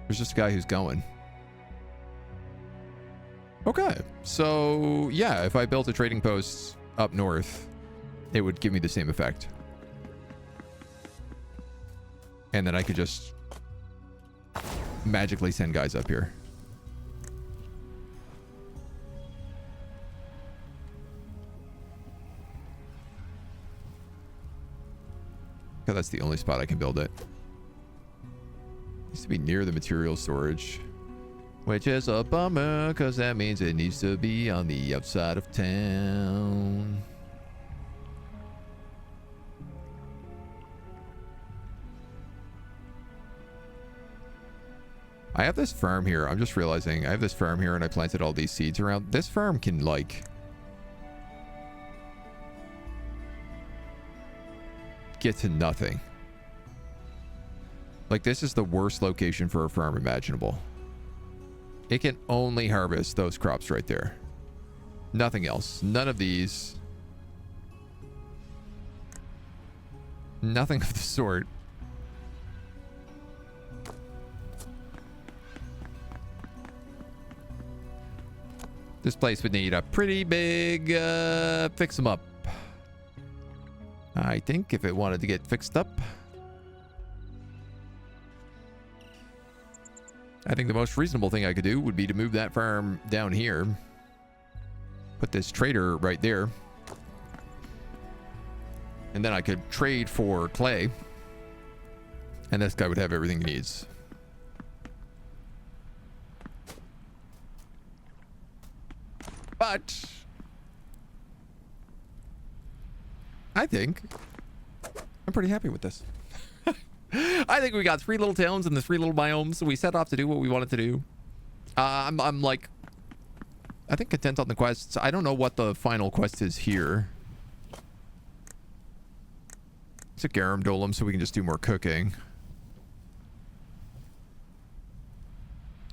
There's just a guy who's going. Okay, so yeah, if I built a trading post up north, it would give me the same effect. And then I could just magically send guys up here. Okay, that's the only spot I can build it. Needs to be near the material storage. Which is a bummer, because that means it needs to be on the outside of town. I have this farm here. I'm just realizing I have this farm here and I planted all these seeds around. This farm can, like, get to nothing. Like, this is the worst location for a farm imaginable. It can only harvest those crops right there. Nothing else. None of these. Nothing of the sort. This place would need a pretty big fix 'em up. I think if it wanted to get fixed up. I think the most reasonable thing I could do would be to move that farm down here. Put this trader right there. And then I could trade for clay. And this guy would have everything he needs. But I think I'm pretty happy with this. I think we got 3 little towns and the 3 little biomes, so we set off to do what we wanted to do. I'm like, I think content on the quests. I don't know what the final quest is here. It's a garum dolem, so we can just do more cooking.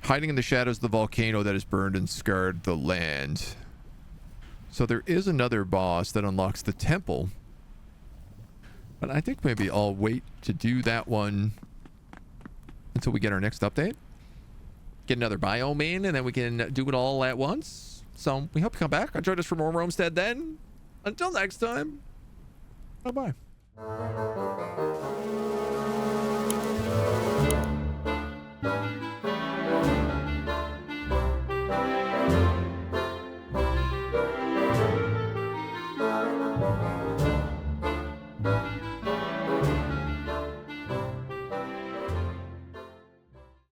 Hiding in the shadows of the volcano that has burned and scarred the land. So there is another boss that unlocks the temple. But I think maybe I'll wait to do that one until we get our next update. Get another biome in, and then we can do it all at once. So we hope you come back. Join us for more Romestead then. Until next time. Bye-bye.